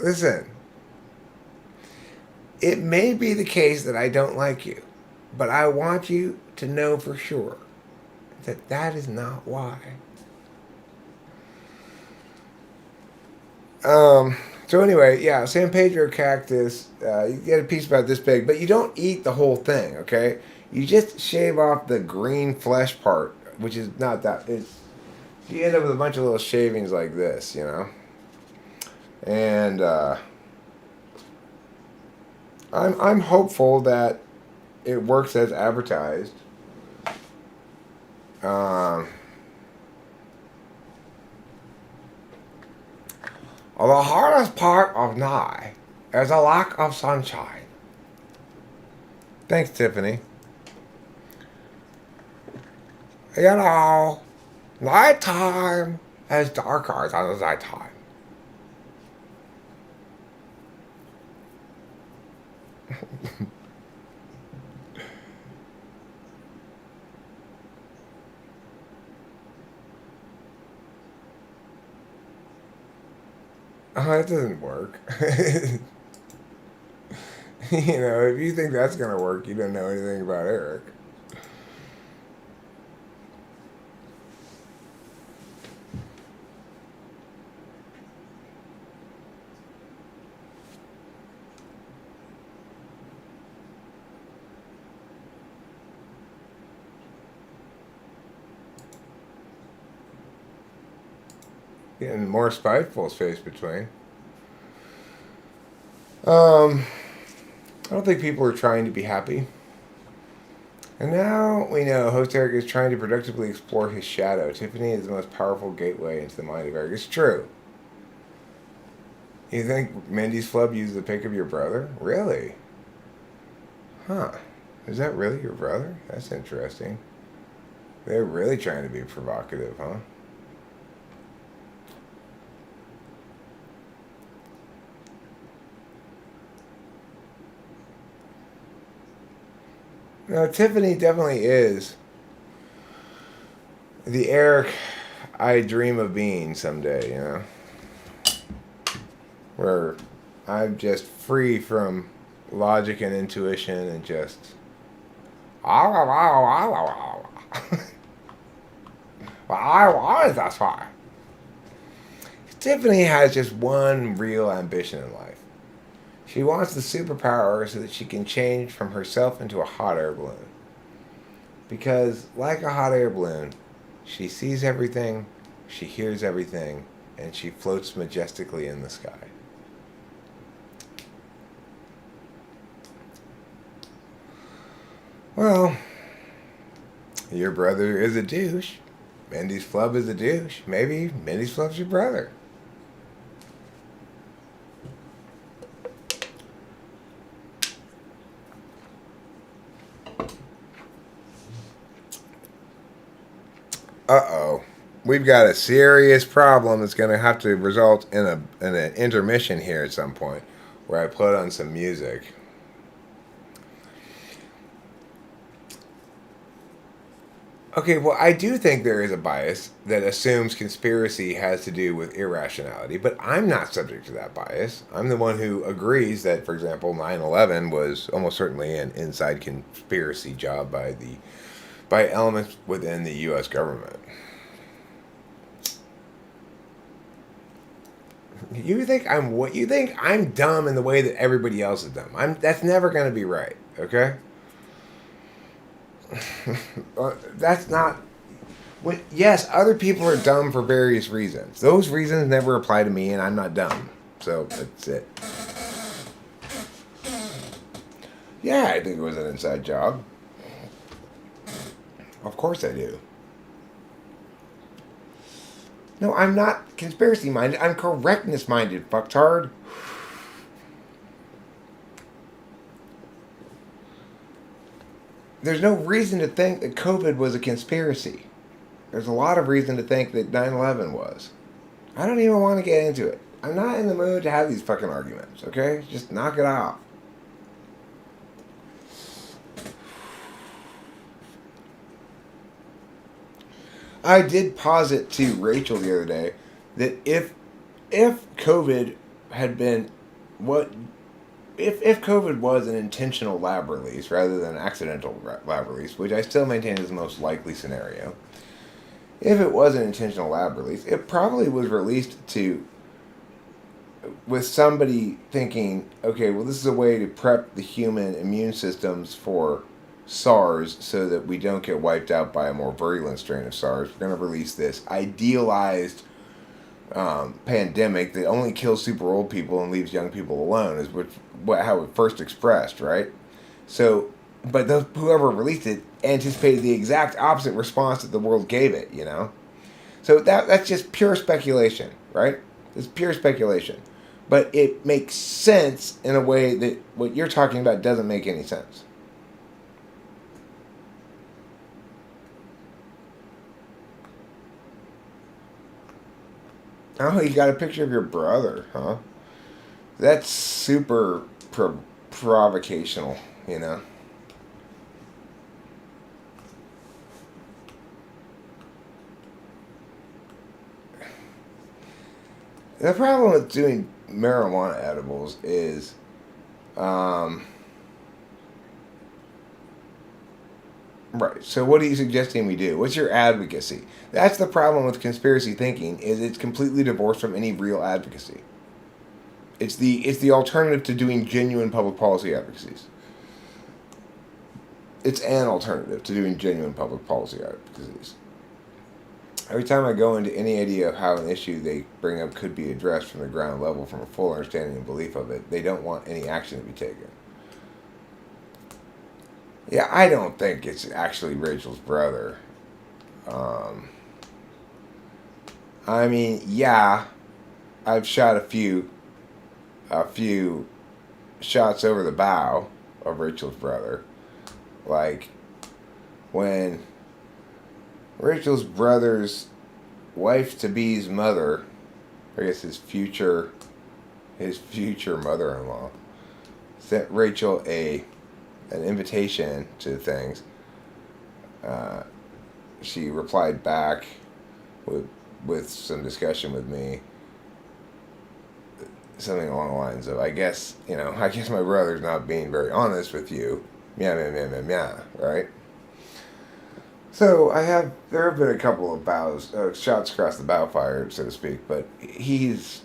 Listen, it may be the case that I don't like you, but I want you to know for sure that that is not why. So anyway, yeah, San Pedro cactus. You get a piece about this big, but you don't eat the whole thing. Okay, you just shave off the green flesh part, which is not that. You end up with a bunch of little shavings like this, you know. And I'm hopeful that it works as advertised. Um, the hardest part of Nye is a lack of sunshine. Thanks, Tiffany. You know, nighttime is darker than the daytime. Oh, that doesn't work. You know, if you think that's gonna work, you don't know anything about Eric. Getting more spiteful space between. Um, I don't think people are trying to be happy. And now we know host Eric is trying to productively explore his shadow. Tiffany is the most powerful gateway into the mind of Eric. It's true. You think Mindy's flub used the pic of your brother? Really? Huh. Is that really your brother? That's interesting. They're really trying to be provocative, huh? No, Tiffany definitely is the Eric I dream of being someday, you know? Where I'm just free from logic and intuition and just. Well, I was, that's why. Tiffany has just one real ambition in life. She wants the superpower so that she can change from herself into a hot air balloon. Because, like a hot air balloon, she sees everything, she hears everything, and she floats majestically in the sky. Well, your brother is a douche. Mindy's flub is a douche. Maybe Mindy's flub's your brother. Uh-oh. We've got a serious problem that's going to have to result in an intermission here at some point where I put on some music. Okay, well, I do think there is a bias that assumes conspiracy has to do with irrationality, but I'm not subject to that bias. I'm the one who agrees that, for example, 9/11 was almost certainly an inside conspiracy job by elements within the U.S. government. You think I'm dumb in the way that everybody else is dumb. That's never going to be right, okay? That's not. Yes, other people are dumb for various reasons. Those reasons never apply to me, and I'm not dumb. So that's it. Yeah, I think it was an inside job. Of course I do. No, I'm not conspiracy minded. I'm correctness minded, fucktard. There's no reason to think that COVID was a conspiracy. There's a lot of reason to think that 9/11 was. I don't even want to get into it. I'm not in the mood to have these fucking arguments, okay? Just knock it off. I did posit to Rachel the other day that if COVID had been what if COVID was an intentional lab release rather than an accidental lab release, which I still maintain is the most likely scenario, if it was an intentional lab release, it probably was released to with somebody thinking, okay, well, this is a way to prep the human immune systems for SARS so that we don't get wiped out by a more virulent strain of SARS. We're going to release this idealized pandemic that only kills super old people and leaves young people alone, is how it first expressed, right? So, but whoever released it anticipated the exact opposite response that the world gave it, you know? So that's just pure speculation, right? It's pure speculation. But it makes sense in a way that what you're talking about doesn't make any sense. Oh, you got a picture of your brother, huh? That's super provocational, you know? The problem with doing marijuana edibles is, um, right. So what are you suggesting we do? What's your advocacy? That's the problem with conspiracy thinking, is it's completely divorced from any real advocacy. It's the alternative to doing genuine public policy advocacies. It's an alternative to doing genuine public policy advocacies. Every time I go into any idea of how an issue they bring up could be addressed from the ground level, from a full understanding and belief of it, they don't want any action to be taken. Yeah, I don't think it's actually Rachel's brother. Um, I mean, yeah, I've shot a few shots over the bow of Rachel's brother. Like when Rachel's brother's wife to be's mother, I guess his future mother-in-law, sent Rachel an invitation to things. Uh, she replied back with some discussion with me, something along the lines of, I guess my brother's not being very honest with you. Meow, meow, meow, meow, meow, right? So there have been a couple of shots across the bow fire, so to speak, but he is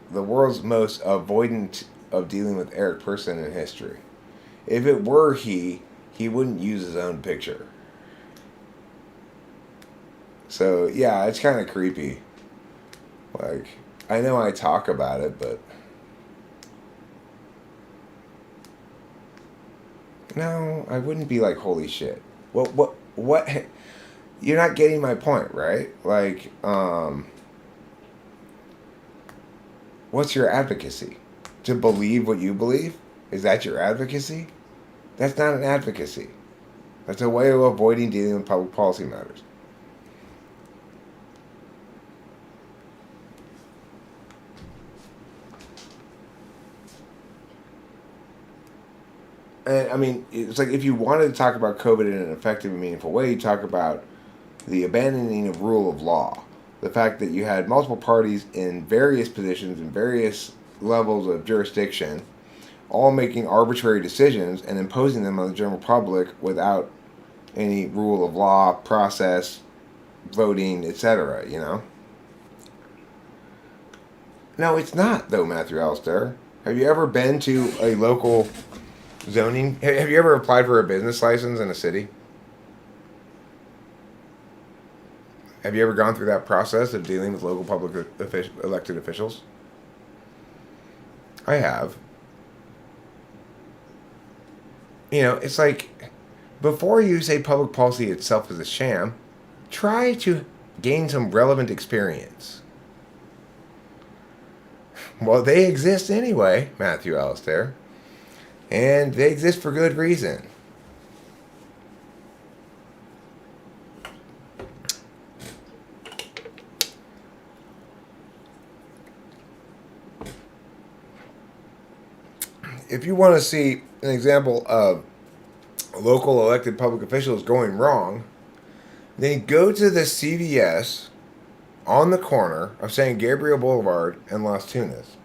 the world's most avoidant of dealing with Eric person in history. If it were he wouldn't use his own picture. So yeah, it's kind of creepy. Like, I know I talk about it, but no, I wouldn't be like, holy shit. What? You're not getting my point, right? Like, what's your advocacy? To believe what you believe? Is that your advocacy? That's not an advocacy. That's a way of avoiding dealing with public policy matters. And I mean, it's like if you wanted to talk about COVID in an effective and meaningful way, you talk about the abandoning of rule of law. The fact that you had multiple parties in various positions and various levels of jurisdiction all making arbitrary decisions and imposing them on the general public without any rule of law, process, voting, etc., you know? No, it's not, though, Matthew Allister. Have you ever been to a local zoning? Have you ever applied for a business license in a city? Have you ever gone through that process of dealing with local public elected officials? I have. You know, it's like before you say public policy itself is a sham, try to gain some relevant experience. Well, they exist anyway, Matthew Allister, and they exist for good reason. If you want to see an example of local elected public officials going wrong, then go to the CVS on the corner of St. Gabriel Boulevard and Las Tunas.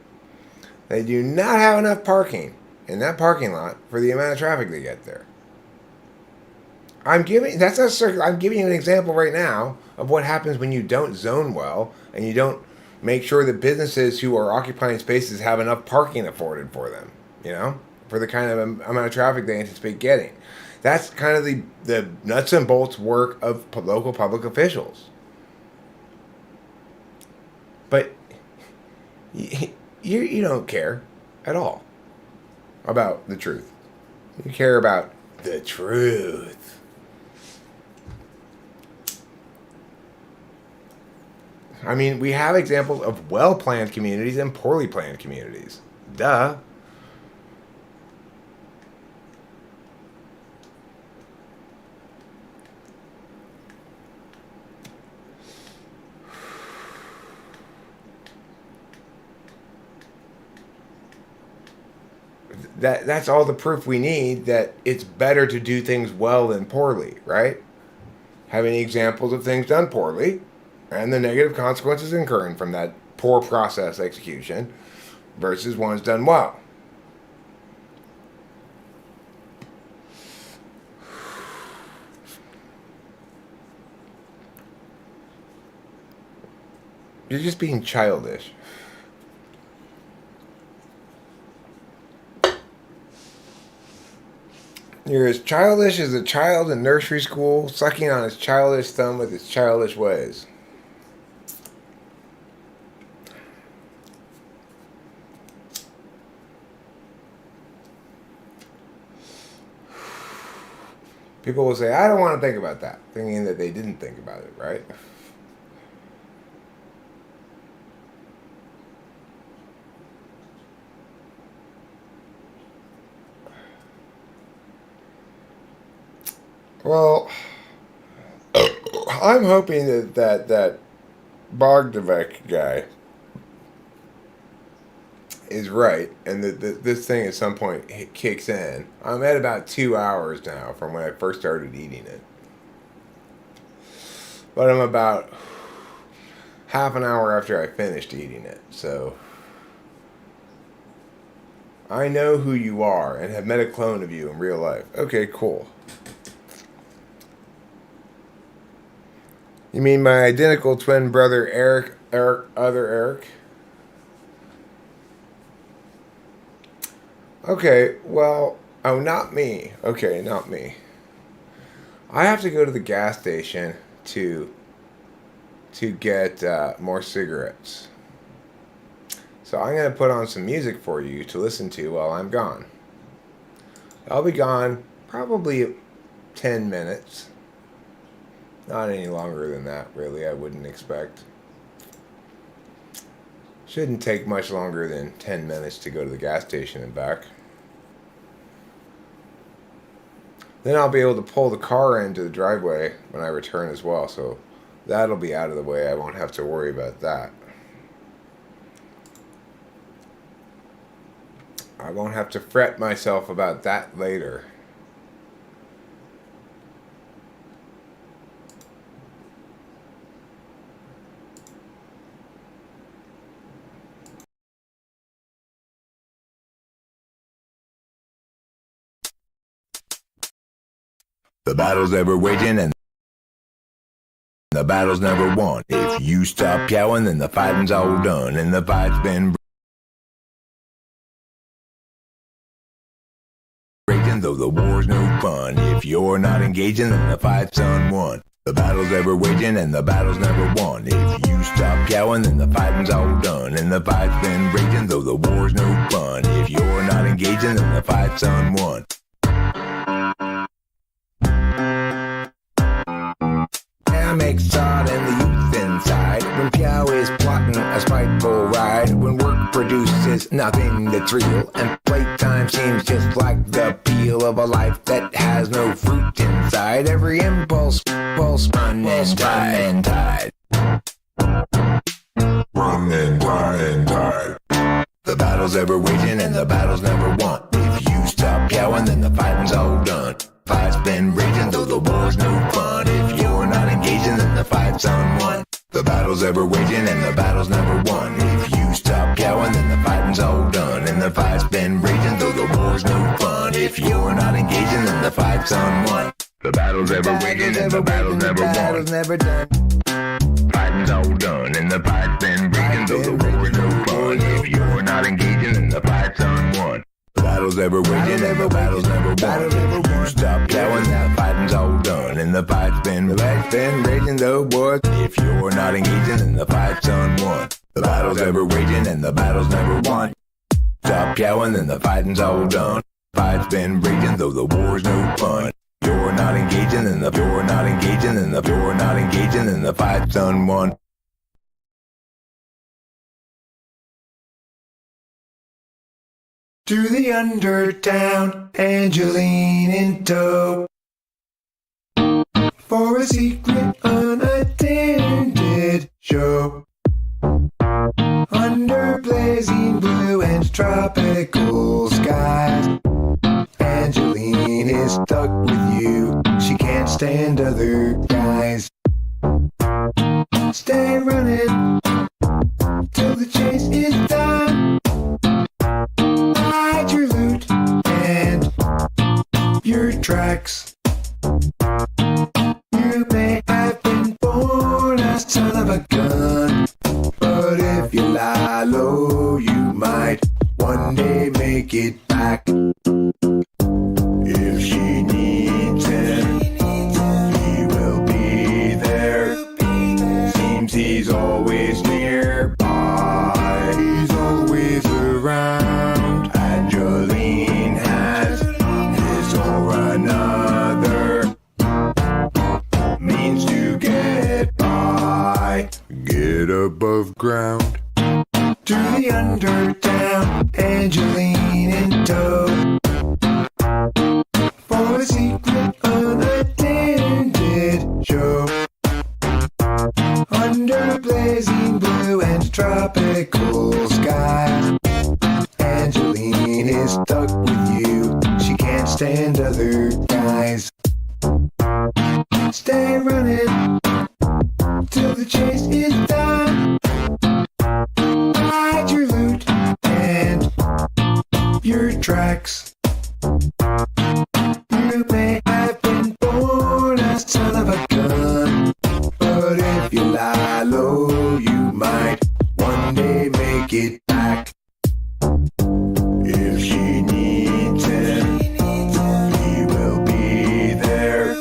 They do not have enough parking in that parking lot for the amount of traffic they get there. I'm giving you an example right now of what happens when you don't zone well and you don't make sure that businesses who are occupying spaces have enough parking afforded for them, you know, for the kind of amount of traffic they anticipate getting. That's kind of the nuts and bolts work of local public officials. But you don't care at all about the truth. You care about the truth. I mean, we have examples of well-planned communities and poorly planned communities. Duh. That's all the proof we need that it's better to do things well than poorly, right? Having examples of things done poorly and the negative consequences incurring from that poor process execution versus ones done well. You're just being childish. You're as childish as a child in nursery school, sucking on his childish thumb with his childish ways. People will say, I don't want to think about that, thinking that they didn't think about it, right? Well, I'm hoping that Bogdavec guy is right, and that this thing at some point kicks in. I'm at about 2 hours now from when I first started eating it, but I'm about half an hour after I finished eating it. So I know who you are and have met a clone of you in real life. Okay, cool. You mean my identical twin brother Eric, other Eric? Okay, well, oh, not me. Okay, not me. I have to go to the gas station to get more cigarettes. So I'm going to put on some music for you to listen to while I'm gone. I'll be gone probably 10 minutes. Not any longer than that, really, I wouldn't expect. Shouldn't take much longer than 10 minutes to go to the gas station and back. Then I'll be able to pull the car into the driveway when I return as well, so that'll be out of the way. I won't have to worry about that. I won't have to fret myself about that later. The battle's ever waging and the battle's never won. If you stop yowing, then the fighting's all done, and the fight's been raging, though the war's no fun. If you're not engaging, then the fight's unwon. The battle's ever waging and the battle's never won. If you stop yowing, then the fighting's all done, and the fight's been raging, though the war's no fun. If you're not engaging, then the fight's unwon. Makes thought and the youth inside when Piao is plotting a spiteful ride, when work produces nothing that's real and playtime seems just like the peel of a life that has no fruit inside. Every impulse run and tide. Run and tide. The battle's ever waging and the battle's never won. If you stop yowing, then the fighting's all done. Fight's been raging, though the war's no fun. If you're not engaging, then the fight's unwon. The battle's ever waging and the battle's never won. If you stop yowing, then the fighting's all done, and the fight's been raging, though the war's no fun. If you're not engaging, then the fight's unwon. The battle's ever waging and the battle's never won. Fighting's all done, and the fight's been raging, though the war's no fun. If you're not engaging, then the fight's unwon. The battle's ever waging and the battle's never won. If you stop yowing, the fighting's all done, and the fight's been raging, though boys. If you're not engaging, then the fight's unwon. The battle's ever waging and the battle's never won. Stop yowing, then the fighting's all done. Fight's been raging, though the war's no fun. You're not engaging, then the fight's unwon. To the Undertown, Angeline in tow, for a secret unattended show. Under blazing blue and tropical skies, Angeline is stuck with you. She can't stand other guys. Stay running till the chase is done. Hide your loot and your tracks. You may have been born a son of a gun, but if you lie low, you might one day make it back. If she needs him, he will be there. Seems he's always nearby. He's always around. Angeline has this or another means to get by. Get above ground. To the Undertown, Angeline in tow, for a secret unattended show. Under blazing blue and tropical skies, Angeline is stuck with you. She can't stand other guys. Stay running till the chase is done. Hide your loot and your tracks. You may have been born a son of a gun, but if you lie low, you might one day make it back. If she needs him, he will be there.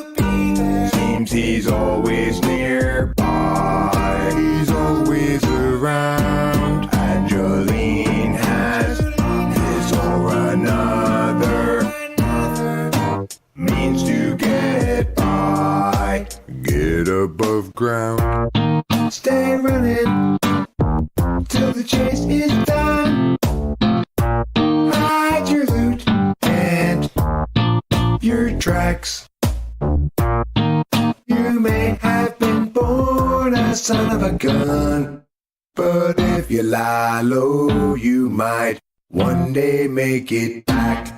Seems he's always nearby. He's always around. Angeline has this or another means to get by. Get above ground. Stay running till the chase is done. Hide your loot and your tracks. You may have been born a son of a gun, but if you lie low, you might one day make it back.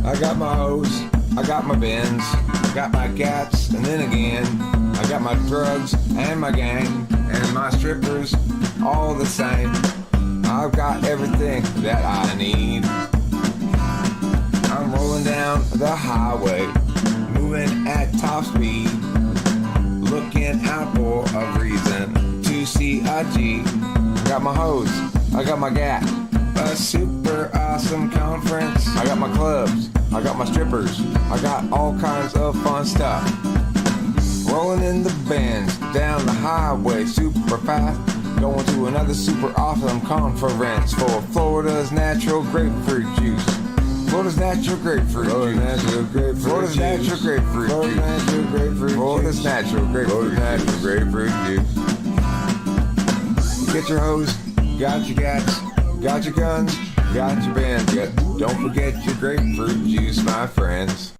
I got my hoes, I got my bins, I got my gats, and then again, I got my drugs and my gang, and my strippers, all the same. I've got everything that I need. I'm rolling down the highway, moving at top speed, looking out for a reason to see a G. I got my hoes, I got my gat, a super awesome conference. I got my clubs, I got my strippers, I got all kinds of fun stuff. Rolling in the Benz, down the highway super fast, going to another super awesome conference for Florida's natural grapefruit juice. Florida's natural grapefruit juice. Florida's natural grapefruit juice. Florida's natural grapefruit juice. Get your hose, got your gats, got your guns, got your bands. Yeah, don't forget your grapefruit juice, my friends.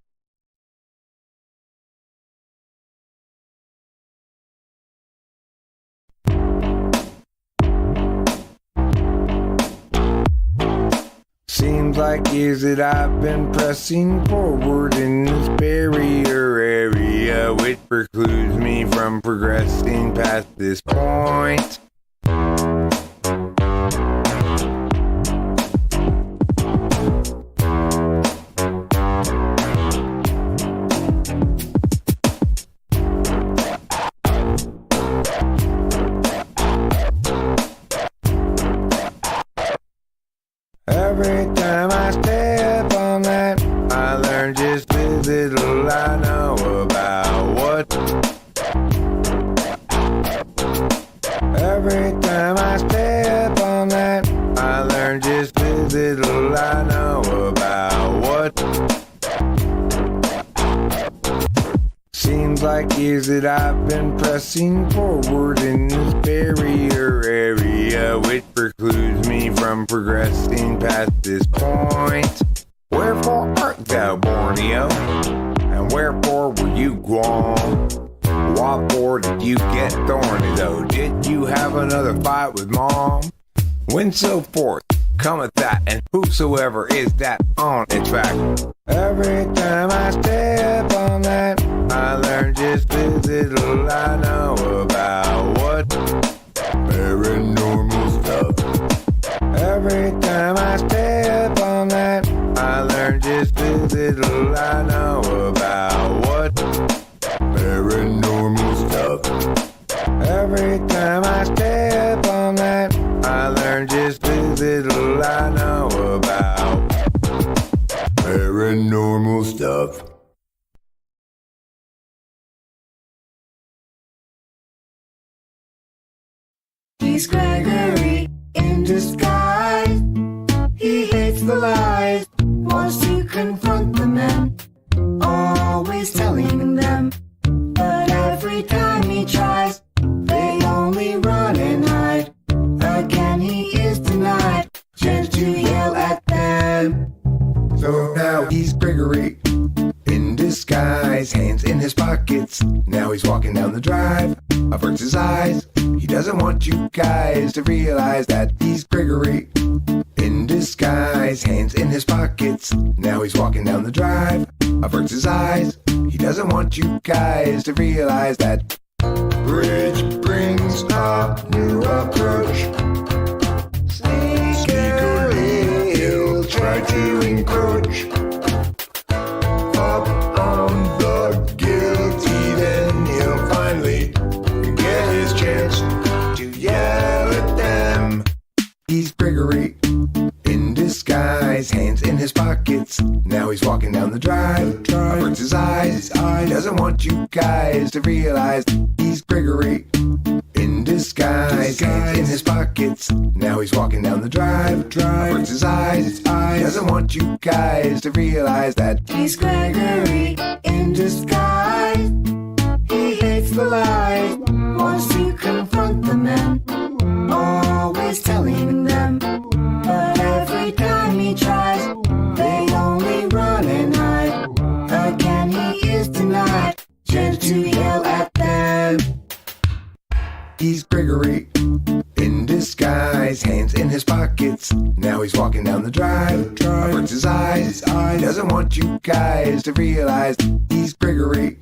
Seems like years that I've been pressing forward in this barrier area, which precludes me from progressing past this point. Every time I step on that, I learn just as little I know about what. Every time I step on that, I learn just as little I know about what. Seems like years that I've been pressing forward in this barrier area, which precludes me from progressing past this point. Wherefore art thou, Borneo? And wherefore were you Guam? What for did you get thorny though? Did you have another fight with mom? When so forth cometh that, and whosoever is that on its back. Every time I step on that, I learn just as little I know about what paranormal stuff. Every time I step on that, I learn just as little I know about what paranormal stuff. Every time I step on that, I learn just as little I know about paranormal stuff. He's Gregory in disguise. He hates the lies, wants to confront the men, always telling them. But every time he tries, they only run and hide. Again he is denied, chance to yell at them. So now he's Gregory in disguise, hands in his pockets. Now he's walking down the drive, averts his eyes. He doesn't want you guys to realize that he's Gregory in disguise, hands in his pockets. Now he's walking down the drive, averts his eyes. He doesn't want you guys to realize that bridge brings a new approach. Sneakily, he'll try to encroach up on the guilty. Then he'll finally get his chance to yell at them. He's Gregory in disguise, hands in his pockets. Now he's walking down the drive, averts his eyes. He doesn't want you guys to realize he's Gregory in disguise, hands in his pockets. Now he's walking down the drive, averts his eyes. He doesn't want you guys to realize that he's Gregory in disguise. He hates the lies, wants to confront He's Gregory in disguise, hands in his pockets. Now he's walking down the drive. Averts his eyes. He doesn't want you guys to realize he's Gregory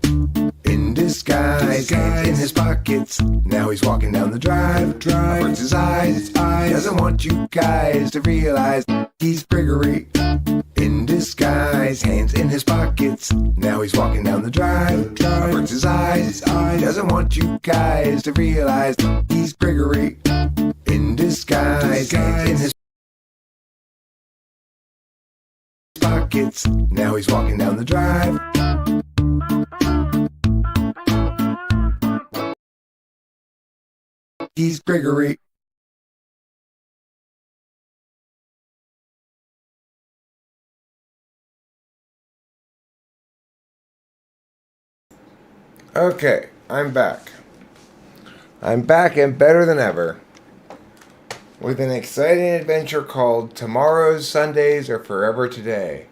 in disguise, hands in his pockets. Now he's walking down the drive. Averts his eyes. He doesn't want you guys to realize he's Gregory in disguise, hands in his pockets. Now he's walking down the drive. Averts his eyes. He doesn't want you guys to realize he's Gregory in disguise, hands in his pockets. Now he's walking down the drive. He's Gregory. Okay, I'm back. I'm back and better than ever with an exciting adventure called Tomorrow's Sundays Are Forever Today.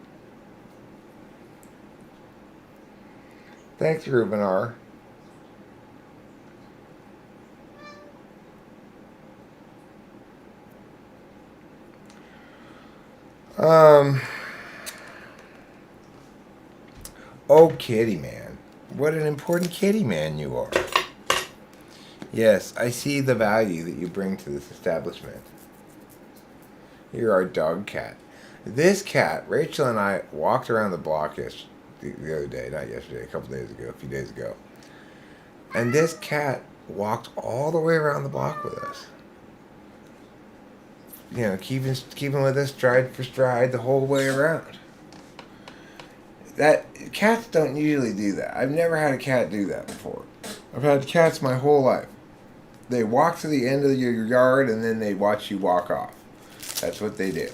Thanks, Ruben R. Oh, kitty man. What an important kitty man you are. Yes, I see the value that you bring to this establishment. You're our dog cat. This cat, Rachel and I walked around the block the other day, not yesterday, a few days ago. And this cat walked all the way around the block with us. You know, keeping with us stride for stride the whole way around. Cats don't usually do that. I've never had a cat do that before. I've had cats my whole life. They walk to the end of your yard and then they watch you walk off. That's what they do.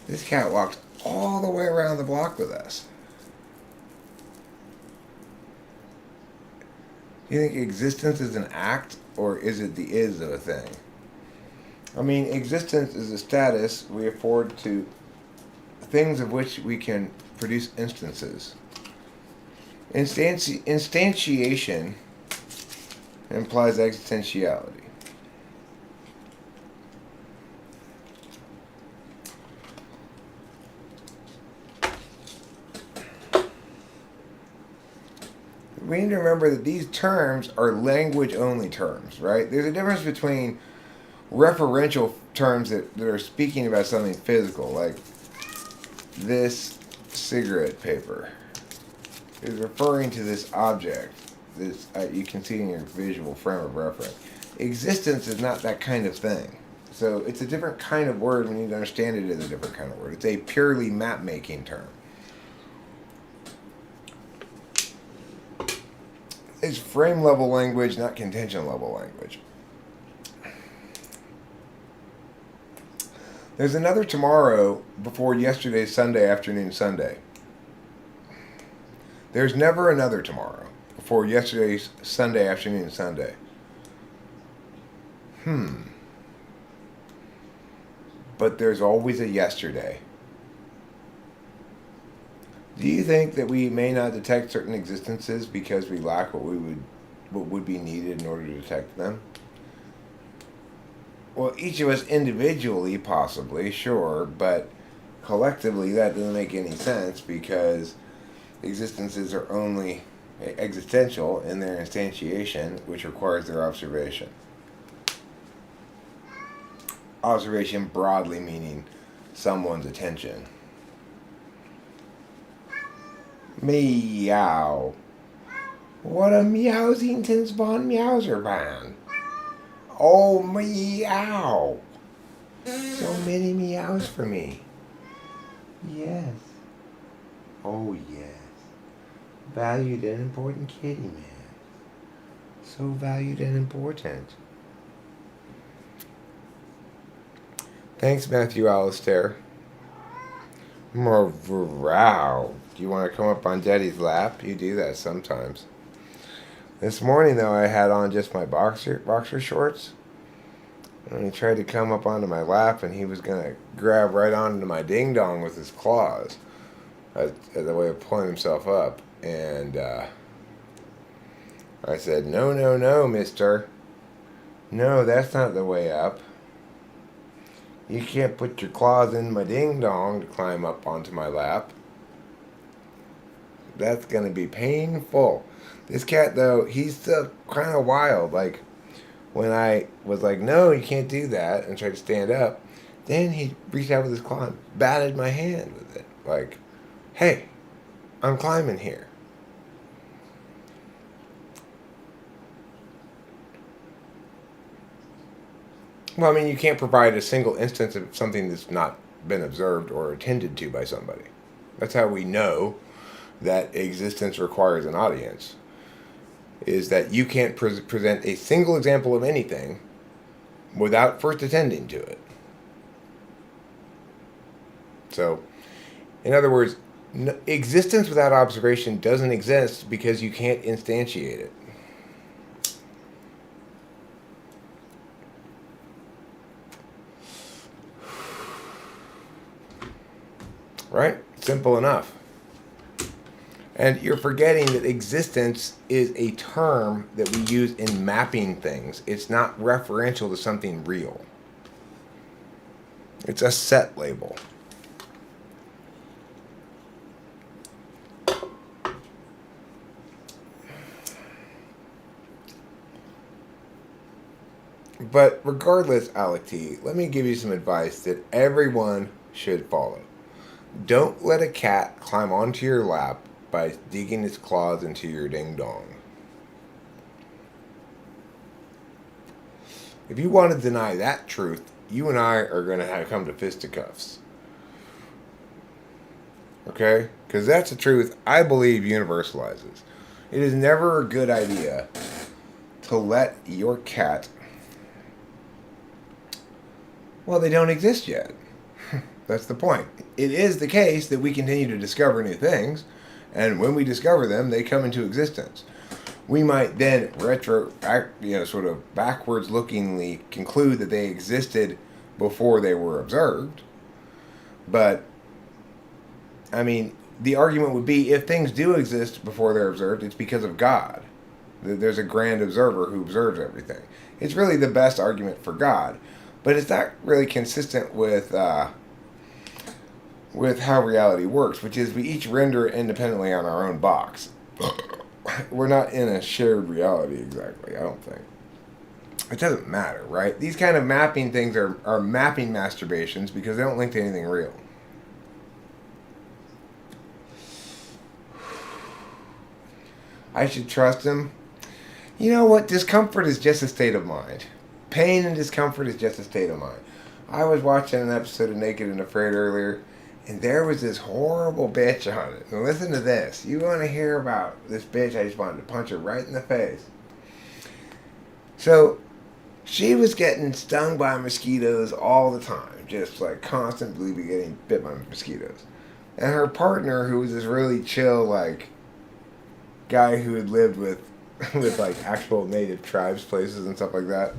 This cat walks all the way around the block with us. Do you think existence is an act, or is it the is of a thing? I mean, existence is a status we afford to things of which we can produce instances. Instantiation implies existentiality. We need to remember that these terms are language-only terms, right? There's a difference between referential terms that are speaking about something physical, like this cigarette paper is referring to this object. This you can see in your visual frame of reference. Existence is not that kind of thing. So it's a different kind of word. We need to understand it as a different kind of word. It's a purely map-making term. It's frame-level language, not contention-level language. There's another tomorrow before yesterday's Sunday afternoon Sunday. There's never another tomorrow before yesterday's Sunday afternoon Sunday. But there's always a yesterday. Do you think that we may not detect certain existences because we lack what would be needed in order to detect them? Well, each of us individually, possibly, sure, but collectively that doesn't make any sense because existences are only existential in their instantiation, which requires their observation. Observation broadly meaning someone's attention. Meow. What a Meowsingtons von Meowserbahn. Oh, meow. So many meows for me. Yes. Oh, yes. Valued and important kitty man. So valued and important. Thanks, Matthew Alistair. Wow. Do you want to come up on Daddy's lap? You do that sometimes. This morning, though, I had on just my boxer shorts. And he tried to come up onto my lap, and he was going to grab right onto my ding-dong with his claws as a way of pulling himself up. And I said, no, mister. No, that's not the way up. You can't put your claws in my ding-dong to climb up onto my lap. That's going to be painful. This cat, though, he's still kind of wild. Like, when I was like, no, you can't do that, and tried to stand up, then he reached out with his claw and batted my hand with it. Like, hey, I'm climbing here. Well, I mean, you can't provide a single instance of something that's not been observed or attended to by somebody. That's how we know that existence requires an audience. Is that you can't present a single example of anything without first attending to it. So, in other words, existence without observation doesn't exist because you can't instantiate it. Right? Simple enough. And you're forgetting that existence is a term that we use in mapping things. It's not referential to something real. It's a set label. But regardless, Alec T, let me give you some advice that everyone should follow. Don't let a cat climb onto your lap by digging its claws into your ding-dong. If you want to deny that truth, you and I are going to have come to fisticuffs. Okay? Because that's the truth I believe universalizes. It is never a good idea to let your cat... Well, they don't exist yet. That's the point. It is the case that we continue to discover new things, and when we discover them, they come into existence. We might then sort of backwards-lookingly conclude that they existed before they were observed. But, I mean, the argument would be if things do exist before they're observed, it's because of God. There's a grand observer who observes everything. It's really the best argument for God, but it's not really consistent with how reality works, which is we each render independently on our own box. We're not in a shared reality exactly, I don't think. It doesn't matter, right? These kind of mapping things are mapping masturbations because they don't link to anything real. I should trust him. You know what? Discomfort is just a state of mind. Pain and discomfort is just a state of mind. I was watching an episode of Naked and Afraid earlier, and there was this horrible bitch on it. Now listen to this. You want to hear about this bitch? I just wanted to punch her right in the face. So, she was getting stung by mosquitoes all the time. Just like constantly getting bit by mosquitoes. And her partner, who was this really chill, like, guy who had lived with like actual native tribes places and stuff like that,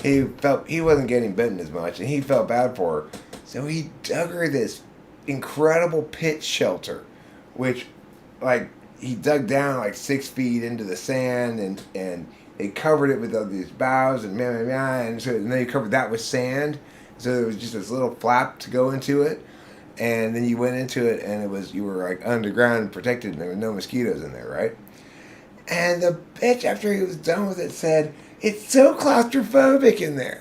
he felt he wasn't getting bitten as much, and he felt bad for her. So he dug her this incredible pit shelter, which, like, he dug down like 6 feet into the sand, and they covered it with all these boughs and and then they covered that with sand, so there was just this little flap to go into it, and then you went into it, and you were like underground, protected, and there were no mosquitoes in there, right? And the bitch, after he was done with it, said, "It's so claustrophobic in there."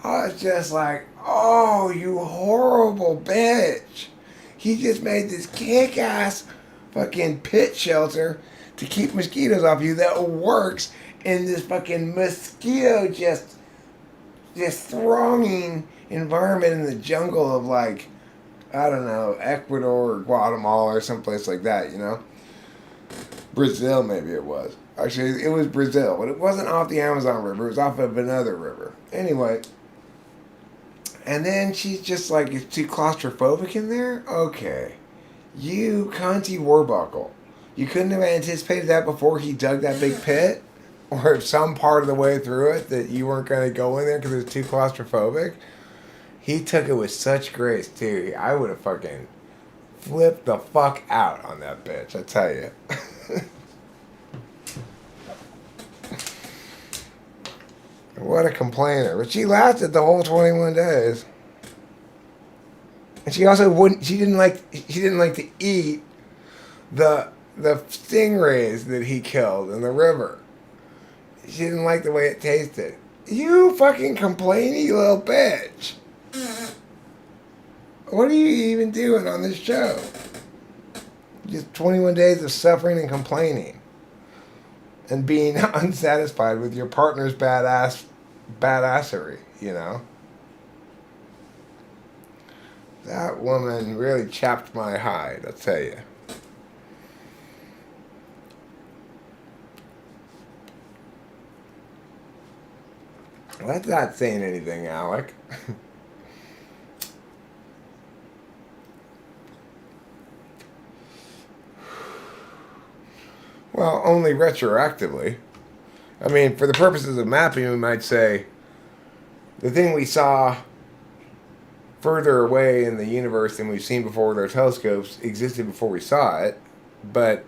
I was just like, oh, you horrible bitch. He just made this kick-ass fucking pit shelter to keep mosquitoes off you that works in this fucking mosquito just thronging environment in the jungle of, like, I don't know, Ecuador or Guatemala or someplace like that, you know? Brazil, maybe it was. Actually, it was Brazil, but it wasn't off the Amazon River. It was off of another river. Anyway, and then she's just like, it's too claustrophobic in there? Okay. You cunty warbuckle. You couldn't have anticipated that before he dug that big pit? Or if some part of the way through it that you weren't going to go in there because it was too claustrophobic? He took it with such grace, too. I would have fucking flipped the fuck out on that bitch, I tell you. What a complainer. But she lasted the whole 21 days. And she also wouldn't. She didn't like to eat the stingrays that he killed in the river. She didn't like the way it tasted. You fucking complainy little bitch. What are you even doing on this show? Just 21 days of suffering and complaining. And being unsatisfied with your partner's badassery, you know? That woman really chapped my hide, I'll tell you. That's not saying anything, Alec. Well, only retroactively. I mean, for the purposes of mapping, we might say the thing we saw further away in the universe than we've seen before with our telescopes existed before we saw it. But,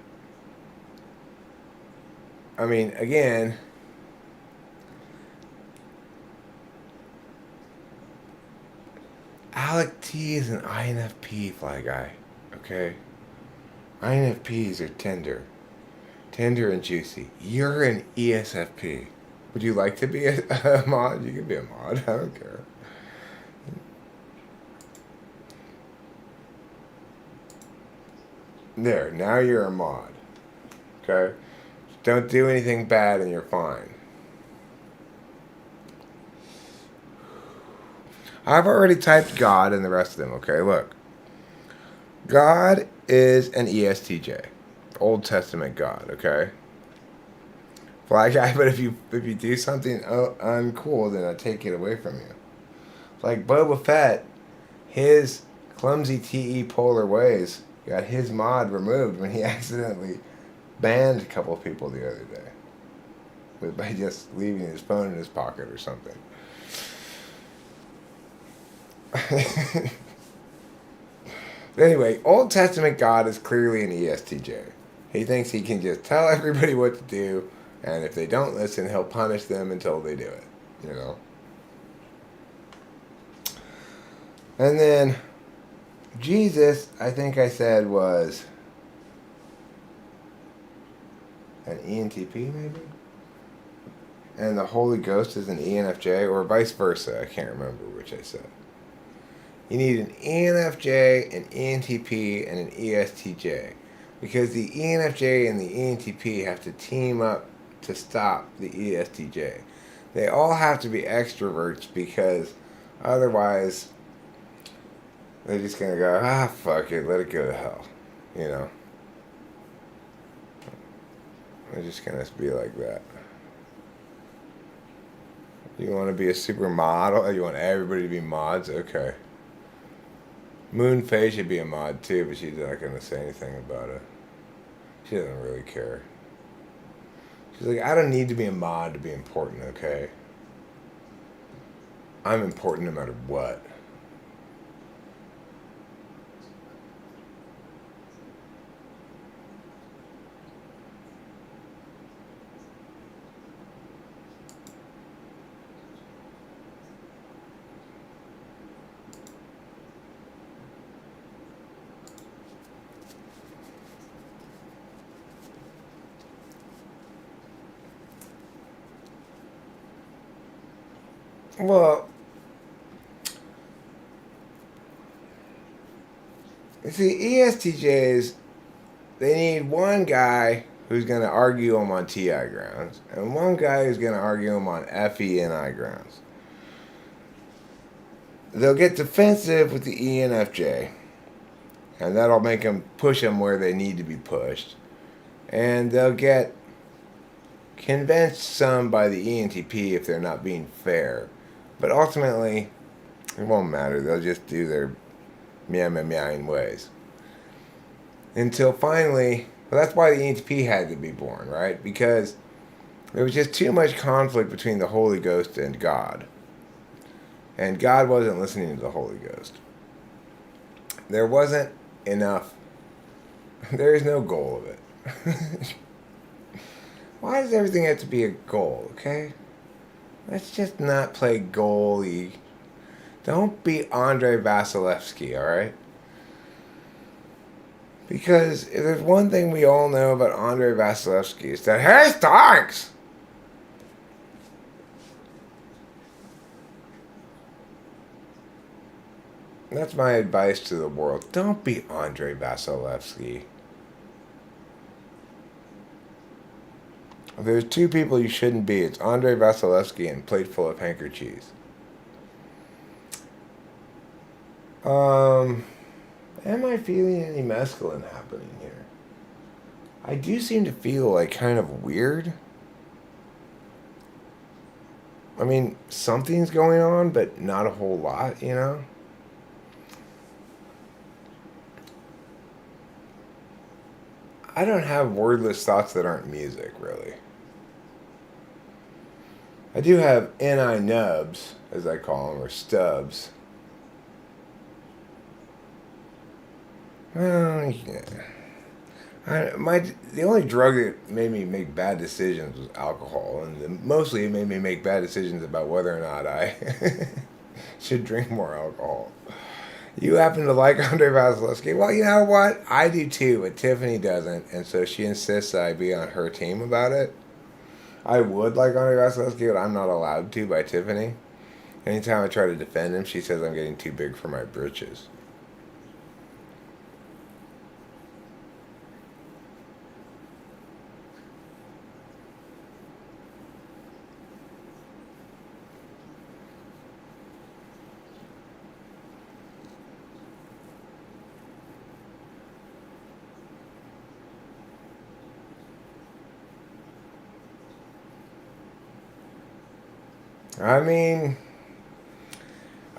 I mean, again, Alec T is an INFP fly guy, okay? INFPs are tender and juicy. You're an ESFP. Would you like to be a mod? You can be a mod. I don't care. There, now you're a mod. Okay? Don't do anything bad and you're fine. I've already typed God and the rest of them, okay? Look. God is an ESTJ. Old Testament God, okay? Fly guy, but if you do something uncool, then I take it away from you. Like Boba Fett, his clumsy TE polar ways got his mod removed when he accidentally banned a couple of people the other day. By just leaving his phone in his pocket or something. Anyway, Old Testament God is clearly an ESTJ. He thinks he can just tell everybody what to do, and if they don't listen, he'll punish them until they do it, you know? And then Jesus, I think I said, was an ENTP, maybe? And the Holy Ghost is an ENFJ, or vice versa. I can't remember which I said. You need an ENFJ, an ENTP, and an ESTJ. Because the ENFJ and the ENTP have to team up to stop the ESTJ. They all have to be extroverts because otherwise they're just going to go, fuck it, let it go to hell. You know? They're just going to be like that. You want to be a super model? You want everybody to be mods? Okay. Moon Faye should be a mod too, but she's not going to say anything about it. She doesn't really care. She's like, I don't need to be a mod to be important, okay? I'm important no matter what. Well, you see, ESTJs, they need one guy who's going to argue them on TI grounds, and one guy who's going to argue them on FENI grounds. They'll get defensive with the ENFJ, and that'll make them push them where they need to be pushed. And they'll get convinced some by the ENTP if they're not being fair. But ultimately, it won't matter. They'll just do their meowing ways. Until finally, well, that's why the ENTP had to be born, right? Because there was just too much conflict between the Holy Ghost and God. And God wasn't listening to the Holy Ghost. There wasn't enough. There is no goal of it. Why does everything have to be a goal, okay? Let's just not play goalie. Don't be Andre Vasilevsky, all right? Because if there's one thing we all know about Andre Vasilevsky, it's that he stinks. That's my advice to the world. Don't be Andre Vasilevsky. If there's two people you shouldn't be, it's Andre Vasilevsky and Plate Full of Handkerchiefs. Am I feeling any mescaline happening here? I do seem to feel like kind of weird. I mean, something's going on, but not a whole lot, you know? I don't have wordless thoughts that aren't music, really. I do have NI nubs, as I call them, or stubs. Well, yeah. The only drug that made me make bad decisions was alcohol, and mostly it made me make bad decisions about whether or not I should drink more alcohol. You happen to like Andre Vasilevsky? Well, you know what? I do too, but Tiffany doesn't, and so she insists that I be on her team about it. I would like Andre Vasilevsky, but I'm not allowed to by Tiffany. Anytime I try to defend him, she says I'm getting too big for my britches. I mean,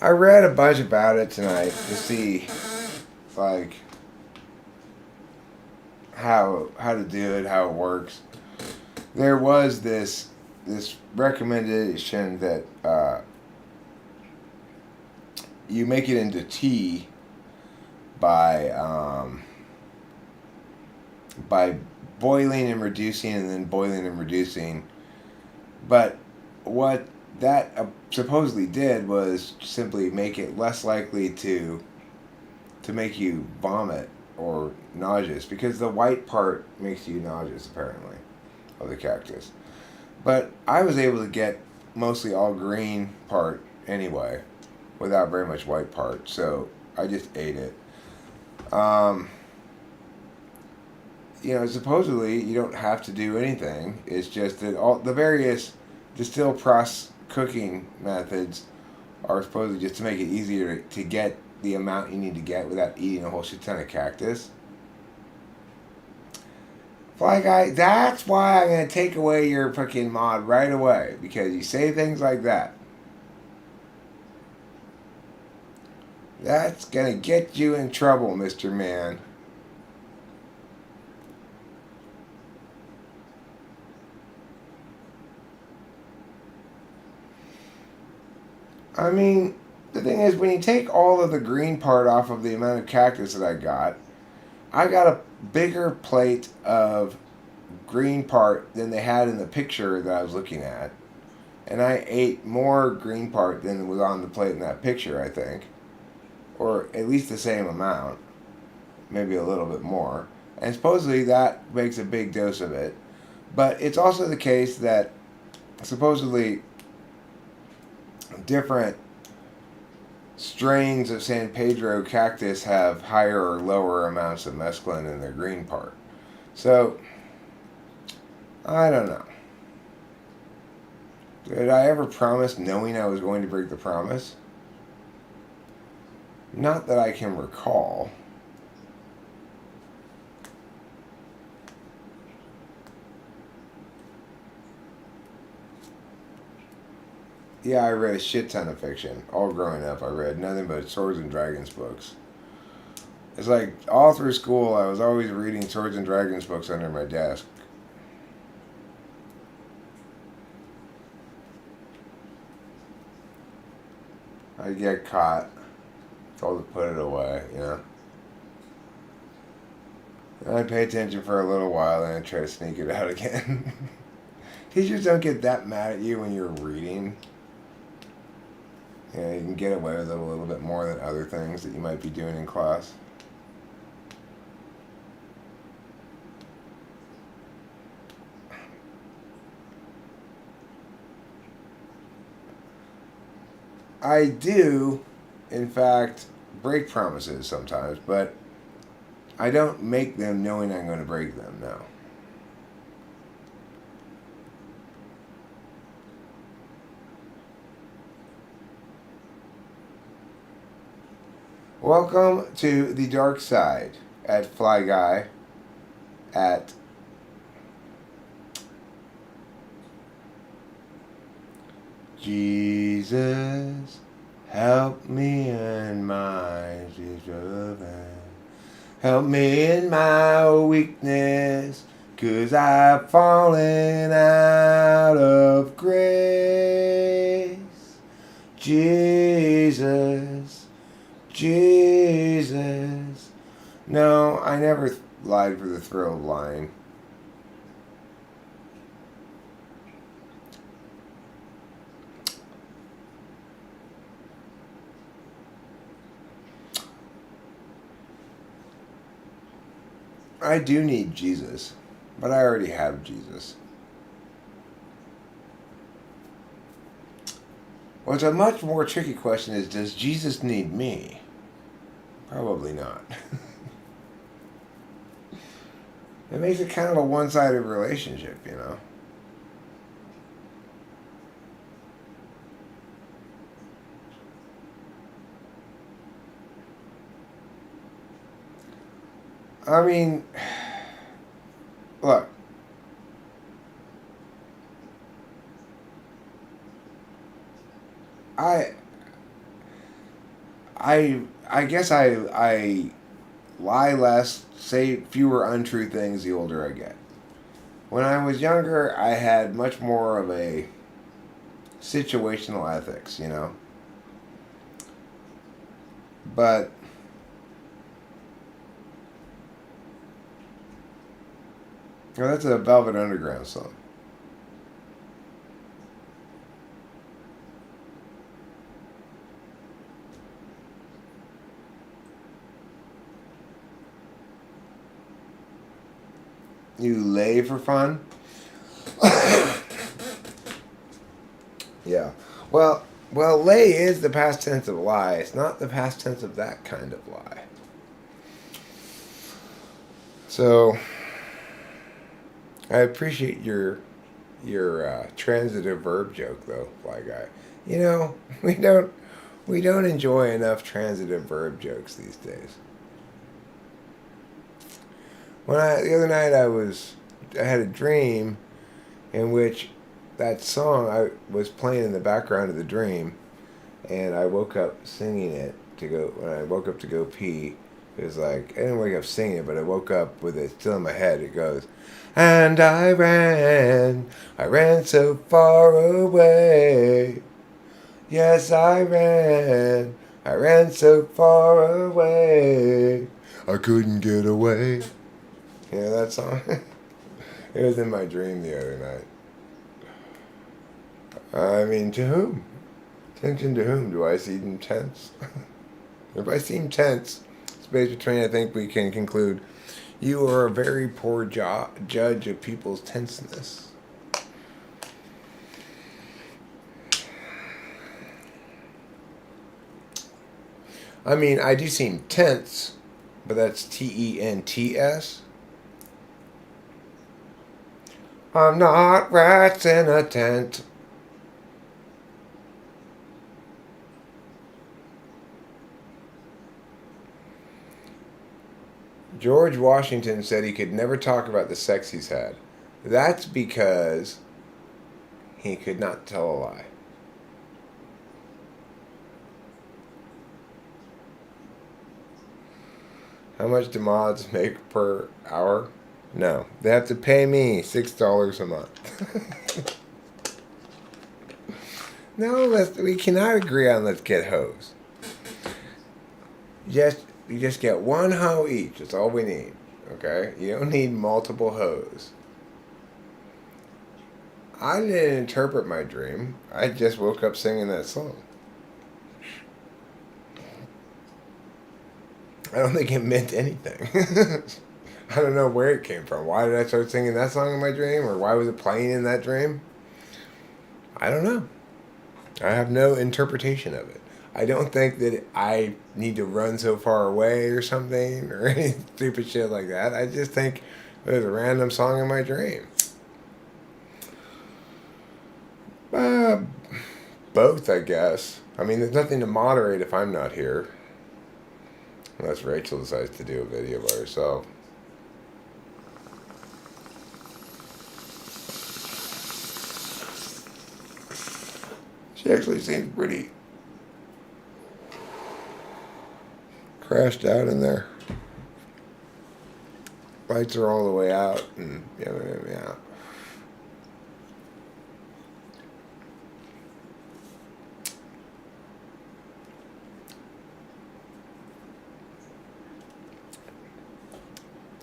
I read a bunch about it tonight to see, like, how to do it, how it works. There was this recommendation that you make it into tea by boiling and reducing, and then boiling and reducing. But what that supposedly did was simply make it less likely to make you vomit or nauseous, because the white part makes you nauseous, apparently, of the cactus. But I was able to get mostly all green part anyway, without very much white part, so I just ate it. Supposedly you don't have to do anything. It's just that all the various distilled process cooking methods are supposedly just to make it easier to get the amount you need to get without eating a whole shit ton of cactus. Fly Guy, that's why I'm going to take away your fucking mod right away, because you say things like that. That's going to get you in trouble, Mr. Man. I mean, the thing is, when you take all of the green part off of the amount of cactus that I got a bigger plate of green part than they had in the picture that I was looking at. And I ate more green part than was on the plate in that picture, I think. Or at least the same amount. Maybe a little bit more. And supposedly that makes a big dose of it. But it's also the case that supposedly different strains of San Pedro cactus have higher or lower amounts of mescaline in their green part. So, I don't know. Did I ever promise knowing I was going to break the promise? Not that I can recall. Yeah, I read a shit ton of fiction. All growing up, I read nothing but Swords and Dragons books. It's like, all through school, I was always reading Swords and Dragons books under my desk. I'd get caught, told to put it away, you know. And I'd pay attention for a little while, and I'd try to sneak it out again. Teachers don't get that mad at you when you're reading. You can get away with it a little bit more than other things that you might be doing in class. I do, in fact, break promises sometimes, but I don't make them knowing I'm going to break them, no. Welcome to the dark side at Fly Guy at Jesus, help me in my situation. Help me in my weakness, 'cause I've fallen out of grace. Jesus, Jesus. No, I never lied for the thrill of lying. I do need Jesus, but I already have Jesus. What's a much more tricky question is, does Jesus need me? Probably not. It makes it kind of a one-sided relationship, you know? I mean, look. I guess I lie less, say fewer untrue things the older I get. When I was younger, I had much more of a situational ethics, you know? But well, that's a Velvet Underground song. You lay for fun? Yeah. Well, lay is the past tense of lie. It's not the past tense of that kind of lie. So, I appreciate your transitive verb joke, though, Fly Guy. You know, we don't enjoy enough transitive verb jokes these days. The other night I had a dream in which that song I was playing in the background of the dream, and I woke up singing it when I woke up to go pee. It was like, I didn't wake up singing it, but I woke up with it still in my head. It goes, and I ran so far away. Yes, I ran so far away. I couldn't get away. You know that song? It was in my dream the other night. I mean, to whom? Attention to whom? Do I seem tense? If I seem tense, space between, I think we can conclude you are a very poor judge of people's tenseness. I mean, I do seem tense, but that's TENTS. I'm not rats in a tent. George Washington said he could never talk about the sex he's had. That's because he could not tell a lie. How much do mods make per hour? No. They have to pay me $6 a month. No, we cannot agree on let's get hoes. You just get one hoe each. That's all we need. Okay? You don't need multiple hoes. I didn't interpret my dream. I just woke up singing that song. I don't think it meant anything. I don't know where it came from. Why did I start singing that song in my dream? Or why was it playing in that dream? I don't know. I have no interpretation of it. I don't think that I need to run so far away or something or any stupid shit like that. I just think it was a random song in my dream. Both, I guess. I mean, there's nothing to moderate if I'm not here. Unless Rachel decides to do a video by herself. She actually seems pretty crashed out in there. Lights are all the way out, and yeah.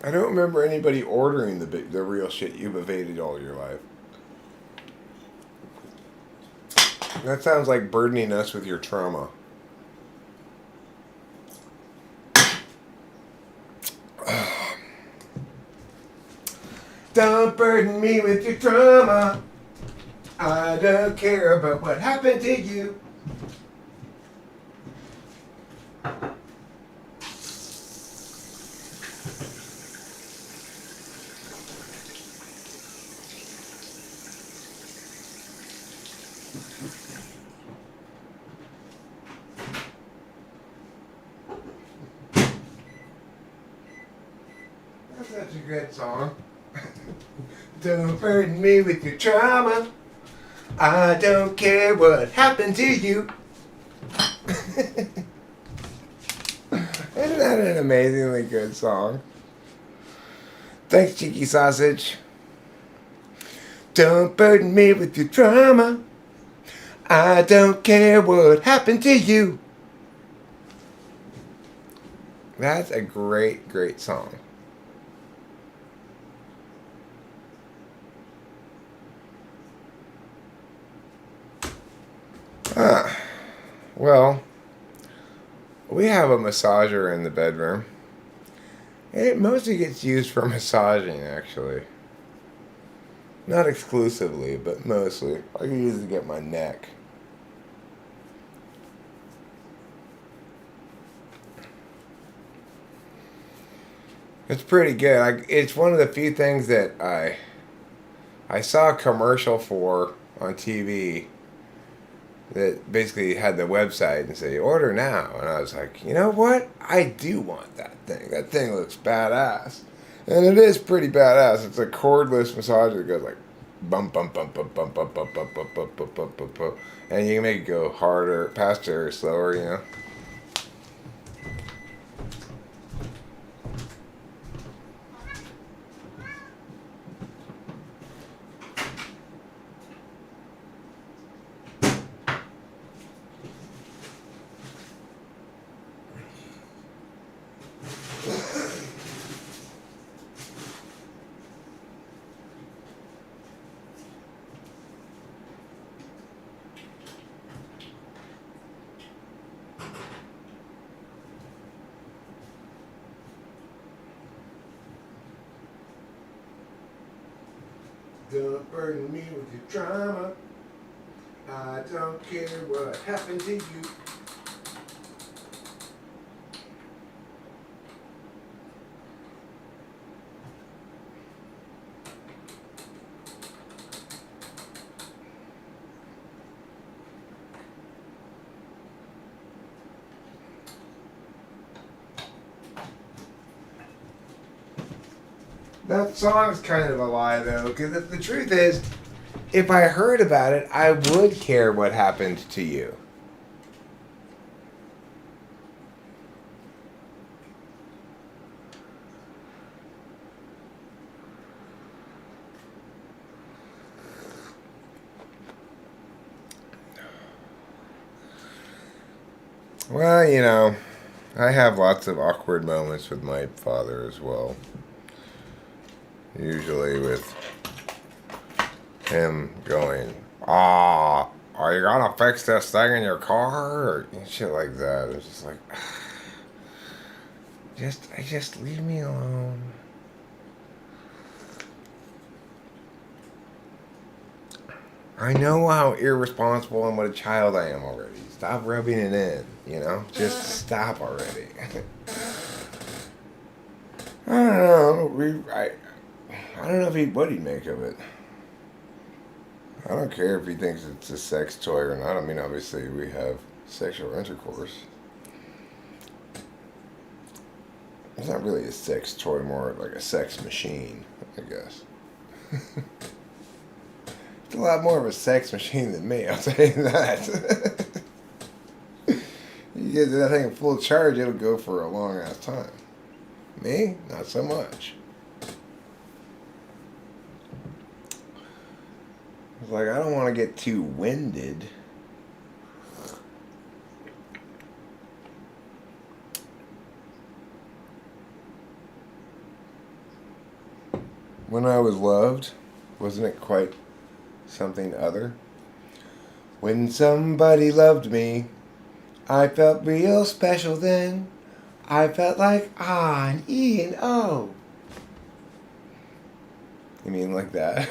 I don't remember anybody ordering the real shit you've evaded all your life. That sounds like burdening us with your trauma. Don't burden me with your trauma. I don't care about what happened to you. That's such a good song. Don't burden me with your trauma. I don't care what happened to you. Isn't that an amazingly good song? Thanks, Cheeky Sausage. Don't burden me with your trauma. I don't care what happened to you. That's a great, great song. Well, we have a massager in the bedroom. It mostly gets used for massaging, actually. Not exclusively, but mostly. I can use it to get my neck. It's pretty good. It's one of the few things that I saw a commercial for on TV that basically had the website and say, order now. And I was like, you know what? I do want that thing. That thing looks badass. And it is pretty badass. It's a cordless massager that goes like bump, bump, bump, bump, bump, bump, bump, bump, bump, bump, bump, bump, bump, bump. And you can make it go harder, faster, or slower, you know. Don't burden me with your trauma. I don't care what happened to you. That song's kind of a lie, though, because the truth is, if I heard about it, I would care what happened to you. Well, you know, I have lots of awkward moments with my father as well. Usually with him going, "Ah, are you gonna fix this thing in your car?" Or shit like that. It's just like, just leave me alone. I know how irresponsible and what a child I am already. Stop rubbing it in, you know? Just stop already. I don't know. I don't know what he'd make of it. I don't care if he thinks it's a sex toy or not. I mean, obviously, we have sexual intercourse. It's not really a sex toy, more like a sex machine, I guess. It's a lot more of a sex machine than me, I'll tell you that. You get that thing full charge, it'll go for a long ass time. Me? Not so much. It's like, I don't want to get too winded. When I was loved, wasn't it quite something other? When somebody loved me, I felt real special then. I felt like an E and O. You mean like that?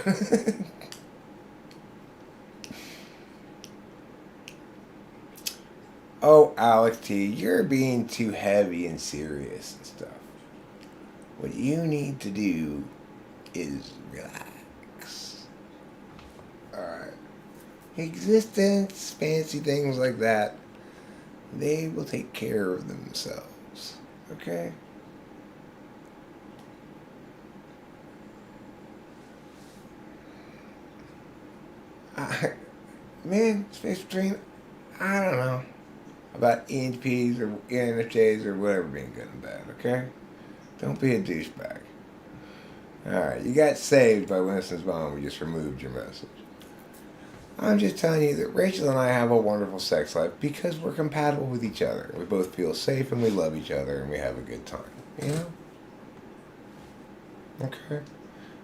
Oh, Alex T, you're being too heavy and serious and stuff. What you need to do is relax. Alright. Existence, fancy things like that, they will take care of themselves. Okay? Man, Space Between, I don't know about ENPs or ENFJs or whatever being good and bad, okay? Don't be a douchebag. Alright, you got saved by Winston's mom. We just removed your message. I'm just telling you that Rachel and I have a wonderful sex life because we're compatible with each other. We both feel safe and we love each other and we have a good time. You know? Okay?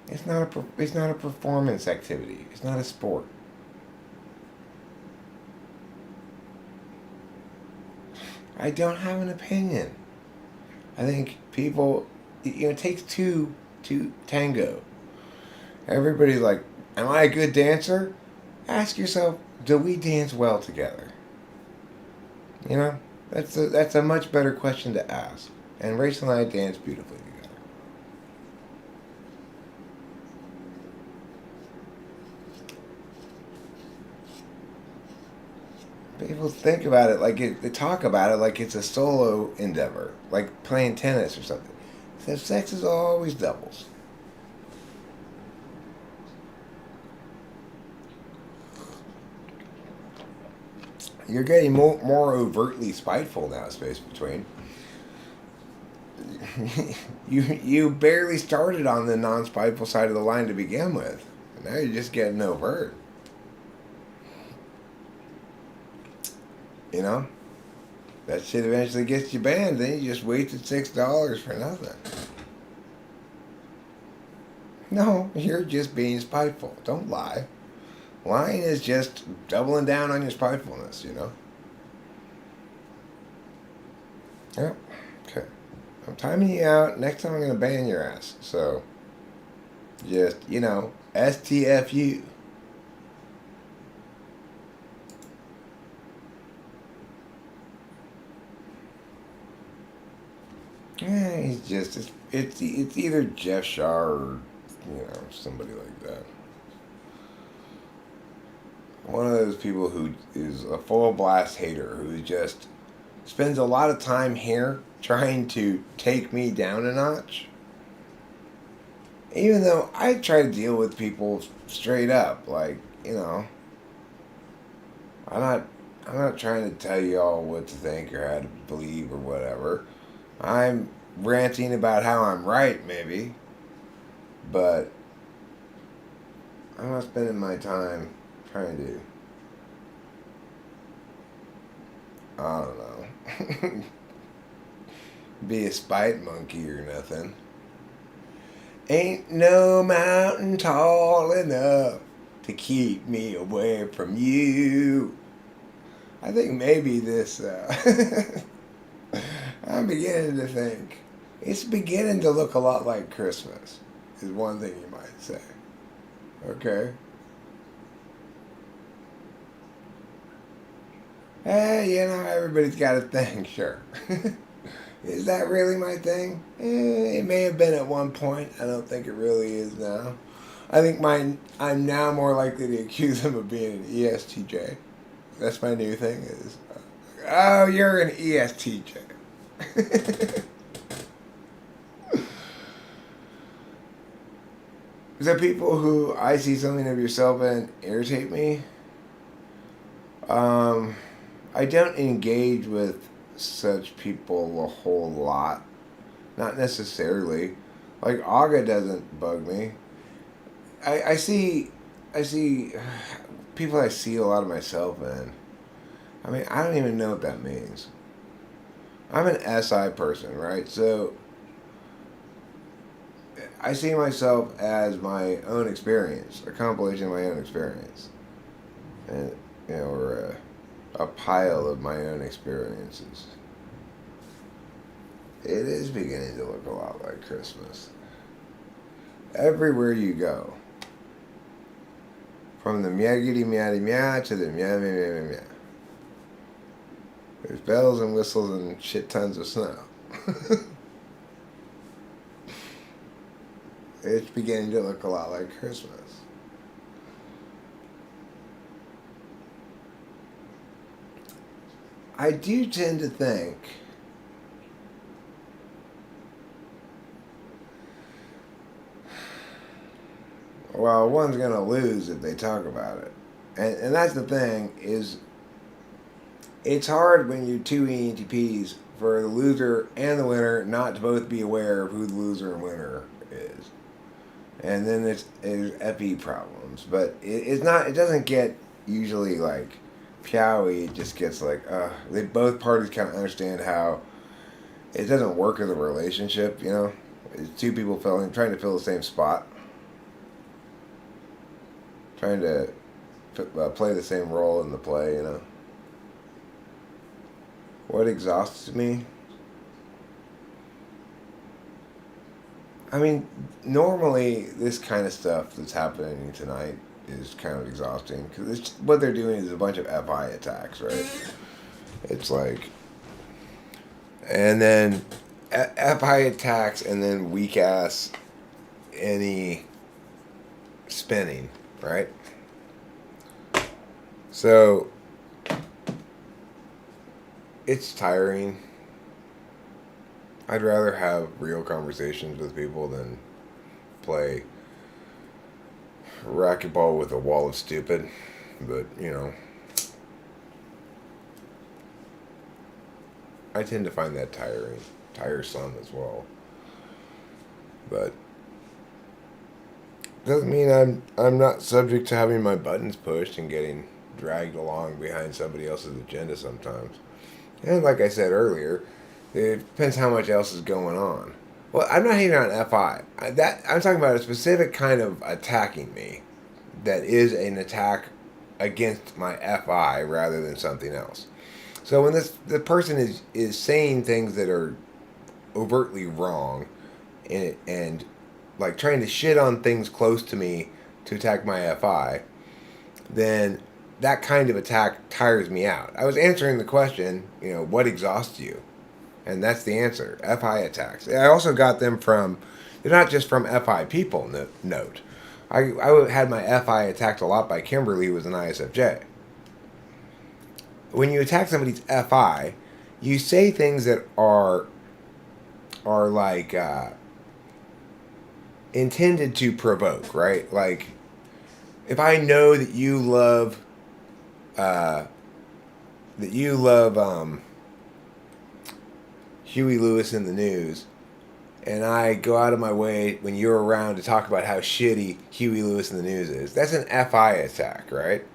It's not a performance activity. It's not a sport. I don't have an opinion. I think people, it takes two to tango. Everybody's like, am I a good dancer? Ask yourself, do we dance well together? You know, that's a much better question to ask. And Rachel and I dance beautifully together. People think about it like they talk about it like it's a solo endeavor, like playing tennis or something. So sex is always doubles. You're getting more overtly spiteful now, Space Between. You barely started on the non-spiteful side of the line to begin with. Now you're just getting overt. You know? That shit eventually gets you banned, then you just wasted $6 for nothing. No, you're just being spiteful. Don't lie. Lying is just doubling down on your spitefulness, you know? Yep. Okay. I'm timing you out. Next time I'm going to ban your ass. So, just, STFU. Yeah, it's either Jeff Shaw or, somebody like that. One of those people who is a full blast hater who just spends a lot of time here trying to take me down a notch. Even though I try to deal with people straight up, like, I'm not trying to tell you all what to think or how to believe or whatever. I'm ranting about how I'm right, maybe, but I'm not spending my time trying to, I don't know, be a spite monkey or nothing. Ain't no mountain tall enough to keep me away from you. I think maybe this, I'm beginning to think, it's beginning to look a lot like Christmas, is one thing you might say. Okay? Hey, everybody's got a thing, sure. Is that really my thing? It may have been at one point. I don't think it really is now. I think I'm now more likely to accuse him of being an ESTJ. That's my new thing is, oh, you're an ESTJ. The people who I see something of yourself in irritate me. I don't engage with such people a whole lot. Not necessarily. Like Aga doesn't bug me. I see people I see a lot of myself in. I mean, I don't even know what that means. I'm an SI person, right? So I see myself as my own experience, a compilation of my own experience, and or a pile of my own experiences. It is beginning to look a lot like Christmas. Everywhere you go, from the meowgity meowdy meow to the meow meow meow meow meow. There's bells and whistles and shit tons of snow. It's beginning to look a lot like Christmas. I do tend to think well, one's going to lose if they talk about it. And that's the thing is it's hard when you're two ENTPs for the loser and the winner not to both be aware of who the loser and winner is. And then there's epi problems. But it doesn't get usually like Piaui. It just gets like, both parties kind of understand how it doesn't work as a relationship, It's two people trying to fill the same spot. Trying to play the same role in the play, What exhausts me? I mean, normally this kind of stuff that's happening tonight is kind of exhausting because what they're doing is a bunch of FI attacks, right? It's like, and then FI attacks and then weak ass any spinning, right? So it's tiring. I'd rather have real conversations with people than play racquetball with a wall of stupid. But, I tend to find that tiresome as well. But doesn't mean I'm not subject to having my buttons pushed and getting dragged along behind somebody else's agenda sometimes. And like I said earlier, it depends how much else is going on. Well, I'm not hating on FI. I'm talking about a specific kind of attacking me that is an attack against my FI rather than something else. So when the person is saying things that are overtly wrong and like trying to shit on things close to me to attack my FI, then that kind of attack tires me out. I was answering the question, what exhausts you? And that's the answer, FI attacks. I also got them they're not just from FI people, note. I had my FI attacked a lot by Kimberly, who was an ISFJ. When you attack somebody's FI, you say things that are like intended to provoke, right? Like, if I know that you love Huey Lewis in the News, and I go out of my way when you're around to talk about how shitty Huey Lewis in the News is, that's an FI attack, right?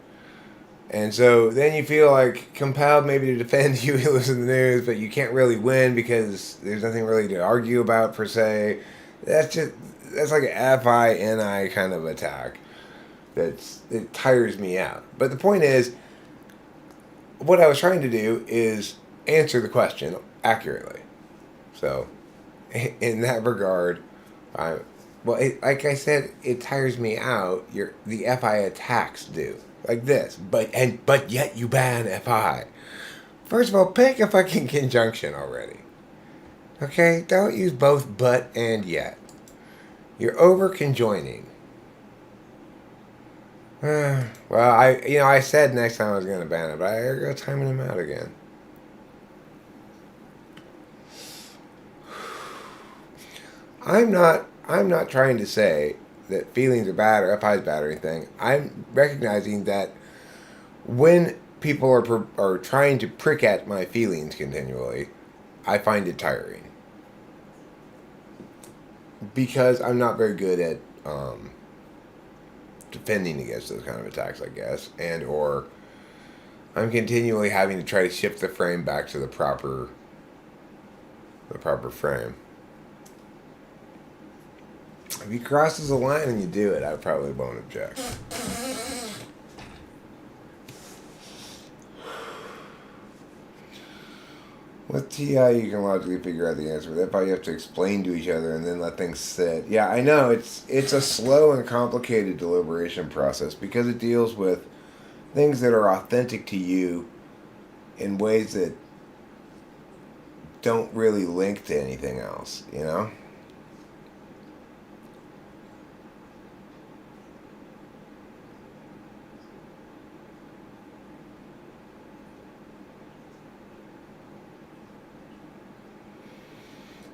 And so then you feel like compelled maybe to defend Huey Lewis in the News, but you can't really win because there's nothing really to argue about per se. That's like an FI-NI kind of attack. it tires me out. But the point is, what I was trying to do is answer the question accurately. So, in that regard, I like I said, it tires me out. The FI attacks do like this, but yet you ban FI. First of all, pick a fucking conjunction already. Okay, don't use both but and yet. You're over conjoining. Well, I said next time I was gonna ban it, but I gotta go timing him out again. I'm not trying to say that feelings are bad or FI is bad or anything. I'm recognizing that when people are trying to prick at my feelings continually, I find it tiring. Because I'm not very good at defending against those kind of attacks, I guess, and or I'm continually having to try to shift the frame back to the proper frame. If he crosses the line and you do it, I probably won't object. With TI, you can logically figure out the answer. With FI, you have to explain to each other and then let things sit. Yeah, I know. It's a slow and complicated deliberation process because it deals with things that are authentic to you in ways that don't really link to anything else, you know?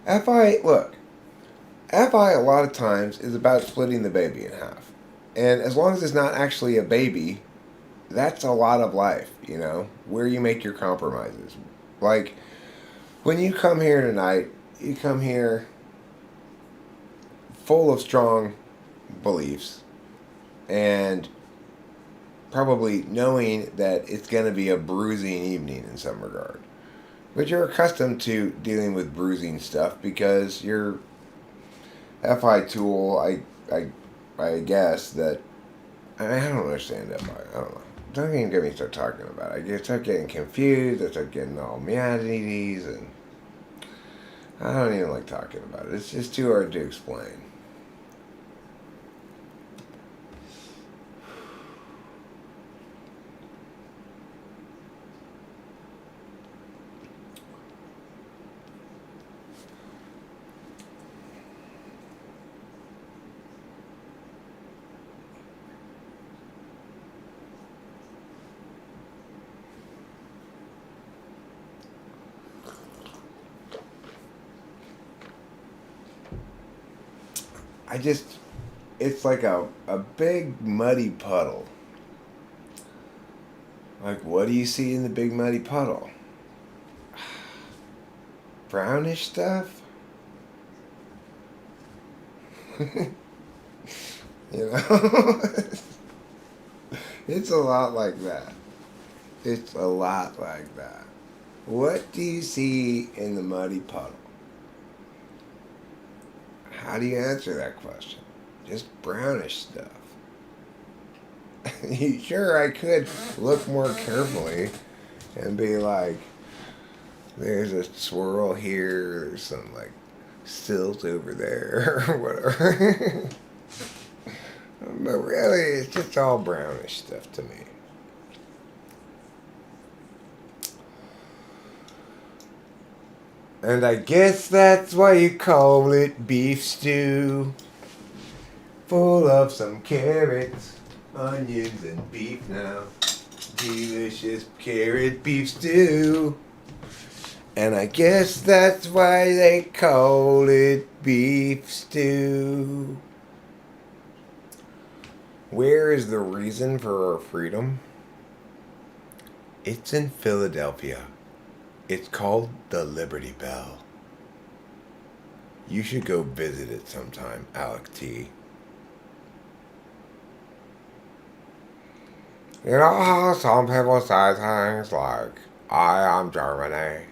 FI a lot of times is about splitting the baby in half. And as long as it's not actually a baby, that's a lot of life, you know, where you make your compromises. Like, when you come here tonight, you come here full of strong beliefs and probably knowing that it's going to be a bruising evening in some regard. But you're accustomed to dealing with bruising stuff because your FI tool, I guess that I don't understand FI. I don't know. Don't even get me start talking about it. I start getting confused. I start getting all meandities, and I don't even like talking about it. It's just too hard to explain. It's like a big muddy puddle. Like, what do you see in the big muddy puddle? Brownish stuff? You know? It's a lot like that. It's a lot like that. What do you see in the muddy puddle? How do you answer that question? Just brownish stuff. Sure, I could look more carefully and be like, there's a swirl here, there's some like silt over there, or whatever. But really, it's just all brownish stuff to me. And I guess that's why you call it beef stew. Full of some carrots, onions, and beef now. Delicious carrot beef stew. And I guess that's why they call it beef stew. Where is the reason for our freedom? It's in Philadelphia. It's called the Liberty Bell. You should go visit it sometime, Alec T. You know how some people say things like, I am Germany,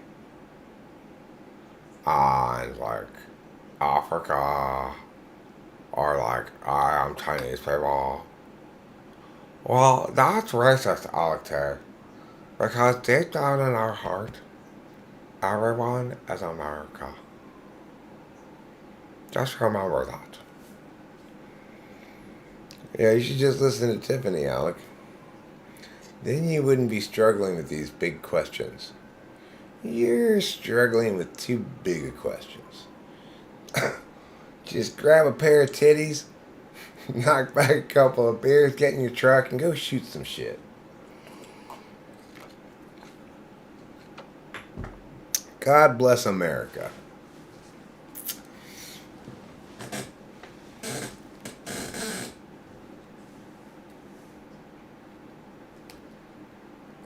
and like Africa, or like, I am Chinese people. Well, that's racist, Alexei. Because deep down in our heart, everyone is America. Just remember that. Yeah, you should just listen to Tiffany, Alec. Then you wouldn't be struggling with these big questions. You're struggling with too big of questions. Just grab a pair of titties, knock back a couple of beers, get in your truck, and go shoot some shit. God bless America.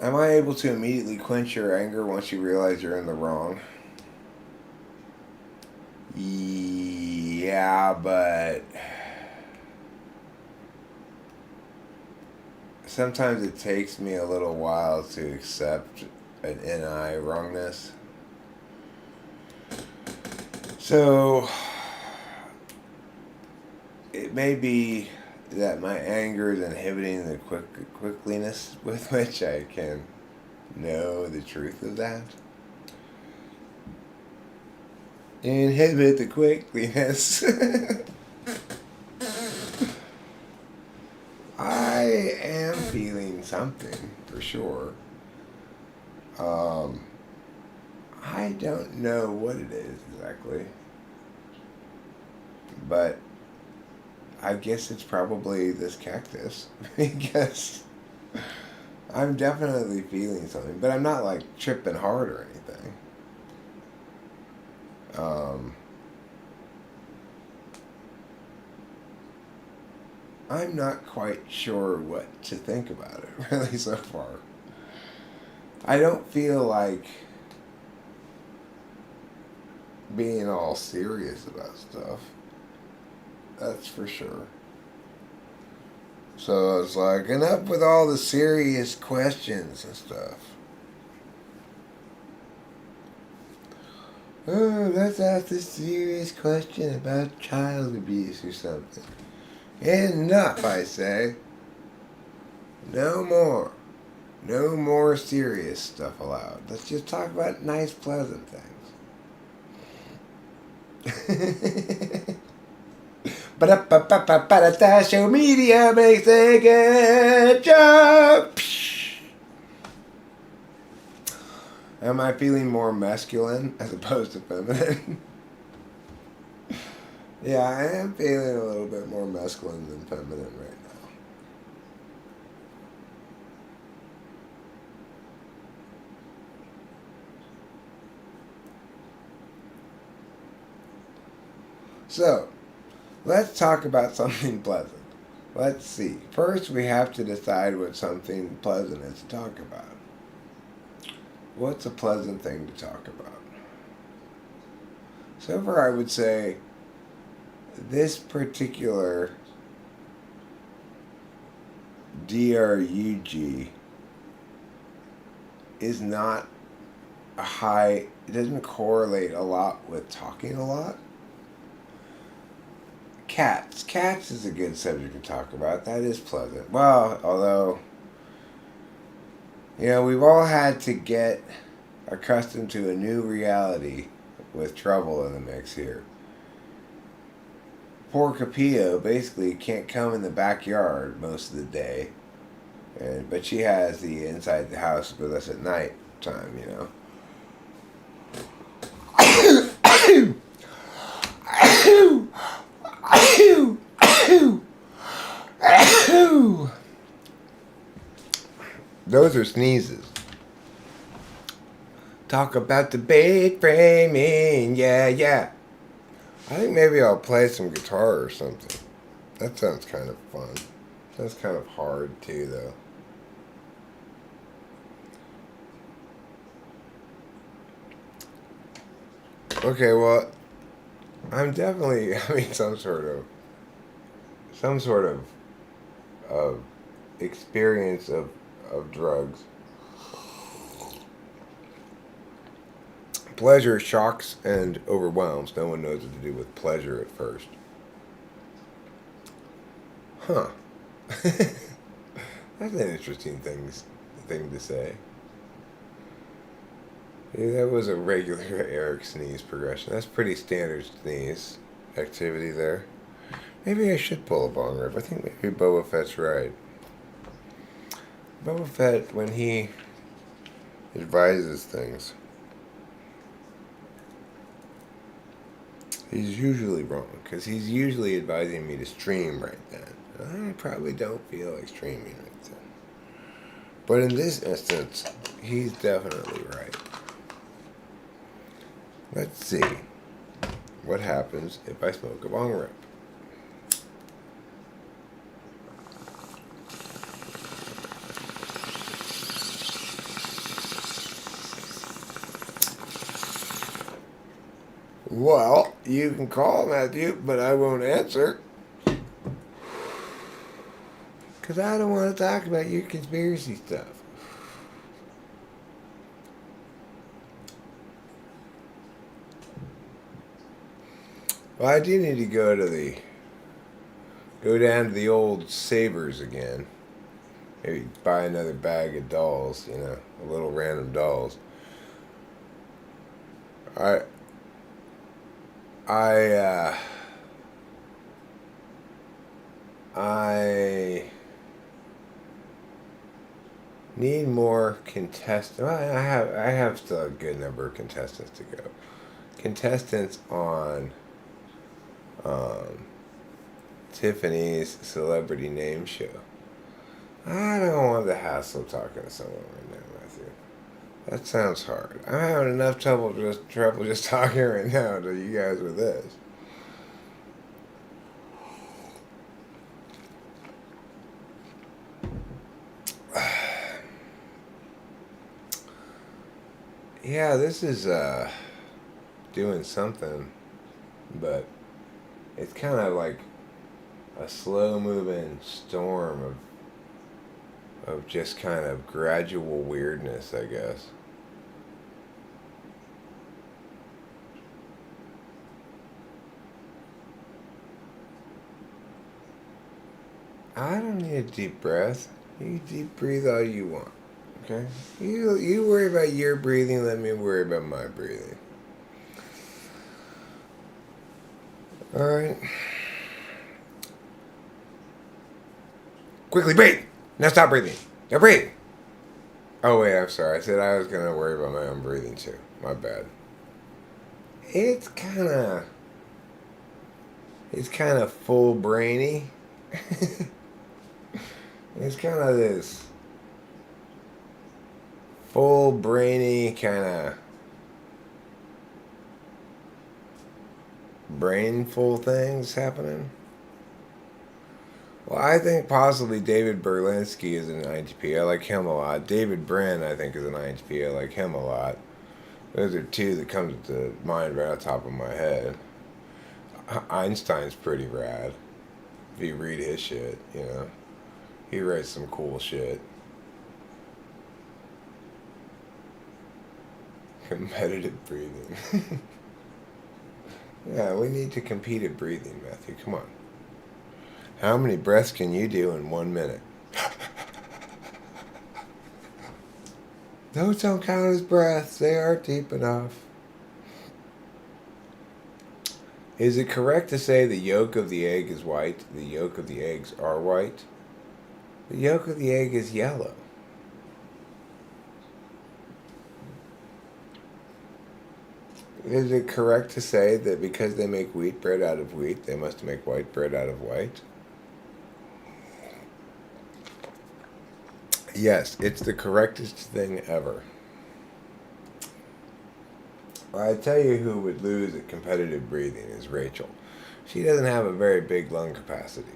Am I able to immediately quench your anger once you realize you're in the wrong? Yeah, but sometimes it takes me a little while to accept an NI wrongness. So it may be that my anger is inhibiting the quickliness with which I can know the truth of that. Inhibit the quickliness. I am feeling something for sure. I don't know what it is exactly, but I guess it's probably this cactus because I'm definitely feeling something, but I'm not like tripping hard or anything. I'm not quite sure what to think about it really so far. I don't feel like being all serious about stuff. That's for sure. So it's like, enough with all the serious questions and stuff. Oh, let's ask this serious question about child abuse or something. Enough, I say. No more. No more serious stuff allowed. Let's just talk about nice, pleasant things. But social media makes a good job. Am I feeling more masculine as opposed to feminine? Yeah, I am feeling a little bit more masculine than feminine right now. So, let's talk about something pleasant. Let's see. First, we have to decide what something pleasant is to talk about. What's a pleasant thing to talk about? So far, I would say this particular DRUG is not a high, it doesn't correlate a lot with talking a lot. Cats. Cats is a good subject to talk about. That is pleasant. Well, although, you know, we've all had to get accustomed to a new reality with trouble in the mix here. Poor Capillo basically can't come in the backyard most of the day, but she has the inside the house with us at night time, you know. Those are sneezes. Talk about the bed framing, yeah, yeah. I think maybe I'll play some guitar or something. That sounds kind of fun. That's kind of hard too, though. Okay, well, I'm definitely having some sort of experience of drugs. Pleasure shocks and overwhelms. No one knows what to do with pleasure at first. Huh. That's an interesting thing to say. Yeah, that was a regular Eric sneeze progression. That's pretty standard sneeze activity there. Maybe I should pull a bong rip. I think maybe Boba Fett's right. Boba Fett, when he advises things, he's usually wrong, because he's usually advising me to stream right then. I probably don't feel like streaming right then. But in this instance, he's definitely right. Let's see what happens if I smoke a bong rip. Well, you can call Matthew, but I won't answer. Because I don't want to talk about your conspiracy stuff. Well, I do need to go down to the old Savers again. Maybe buy another bag of dolls, a little random dolls. I need more contestants. Well, I have still a good number of contestants to go. Contestants on Tiffany's celebrity name show. I don't want the hassle of talking to someone right now, Matthew. That sounds hard. I'm having enough trouble just talking right now to you guys with this. Yeah, this is doing something, but it's kind of like a slow-moving storm of just kind of gradual weirdness, I guess. I don't need a deep breath. You deep breathe all you want. Okay? You worry about your breathing, let me worry about my breathing. Alright. Quickly breathe! Now stop breathing. Now breathe! Oh wait, I'm sorry. I said I was gonna worry about my own breathing too. My bad. It's kinda full brainy. It's kind of this full brainy kind of brainful things happening. Well, I think possibly David Berlinski is an INTP. I like him a lot. David Brin, I think, is an INTP. I like him a lot. Those are two that come to mind right on top of my head. Einstein's pretty rad. If you read his shit, He writes some cool shit. Competitive breathing. Yeah, we need to compete at breathing, Matthew. Come on. How many breaths can you do in 1 minute? Those don't count as breaths. They are deep enough. Is it correct to say the yolk of the egg is white? The yolk of the eggs are white? The yolk of the egg is yellow. Is it correct to say that because they make wheat bread out of wheat, they must make white bread out of white? Yes, it's the correctest thing ever. Well, I tell you who would lose at competitive breathing is Rachel. She doesn't have a very big lung capacity.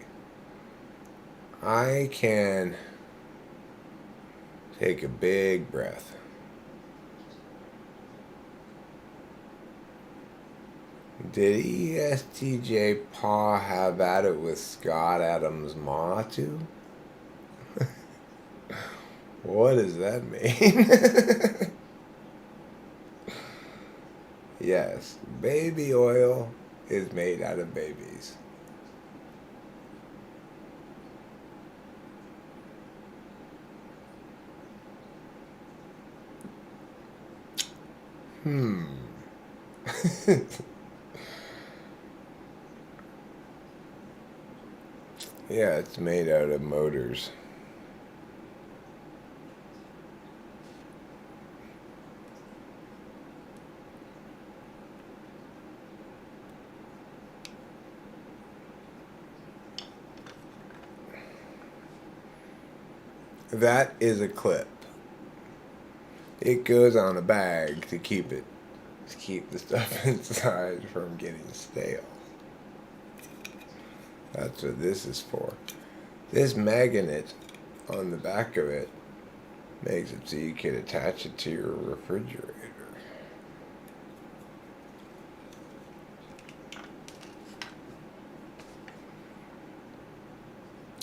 I can take a big breath. Did ESTJ Paw have at it with Scott Adams' Ma too? What does that mean? Yes, baby oil is made out of babies. Hmm. Yeah, it's made out of motors. That is a clip. It goes on a bag to keep the stuff inside from getting stale. That's what this is for. This magnet on the back of it makes it so you can attach it to your refrigerator.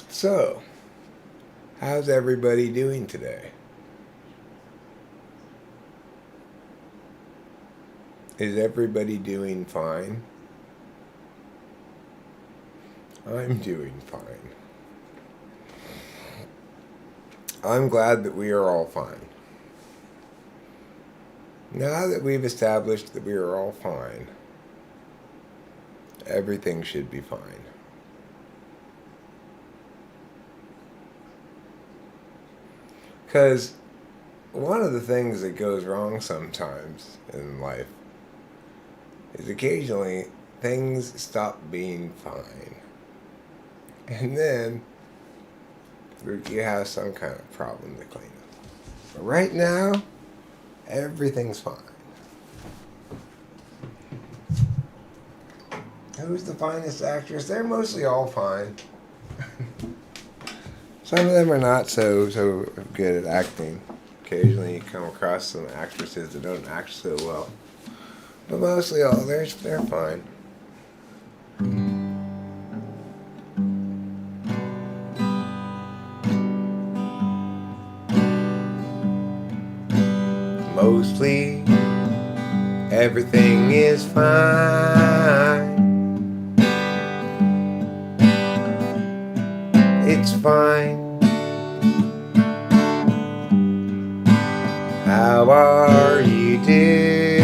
So, how's everybody doing today? Is everybody doing fine? I'm doing fine. I'm glad that we are all fine. Now that we've established that we are all fine, everything should be fine. Because one of the things that goes wrong sometimes in life is occasionally things stop being fine. And then you have some kind of problem to clean up. But right now, everything's fine. Who's the finest actress? They're mostly all fine. Some of them are not so good at acting. Occasionally you come across some actresses that don't act so well. But mostly all, they're fine. Mostly everything is fine. It's fine. How are you doing?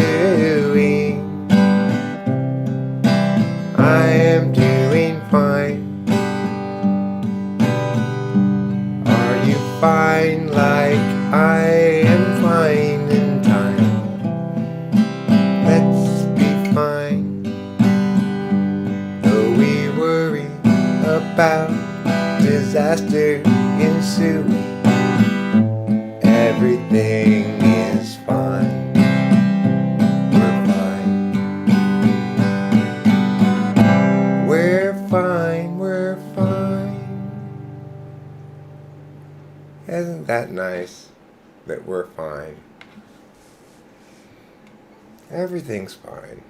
I am doing fine. Are you fine like I am fine in time? Let's be fine. Though we worry about disaster ensuing, everything is fine. We're fine. We're fine. We're fine. Isn't that nice that we're fine? Everything's fine.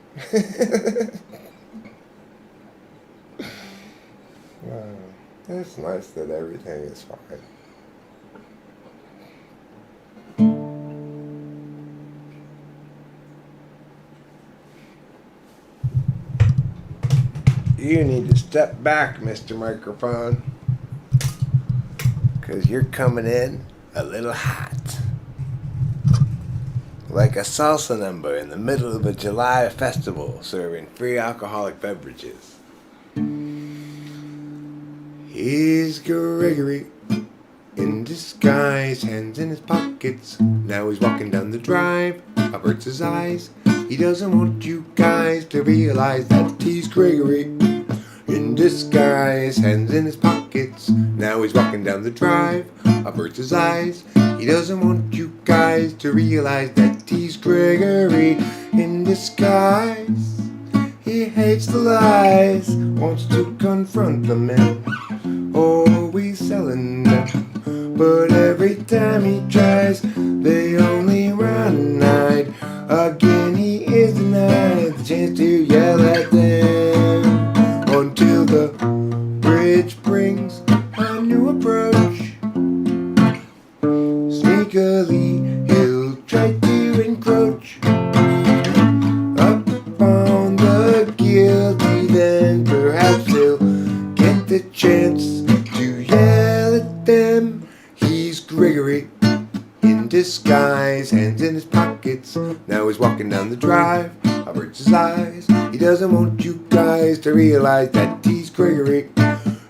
It's nice that everything is fine. You need to step back, Mr. Microphone, because you're coming in a little hot. Like a salsa number in the middle of a July festival serving free alcoholic beverages. He's Gregory in disguise, hands in his pockets. Now he's walking down the drive, averts his eyes. He doesn't want you guys to realize that he's Gregory in disguise, hands in his pockets. Now he's walking down the drive, averts his eyes. He doesn't want you guys to realize that he's Gregory in disguise. He hates the lies, wants to confront the men, always selling them. But every time he tries, they only run and hide. Again he is denied the chance to yell at them, until the bridge brings a new approach. Sneakily he'll try to encroach upon the guilty, then perhaps he'll get the chance to yell at them. He's Gregory in disguise, hands in his pockets. Now he's walking down the drive, averts his eyes. He doesn't want you guys to realize that he's Gregory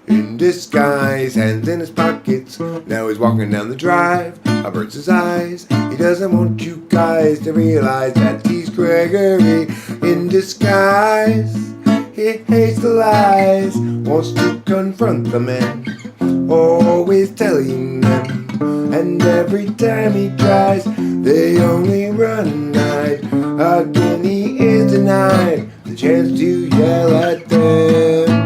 in disguise. Hands in his pockets. Now he's walking down the drive, averts his eyes. He doesn't want you guys to realize that he's Gregory in disguise. He hates the lies, wants to confront the men, always telling them. And every time he tries, they only run and hide. Again he is denied the chance to yell at them.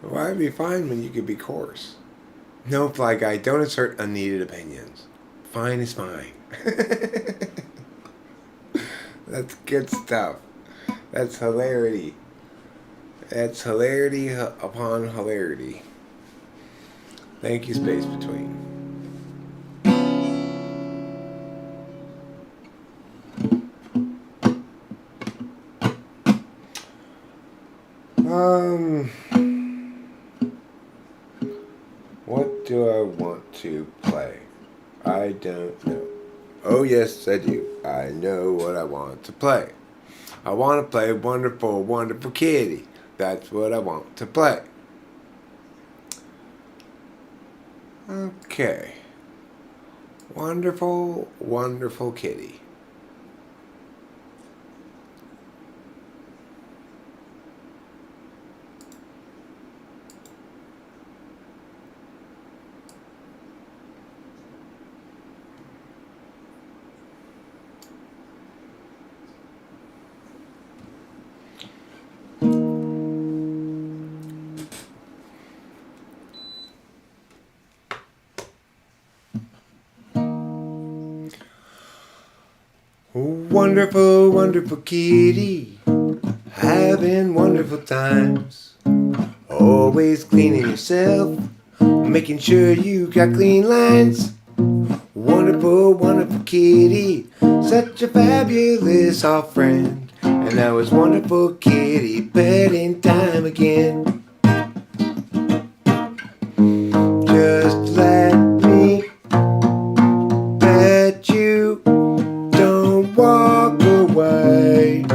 Why be fine when you could be coarse? No, Fly Guy, don't insert unneeded opinions. Fine is fine. That's good stuff. That's hilarity. That's hilarity upon hilarity. Thank you, Space Between. What do I want to play? I don't know. Oh yes, I do. I know what I want to play. I want to play Wonderful, Wonderful Kitty. That's what I want to play. Okay. Wonderful, Wonderful Kitty. Wonderful, wonderful kitty, having wonderful times. Always cleaning yourself, making sure you got clean lines. Wonderful, wonderful kitty, such a fabulous soft friend. And now it's wonderful kitty petting time again. Just let me pet you. Walk away.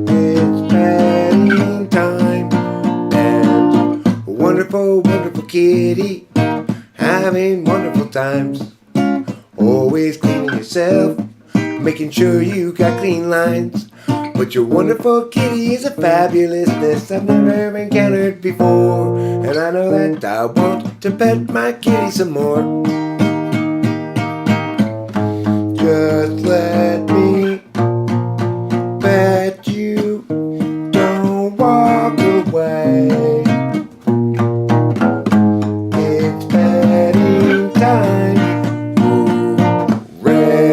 It's petting time. And wonderful, wonderful kitty, having wonderful times. Always cleaning yourself, making sure you got clean lines. But your wonderful kitty is a fabulousness I've never encountered before. And I know that I want to pet my kitty some more. Just let me pet you, don't walk away. It's petting time, hooray.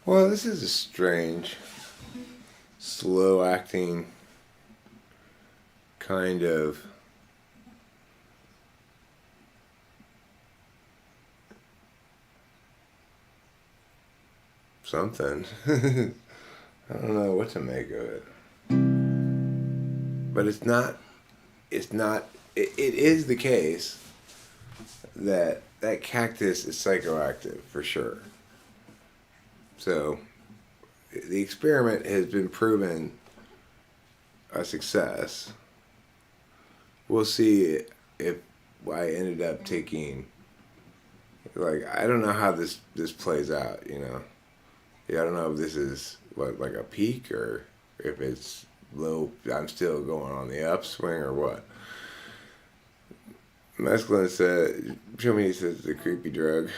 Well, this is a strange, slow acting kind of something. I don't know what to make of it. But it is the case that that cactus is psychoactive for sure. So the experiment has been proven a success. We'll see if I ended up taking. Like, I don't know how this plays out. Yeah, I don't know if this is what, like a peak, or if it's low. I'm still going on the upswing or what. Mescaline said, show me, he says, the creepy drug.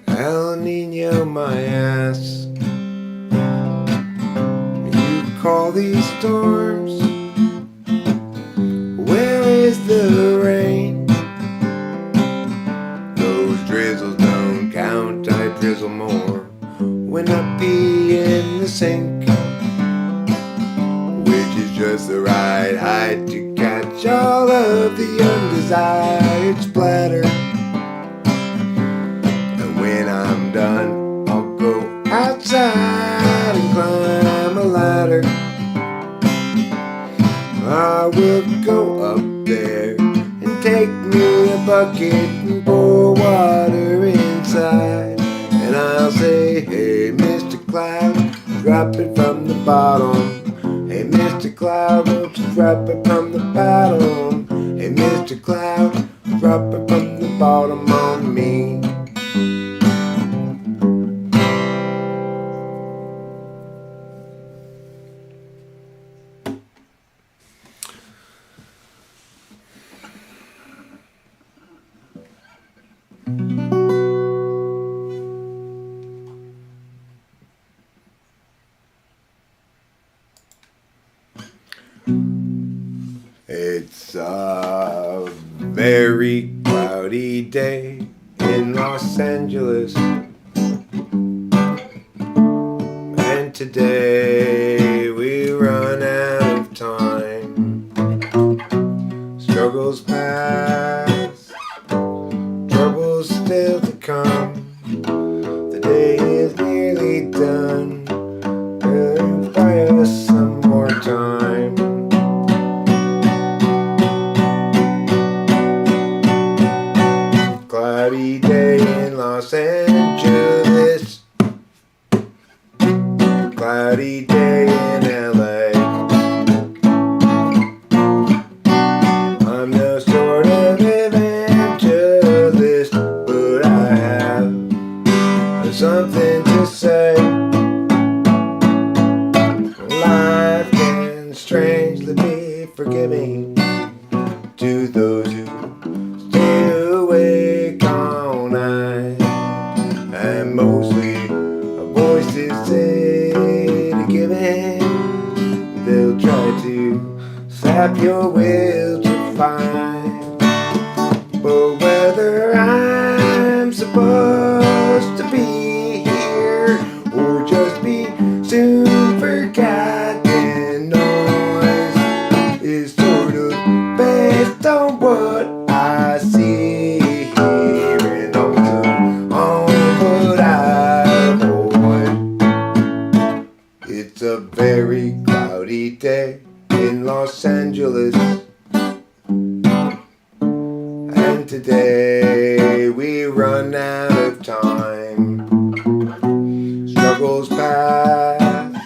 El Nino, my ass. You call these storms. Where is the rain? Those drizzles don't count, I drizzle more when I pee in the sink, which is just the right height to catch all of the undesired splatter. And when I'm done, I'll go outside and climb a ladder. I will go up there and take me a bucket and pour water inside. And I'll say, hey, Mr. Cloud, drop it from the bottom. Hey, Mr. Cloud, won't you drop it from the bottom? Hey, Mr. Cloud, drop it from the bottom on me. It's a very cloudy day in Los Angeles, and today we run out of time. Struggles past, troubles still to come. The day is nearly done. Buy us some more time. Cloudy day in Los Angeles, cloudy day in LA. I'm no sort of evangelist, but I have something to say. Life can strangely be forgiving to those who stay awake all night, and mostly our voices say to give in. They'll try to sap your will to find, but whether I'm supposed to be here or just be soon forgotten, noise is sort of based on what I see here, and also on what I avoid. It's a very cloudy day in Los Angeles, and today we run out of time. Struggles past,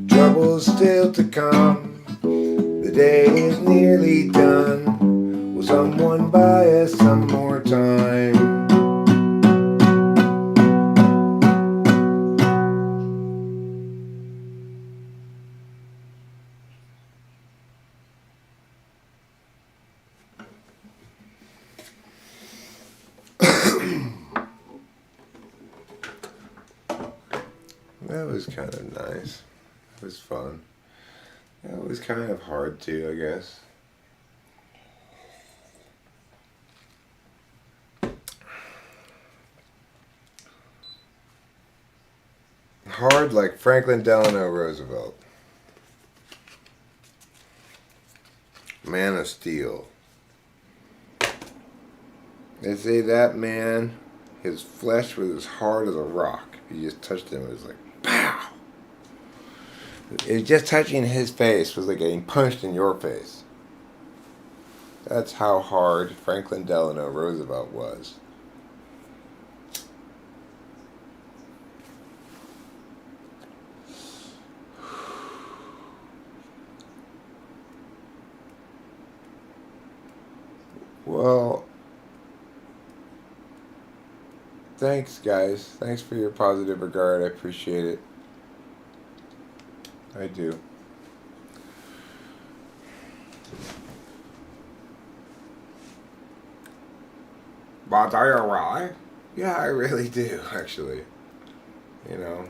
troubles still to come. The day is nearly done. Will someone buy us some more time? That was kind of nice. It was fun. It was kind of hard too, I guess. Hard like Franklin Delano Roosevelt. Man of Steel. They say that man, his flesh was as hard as a rock. You just touched him, it was like, pow! It just touching his face was like getting punched in your face. That's how hard Franklin Delano Roosevelt was. Well, thanks, guys. Thanks for your positive regard. I appreciate it. I do. But are you really? Yeah, I really do, actually. You know,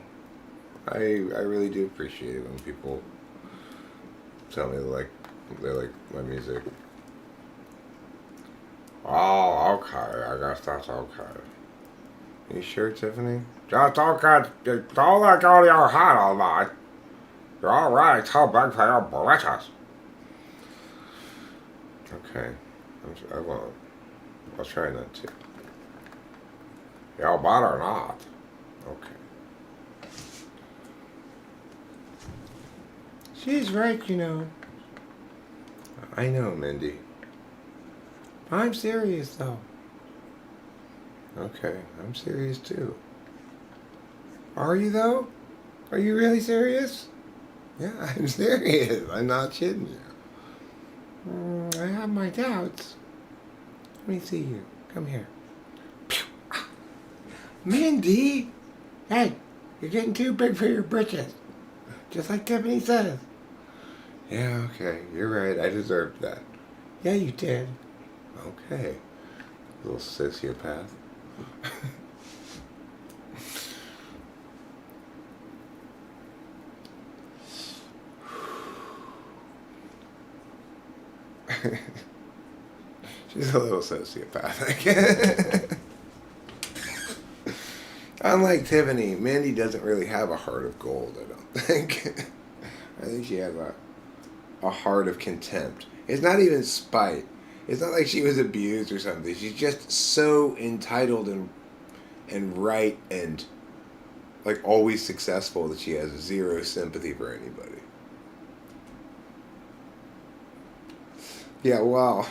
I really do appreciate it when people tell me they like my music. Oh, okay. I guess that's okay. You sure, Tiffany? Just okay. Don't let go of your head all night. You're already too big for your britches. Okay. I won't. I'll try not to. You better not. Okay. She's right, you know. I know, Mindy. I'm serious, though. Okay, I'm serious, too. Are you, though? Are you really serious? Yeah, I'm serious. I'm not kidding you. I have my doubts. Let me see you. Come here. Mindy! Hey, you're getting too big for your britches. Just like Tiffany says. Yeah, okay. You're right. I deserved that. Yeah, you did. Okay. Little sociopath. She's a little sociopathic. Unlike Tiffany, Mandy doesn't really have a heart of gold, I don't think. I think she has a heart of contempt. It's not even spite. It's not like she was abused or something. She's just so entitled and right and like always successful that she has zero sympathy for anybody. Yeah, well,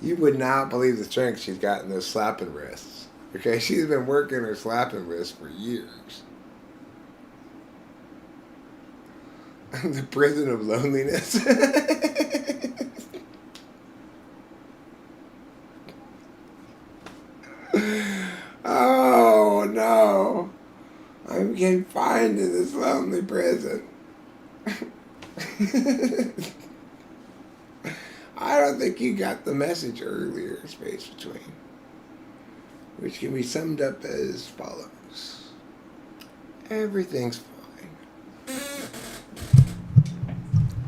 you would not believe the strength she's got in those slapping wrists. Okay, she's been working her slapping wrists for years. The prison of loneliness. Oh no, I'm confined in this lonely prison. I don't think you got the message earlier, Space Between, which can be summed up as follows. Everything's fine.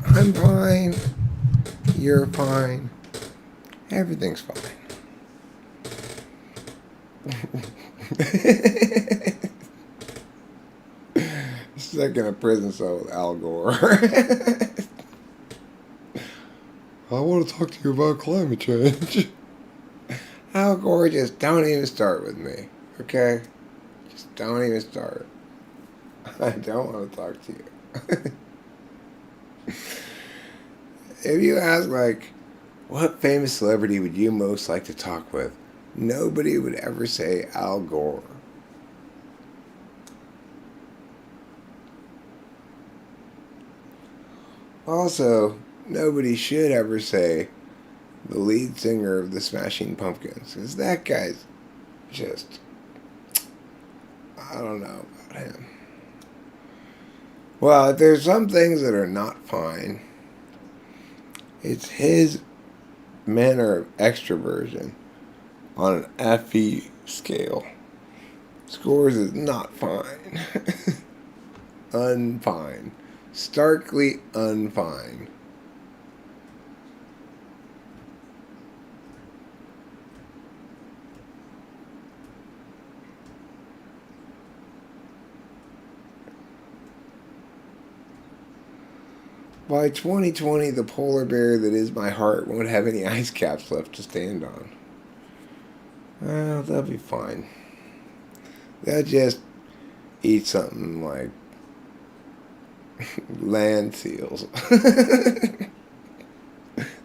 I'm fine. You're fine. Everything's fine. Stuck in a prison cell with Al Gore. I want to talk to you about climate change. Al Gore, just don't even start with me, okay? Just don't even start. I don't want to talk to you. If you ask, like, what famous celebrity would you most like to talk with? Nobody would ever say Al Gore. Also, nobody should ever say the lead singer of the Smashing Pumpkins, because that guy's just, I don't know about him. Well, if there's some things that are not fine, it's his manner of extroversion on an FE scale. Scores is not fine. Unfine. Starkly unfine. By 2020, the polar bear that is my heart won't have any ice caps left to stand on. Well, they'll be fine. They'll just eat something like Land seals.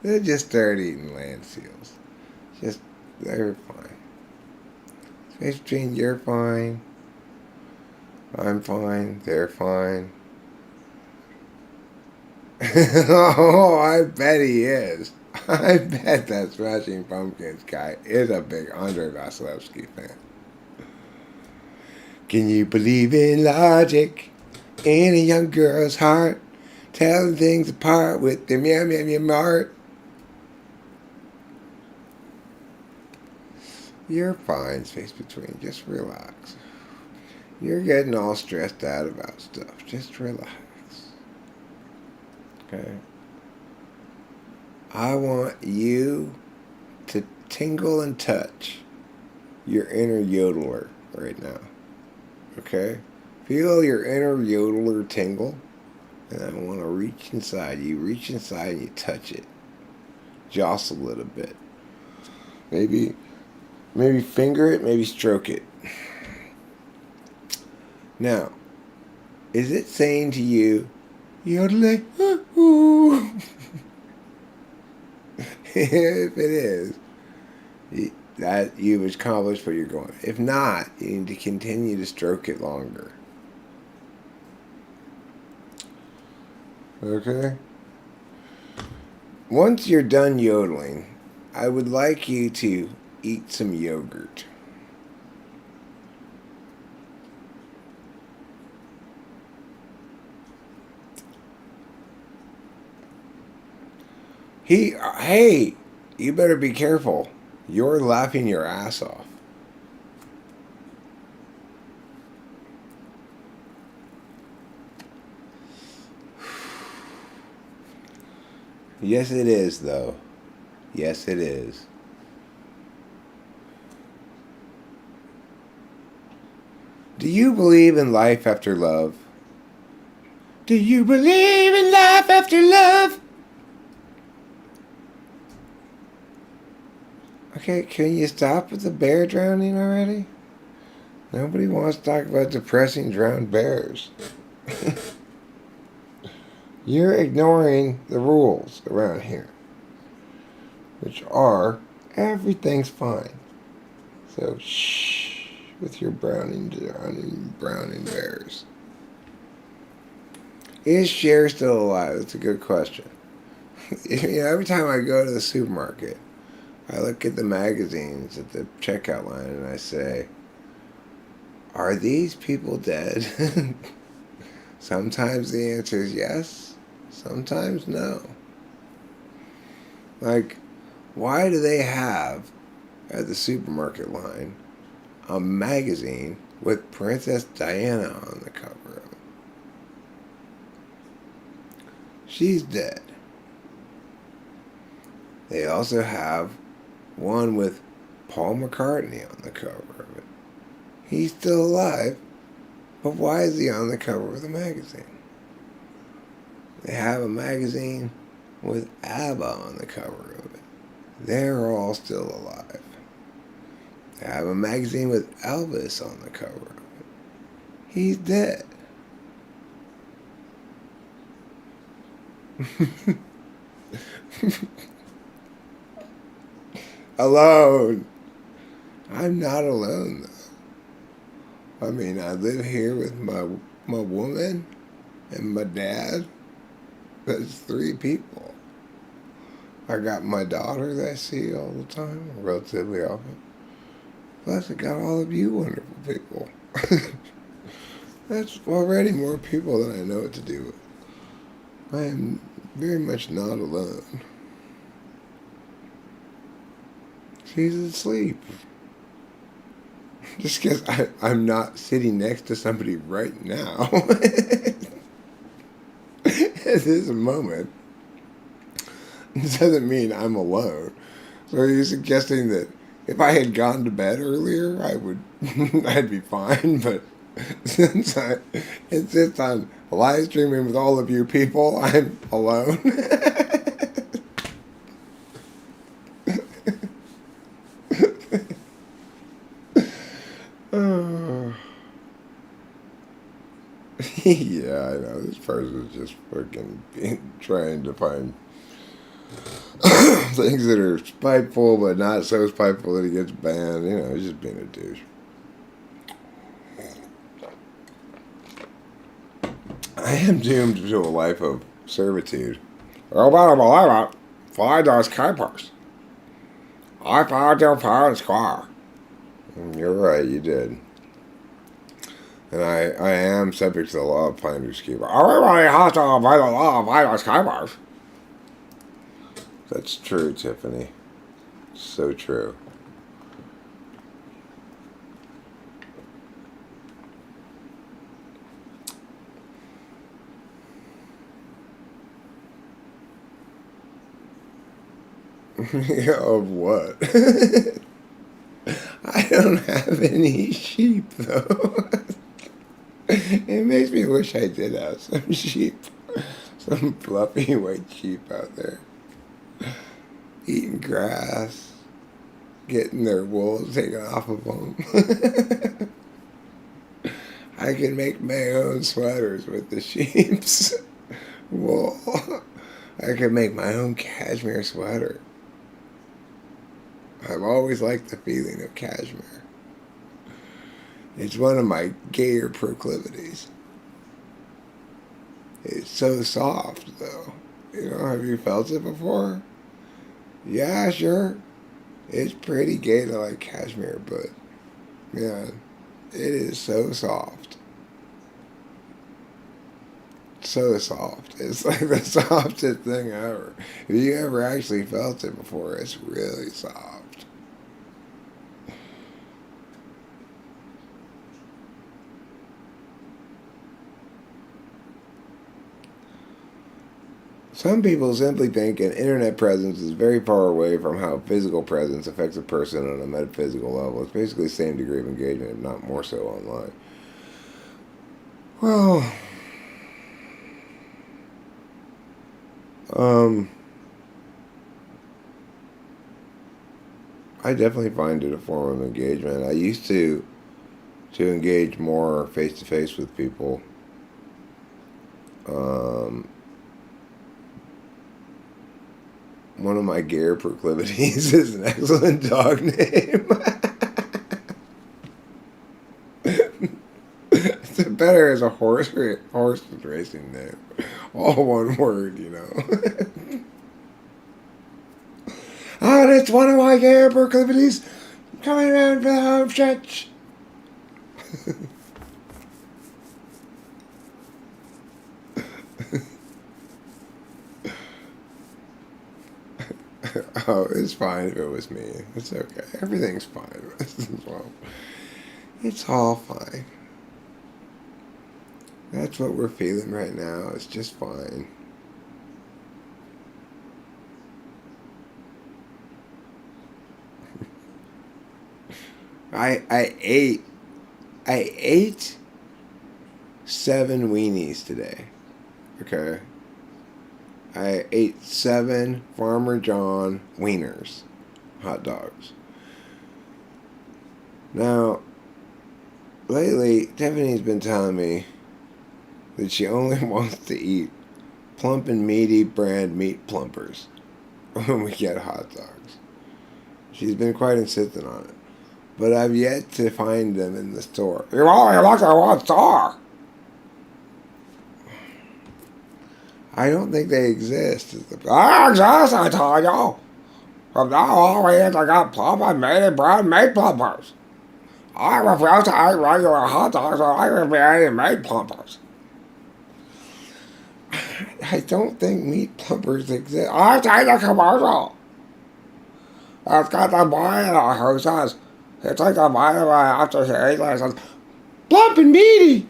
They just start eating land seals. Just, they're fine. Space Between, you're fine. I'm fine. They're fine. Oh, I bet he is. I bet that Smashing Pumpkins guy is a big Andre Vasilevsky fan. Can you believe in logic in a young girl's heart? Telling things apart with their meow meow meow mart. You're fine, Space Between. Just relax. You're getting all stressed out about stuff. Just relax. Okay? I want you to tingle and touch your inner yodeler right now. Okay? Feel your inner yodeler tingle. And I want to reach inside you. Reach inside and you touch it. Jostle it a bit. Maybe finger it, maybe stroke it. Now, is it saying to you, yodeling? Ooh. If it is, that you've accomplished what you're going. If not, you need to continue to stroke it longer. Okay? Once you're done yodeling, I would like you to eat some yogurt. Hey, you better be careful. You're laughing your ass off. Yes, it is, though. Yes, it is. Do you believe in life after love? Do you believe in life after love? Okay, can you stop with the bear drowning already? Nobody wants to talk about depressing drowned bears. You're ignoring the rules around here, which are everything's fine. So shh with your drowning bears. Is Cher still alive? That's a good question. Every time I go to the supermarket, I look at the magazines at the checkout line and I say, are these people dead? Sometimes the answer is yes, sometimes no. Like, why do they have at the supermarket line a magazine with Princess Diana on the cover of it? She's dead. They also have one with Paul McCartney on the cover of it. He's still alive, but why is he on the cover of the magazine? They have a magazine with ABBA on the cover of it. They're all still alive. They have a magazine with Elvis on the cover of it. He's dead. Alone. I'm not alone, though. I mean, I live here with my woman and my dad. That's 3 people. I got my daughter that I see all the time, relatively often. Plus, I got all of you wonderful people. That's already more people than I know what to do with. I am very much not alone. She's asleep. Just because I'm not sitting next to somebody right now at this moment doesn't mean I'm alone. So are you suggesting that if I had gone to bed earlier, I'd be fine? But since I insist on live streaming with all of you people, I'm alone. Oh. Yeah, I know. This person's just fucking trying to find things that are spiteful, but not so spiteful that he gets banned. You know, he's just being a douche. I am doomed to a life of servitude. Oh, but believe it. Find those capers. I found your parents' car. You're right, you did. And I am subject to the law of finders keepers. Everybody has to obey the law of finders keepers. That's true, Tiffany. So true. Of what? I don't have any sheep, though. It makes me wish I did have some sheep. Some fluffy white sheep out there. Eating grass. Getting their wool taken off of them. I can make my own sweaters with the sheep's wool. I can make my own cashmere sweater. I've always liked the feeling of cashmere. It's one of my gayer proclivities. It's so soft, though. You know, have you felt it before? Yeah, sure. It's pretty gay to like cashmere, but yeah, it is so soft. So soft. It's like the softest thing ever. If you ever actually felt it before, it's really soft. Some people simply think an internet presence is very far away from how physical presence affects a person on a metaphysical level. It's basically the same degree of engagement, if not more so, online. Well, I definitely find it a form of engagement. I used to engage more face to face with people. One of my gayer proclivities is an excellent dog name. It's better as a horse racing name. All one word, you know. Oh, that's one of my gayer proclivities. Coming around for the home stretch. Oh, it's fine if it was me. It's okay. Everything's fine. Well, it's all fine. That's what we're feeling right now. It's just fine. I ate 7 weenies today. Okay. I ate 7 Farmer John wieners, hot dogs. Now, lately, Tiffany's been telling me that she only wants to eat plump and meaty brand meat plumpers when we get hot dogs. She's been quite insistent on it. But I've yet to find them in the store. You've only looked at one store. I don't think they exist. They exist, I tell you. From now on, we have to get plump and meaty brand meat plumpers. I refuse to eat regular hot dogs, so I will be eating meat plumpers. I don't think meat plumpers exist. I've seen the commercial. It's got the boy in it who says, he takes a bite of it after he eats it and says, plump and meaty.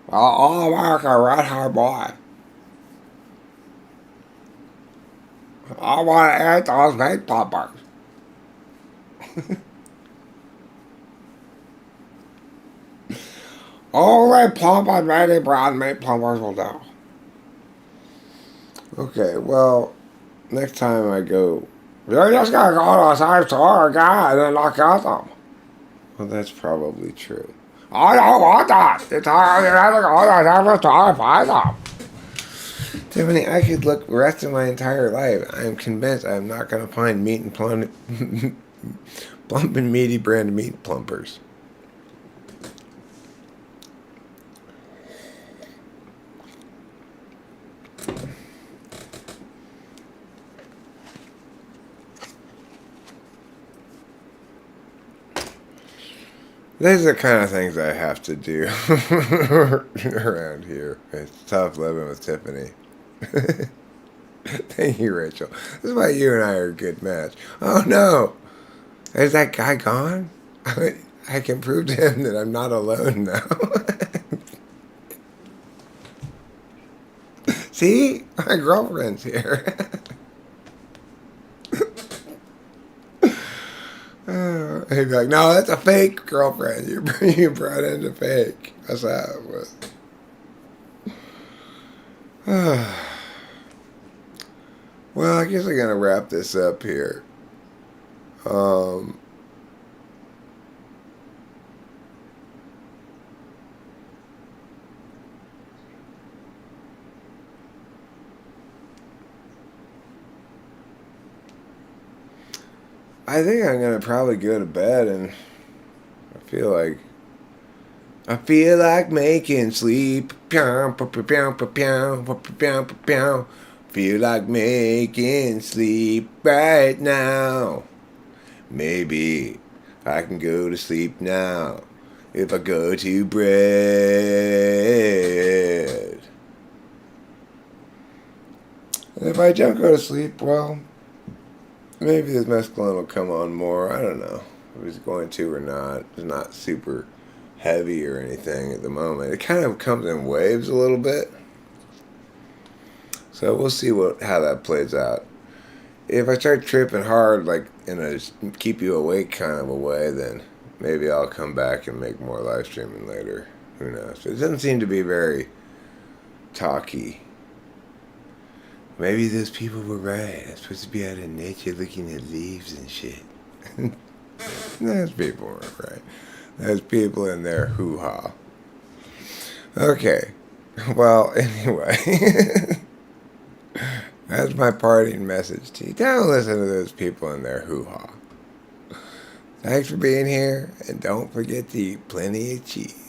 All American red hair boy. I want to eat those meat plumpers. Only plump and meaty brown meat plumpers will do. Okay, well, next time I go You're just gonna go to the same store again and then not get them. Well, that's probably true. I don't want that. You have to go to the same store and find them. Tiffany, I could look the rest of my entire life. I am convinced I am not going to find meat and plump and meaty brand meat plumpers. These are the kind of things I have to do around here. It's tough living with Tiffany. Thank you, Rachel. This is why you and I are a good match. Oh no! Is that guy gone? I can prove to him that I'm not alone now. See? My girlfriend's here. He'd be like, no, that's a fake girlfriend. You brought in the fake. That's how it was. Well, I guess I'm going to wrap this up here. I think I'm going to probably go to bed, and I feel like making sleep. Feel like making sleep right now. Maybe I can go to sleep now if I go to bed. And if I don't go to sleep, well, maybe this mescaline will come on more. I don't know if it's going to or not. It's not super heavy or anything at the moment. It kind of comes in waves a little bit. So we'll see how that plays out. If I start tripping hard, like in a keep you awake kind of a way, then maybe I'll come back and make more live streaming later. Who knows? It doesn't seem to be very talky. Maybe those people were right. I'm supposed to be out in nature looking at leaves and shit. Those people were right. Those people in their hoo-ha. Okay. Well, anyway. That's my parting message to you. Don't listen to those people in their hoo-ha. Thanks for being here, and don't forget to eat plenty of cheese.